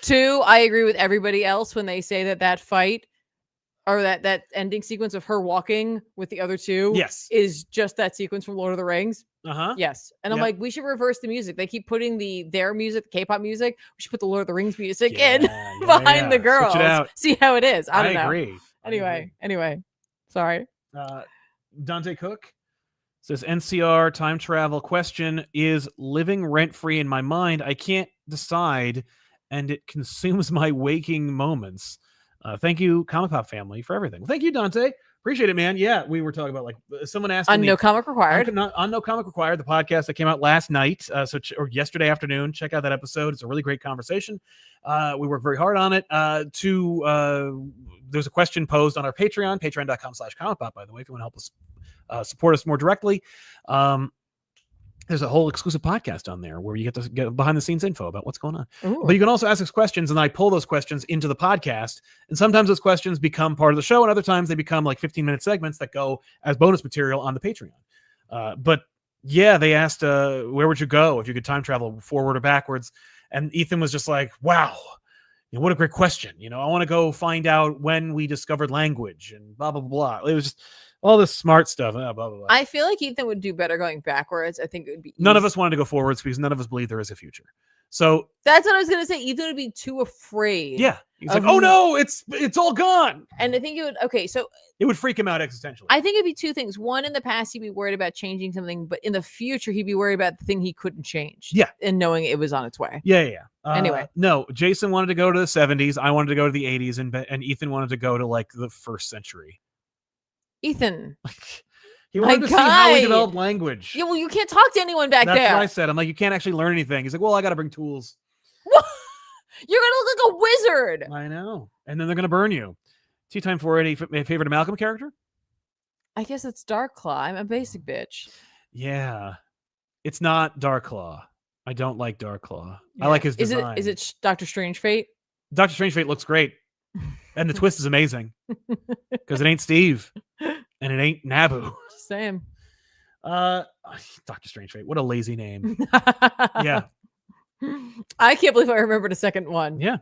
2, I agree with everybody else when they say that fight or that ending sequence of her walking with the other two is just that sequence from Lord of the Rings. Yes. And I'm like, we should reverse the music. They keep putting their music, K-pop music. We should put the Lord of the Rings music in behind the girls. See how it is. I don't know. Agree. Anyway. Sorry. Dante Cook says NCR time travel question is living rent-free in my mind. I can't decide and it consumes my waking moments. Thank you, ComicPop family, for everything. Well, thank you, Dante. Appreciate it, man. Yeah, we were talking about like someone asked On me No Comic Required. on No Comic Required, the podcast that came out last night, or yesterday afternoon. Check out that episode. It's a really great conversation. We worked very hard on it. There's a question posed on our Patreon, patreon.com/comicpop, by the way, if you want to help us support us more directly. There's a whole exclusive podcast on there where you get to get behind the scenes info about what's going on. Ooh. But you can also ask us questions, and I pull those questions into the podcast. And sometimes those questions become part of the show, and other times they become like 15-minute segments that go as bonus material on the Patreon. But yeah, they asked, where would you go if you could time travel forward or backwards? And Ethan was just like, wow, what a great question. I want to go find out when we discovered language and blah, blah, blah. It was just all this smart stuff. Blah, blah, blah. I feel like Ethan would do better going backwards. I think it would be None of us wanted to go forwards because none of us believe there is a future. So that's what I was going to say. Ethan would be too afraid. Yeah. He's like, oh no, it's all gone. And I think it would freak him out existentially. I think it'd be two things. One, in the past, he'd be worried about changing something, but in the future, he'd be worried about the thing he couldn't change. Yeah. And knowing it was on its way. Yeah. Anyway. No, Jason wanted to go to the 70s. I wanted to go to the 80s, and Ethan wanted to go to like the first century. Ethan. He wanted to see how we developed language. Yeah, well, you can't talk to anyone back there. That's what I said. I'm like, you can't actually learn anything. He's like, well, I got to bring tools. You're going to look like a wizard. I know. And then they're going to burn you. Tea Time 480, favorite Malcolm character? I guess it's Darkclaw. I'm a basic bitch. Yeah. It's not Darkclaw. I don't like Darkclaw. Yeah. I like his design. Is it Dr. Strange Fate? Dr. Strange Fate looks great. And the twist is amazing. Because it ain't Steve. And it ain't Naboo. Just saying. Dr. Strange Fate. What a lazy name. Yeah. I can't believe I remembered a second one. Yeah.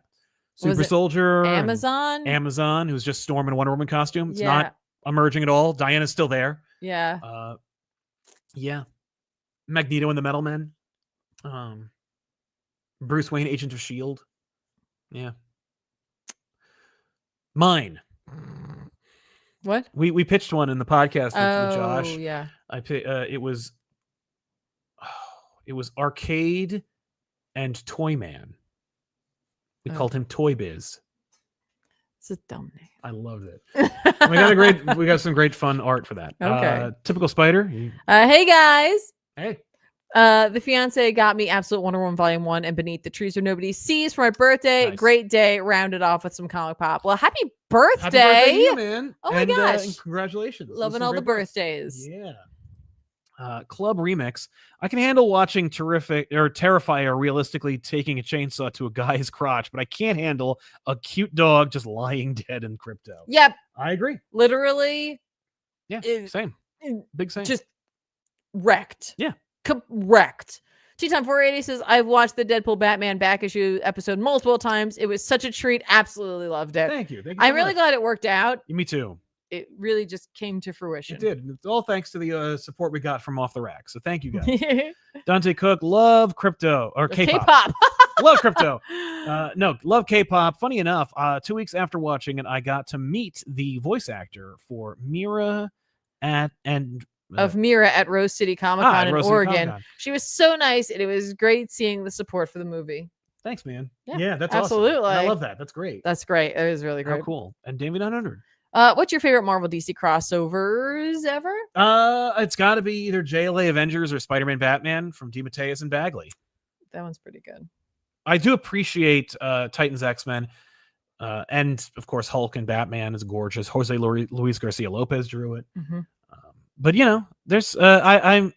Super Soldier. Amazon, who's just Storm in a Wonder Woman costume. It's not emerging at all. Diana's still there. Yeah. Yeah. Magneto and the Metal Men. Bruce Wayne, Agent of S.H.I.E.L.D. Yeah. Mine. What? We pitched one in the podcast with Josh. Oh, yeah. It was Arcade and Toy Man. We called him Toy Biz. It's a dumb name. I loved it. we got some great fun art for that. Okay. Typical Spider. Hey guys. Hey. The fiance got me Absolute Wonder Woman Volume 1 and Beneath the Trees Where Nobody Sees for my birthday. Nice. Great day. Rounded off with some comic pop. Well, happy birthday. Happy birthday to you, man. Oh my gosh. And congratulations. Loving all the birthdays. Yeah. Club Remix. I can handle watching Terrifier realistically taking a chainsaw to a guy's crotch, but I can't handle a cute dog just lying dead in Krypto. Yep. I agree. Literally. Yeah. Same. Big same. Just wrecked. Yeah. Correct. Tea Time 480 says, I've watched the Deadpool Batman back issue episode multiple times. It was such a treat. Absolutely loved it. Thank you. I'm really glad it worked out. Me too. It really just came to fruition. It did. It's all thanks to the support we got from Off the Rack. So thank you guys. Dante Cook, love Krypto or K-pop. Love Krypto. No, love K-pop. Funny enough, 2 weeks after watching it, I got to meet the voice actor for Mira at Rose City Comic Con in Oregon. Comic-Con. She was so nice, and it was great seeing the support for the movie. Thanks, man. Yeah, that's absolutely. Awesome. I love that. That's great. That's great. It was really great. How cool. And Davey 900. What's your favorite Marvel DC crossovers ever? It's got to be either JLA Avengers or Spider-Man Batman from DeMatteis and Bagley. That one's pretty good. I do appreciate Titans X-Men. And of course, Hulk and Batman is gorgeous. Jose Luis Garcia Lopez drew it. Mm-hmm. But there's I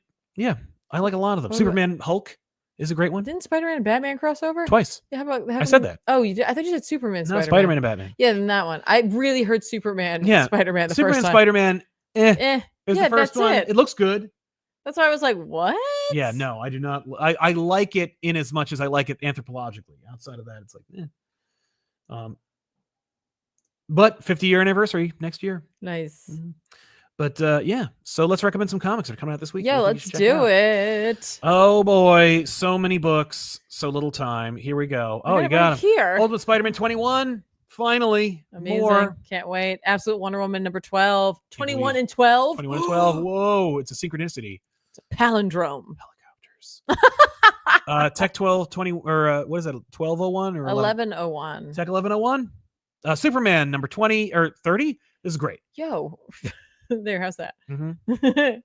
like a lot of them. Superman Hulk is a great one. Didn't Spider-Man and Batman crossover? Twice. Yeah, how about I said that. Oh, you did? I thought you said Superman. No, Spider-Man and Batman. Yeah, then that one. I really heard Superman. Yeah, Spider-Man. The Superman, first time. Spider-Man. It was yeah, the first one. It looks good. That's why I was like, what? Yeah, no, I do not. I like it in as much as I like it anthropologically. Outside of that, it's like, But 50-year anniversary next year. Nice. Mm-hmm. But so let's recommend some comics that are coming out this week. Yeah, let's do it. Oh boy, so many books, so little time. Here we go. Oh, you got him. Here. Ultimate Spider-Man 21. Finally. Amazing. More. Can't wait. Absolute Wonder Woman number 12. 21 and 12. 21 and 12. Whoa, it's a synchronicity. It's a palindrome. Helicopters. Tech 1220 or what is that? 1201 or 1101. Tech 1101. Superman number 20 or 30. This is great. Yo, there, how's that? Wonder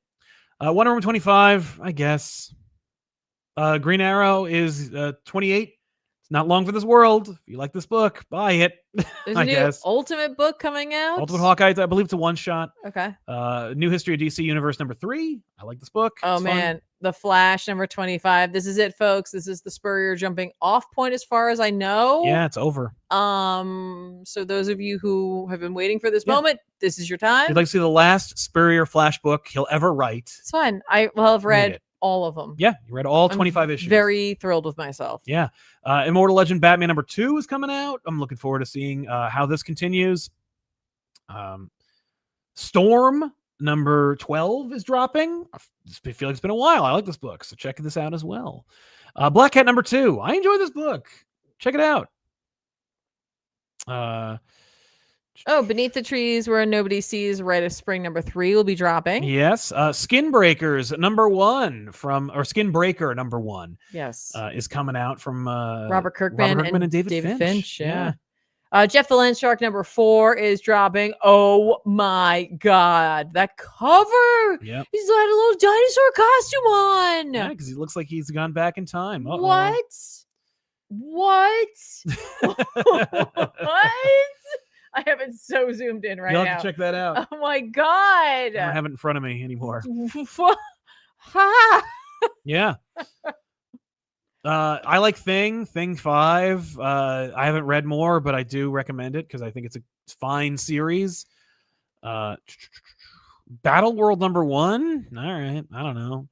Woman 25, I guess. Green Arrow is 28. It's not long for this world. If you like this book, buy it. There's I a new guess. Ultimate book coming out. Ultimate Hawkeye, I believe it's a one-shot. Okay. New History of DC Universe number 3. I like this book. Oh, it's man. Fun. The Flash number 25. This is it, folks. This is the Spurrier jumping off point as far as I know. Yeah, it's over. So those of you who have been waiting for this moment, this is your time. You'd like to see the last Spurrier Flash book he'll ever write. It's fine. I've read all of them. Yeah, you read all 25 issues. Very thrilled with myself. Yeah. Immortal Legend Batman number 2 is coming out. I'm looking forward to seeing how this continues. Storm number 12 is dropping. I feel like it's been a while. I like this book, so check this out as well. Black Cat number 2. I enjoy this book. Check it out. Beneath the Trees Where Nobody Sees, Rite of Spring number 3 will be dropping. Yes. Skin Breakers number 1 Skin Breaker number 1. Yes. Is coming out from Robert Kirkman and David Finch. Yeah. Jeff the Land Shark number 4 is dropping. Oh my God. That cover. Yep. He's got a little dinosaur costume on. Yeah, because he looks like he's gone back in time. Uh-oh. What? I have it so zoomed in right now. You'll have to check that out. Oh my God. I don't have it in front of me anymore. Yeah. I like Thing 5. I haven't read more, but I do recommend it because I think it's a fine series. Battle World number 1. All right. I don't know.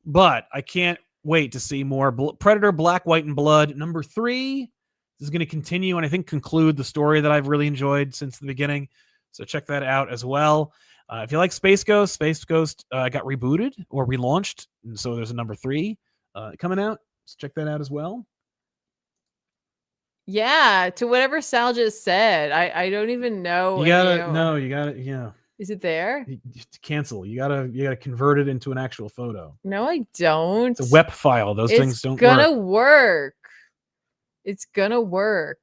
But I can't wait to see more. Predator Black, White, and Blood number 3. This is going to continue and I think conclude the story that I've really enjoyed since the beginning. So check that out as well. If you like Space Ghost got rebooted or relaunched. And so there's a number 3 coming out. So check that out as well. Yeah, to whatever Sal just said. I don't even know. You gotta, yeah. Is it there? Cancel. You gotta convert it into an actual photo. No, I don't. It's a WEP file. Those things don't work. It's gonna work.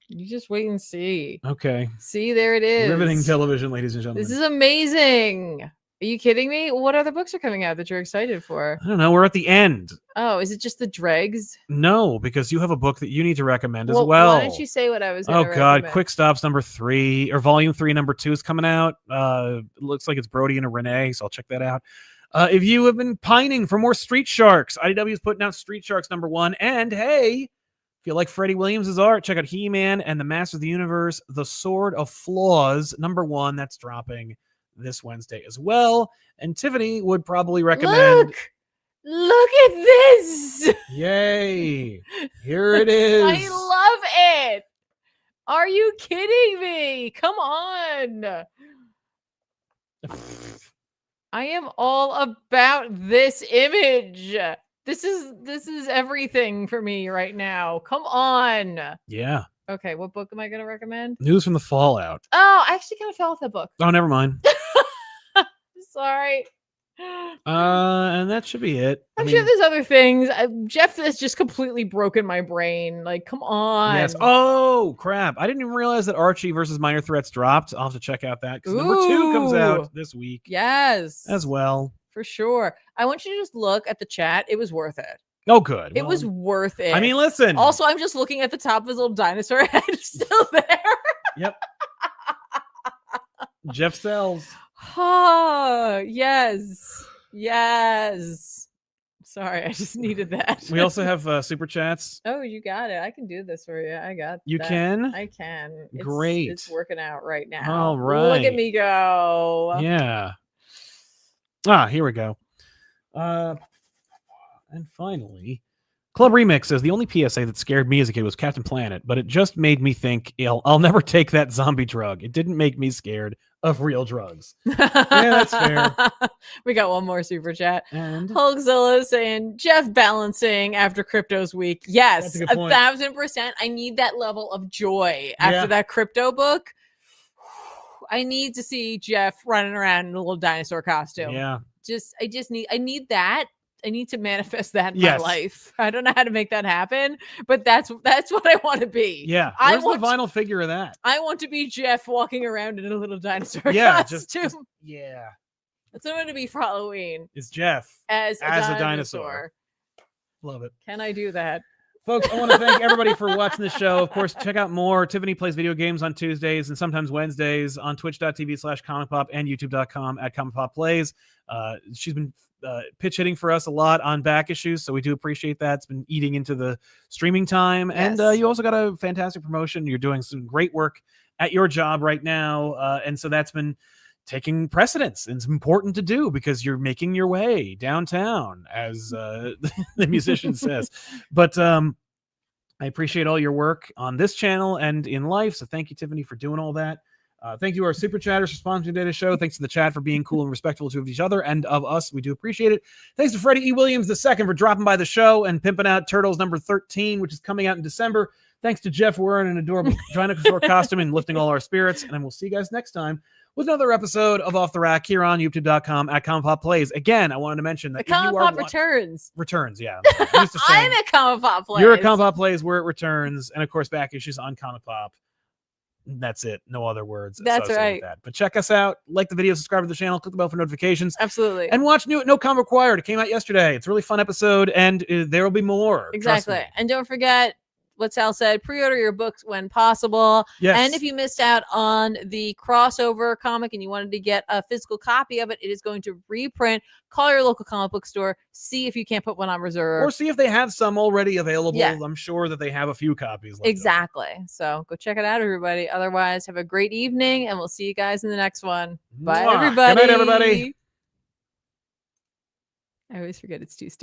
You just wait and see. Okay. See, there it is. Riveting television, ladies and gentlemen. This is amazing. Are you kidding me? What other books are coming out that you're excited for? I don't know. We're at the end. Oh, is it just the dregs? No, because you have a book that you need to recommend as well. Why don't you say what I was going to recommend? God. Quick Stops number 3 or volume 3 number 2 is coming out. It looks like it's Brody and Renee, so I'll check that out. If you have been pining for more Street Sharks, IDW is putting out Street Sharks number 1. And hey, if you like Freddie Williams' art, check out He-Man and the Master of the Universe, The Sword of Flaws number 1. That's dropping this Wednesday as well. And Tiffany would probably recommend. Look at this. Yay. Here it is. I love it. Are you kidding me? Come on. I am all about this image. This is everything for me right now. Come on. Yeah. Okay, what book am I going to recommend? News from the Fallout. Oh, I actually kind of fell off that book. Oh, never mind. Sorry. And that should be it. I'm sure there's other things. Jeff has just completely broken my brain. Like, come on. Yes. Oh, crap. I didn't even realize that Archie versus Minor Threats dropped. I'll have to check out that because number 2 comes out this week. Yes. As well. For sure. I want you to just look at the chat. It was worth it. Oh, good. It was worth it. I mean, listen. Also, I'm just looking at the top of his little dinosaur head. Still there. Yep. Jeff sells. Yes. Sorry, I just needed that. We also have super chats. Oh, you got it. I can do this for you. I got you that. can? I can. Great. It's working out right now. All right. Look at me go. Yeah. Here we go. And finally, Club Remix says the only PSA that scared me as a kid was Captain Planet, but it just made me think I'll never take that zombie drug. It didn't make me scared of real drugs. Yeah, that's fair. We got one more super chat. And Hulkzilla saying Jeff balancing after Krypto's week. Yes, 1,000%. I need that level of joy after that Krypto book. I need to see Jeff running around in a little dinosaur costume. Yeah. I need that. need to manifest that in Yes. my life. I don't know how to make that happen, but that's what I want to be. Yeah. I Where's want the vinyl figure of that? I want to be Jeff walking around in a little dinosaur Yeah, costume. yeah. That's what I'm going to be for Halloween. It's Jeff As a dinosaur. dinosaur. Love it. Can I do that? Folks, I want to thank everybody for watching the show. Of course, check out more. Tiffany plays video games on Tuesdays and sometimes Wednesdays on twitch.tv/ComicPop and youtube.com/ComicPopPlays. She's been pitch hitting for us a lot on back issues, so we do appreciate that. It's been eating into the streaming time. Yes. And you also got a fantastic promotion. You're doing some great work at your job right now. And so that's been taking precedence, and it's important to do because you're making your way downtown, as the musician says. But I appreciate all your work on this channel and in life, so thank you, Tiffany, for doing all that. Thank you to our super chatters for sponsoring today's show. Thanks to the chat for being cool and respectful to each other and of us. We do appreciate it. Thanks to Freddie E. Williams II for dropping by the show and pimping out Turtles number 13, which is coming out in December. Thanks to Jeff for wearing an adorable dinosaur costume and lifting all our spirits. And we'll see you guys next time with another episode of Off the Rack here on youtube.com/ComicPop Plays. Again, I wanted to mention that The ComicPop Returns. Returns, yeah. I'm used to saying, I'm at ComicPop Plays. you're at ComicPop Plays, we're at Returns, and of course back issues on ComicPop. That's it. No other words. That's associated right. with that. But check us out. Like the video, subscribe to the channel, click the bell for notifications. Absolutely. And watch No Comic Required. It came out yesterday. It's a really fun episode, and there will be more. Exactly. And don't forget what Sal said, pre-order your books when possible. Yes. And if you missed out on the crossover comic and you wanted to get a physical copy of it, it is going to reprint. Call your local comic book store. See if you can't put one on reserve. Or see if they have some already available. Yeah. I'm sure that they have a few copies. Left Exactly. So go check it out, everybody. Otherwise, have a great evening, and we'll see you guys in the next one. Bye, Mwah. everybody. Good night, everybody. I always forget it's 2 steps.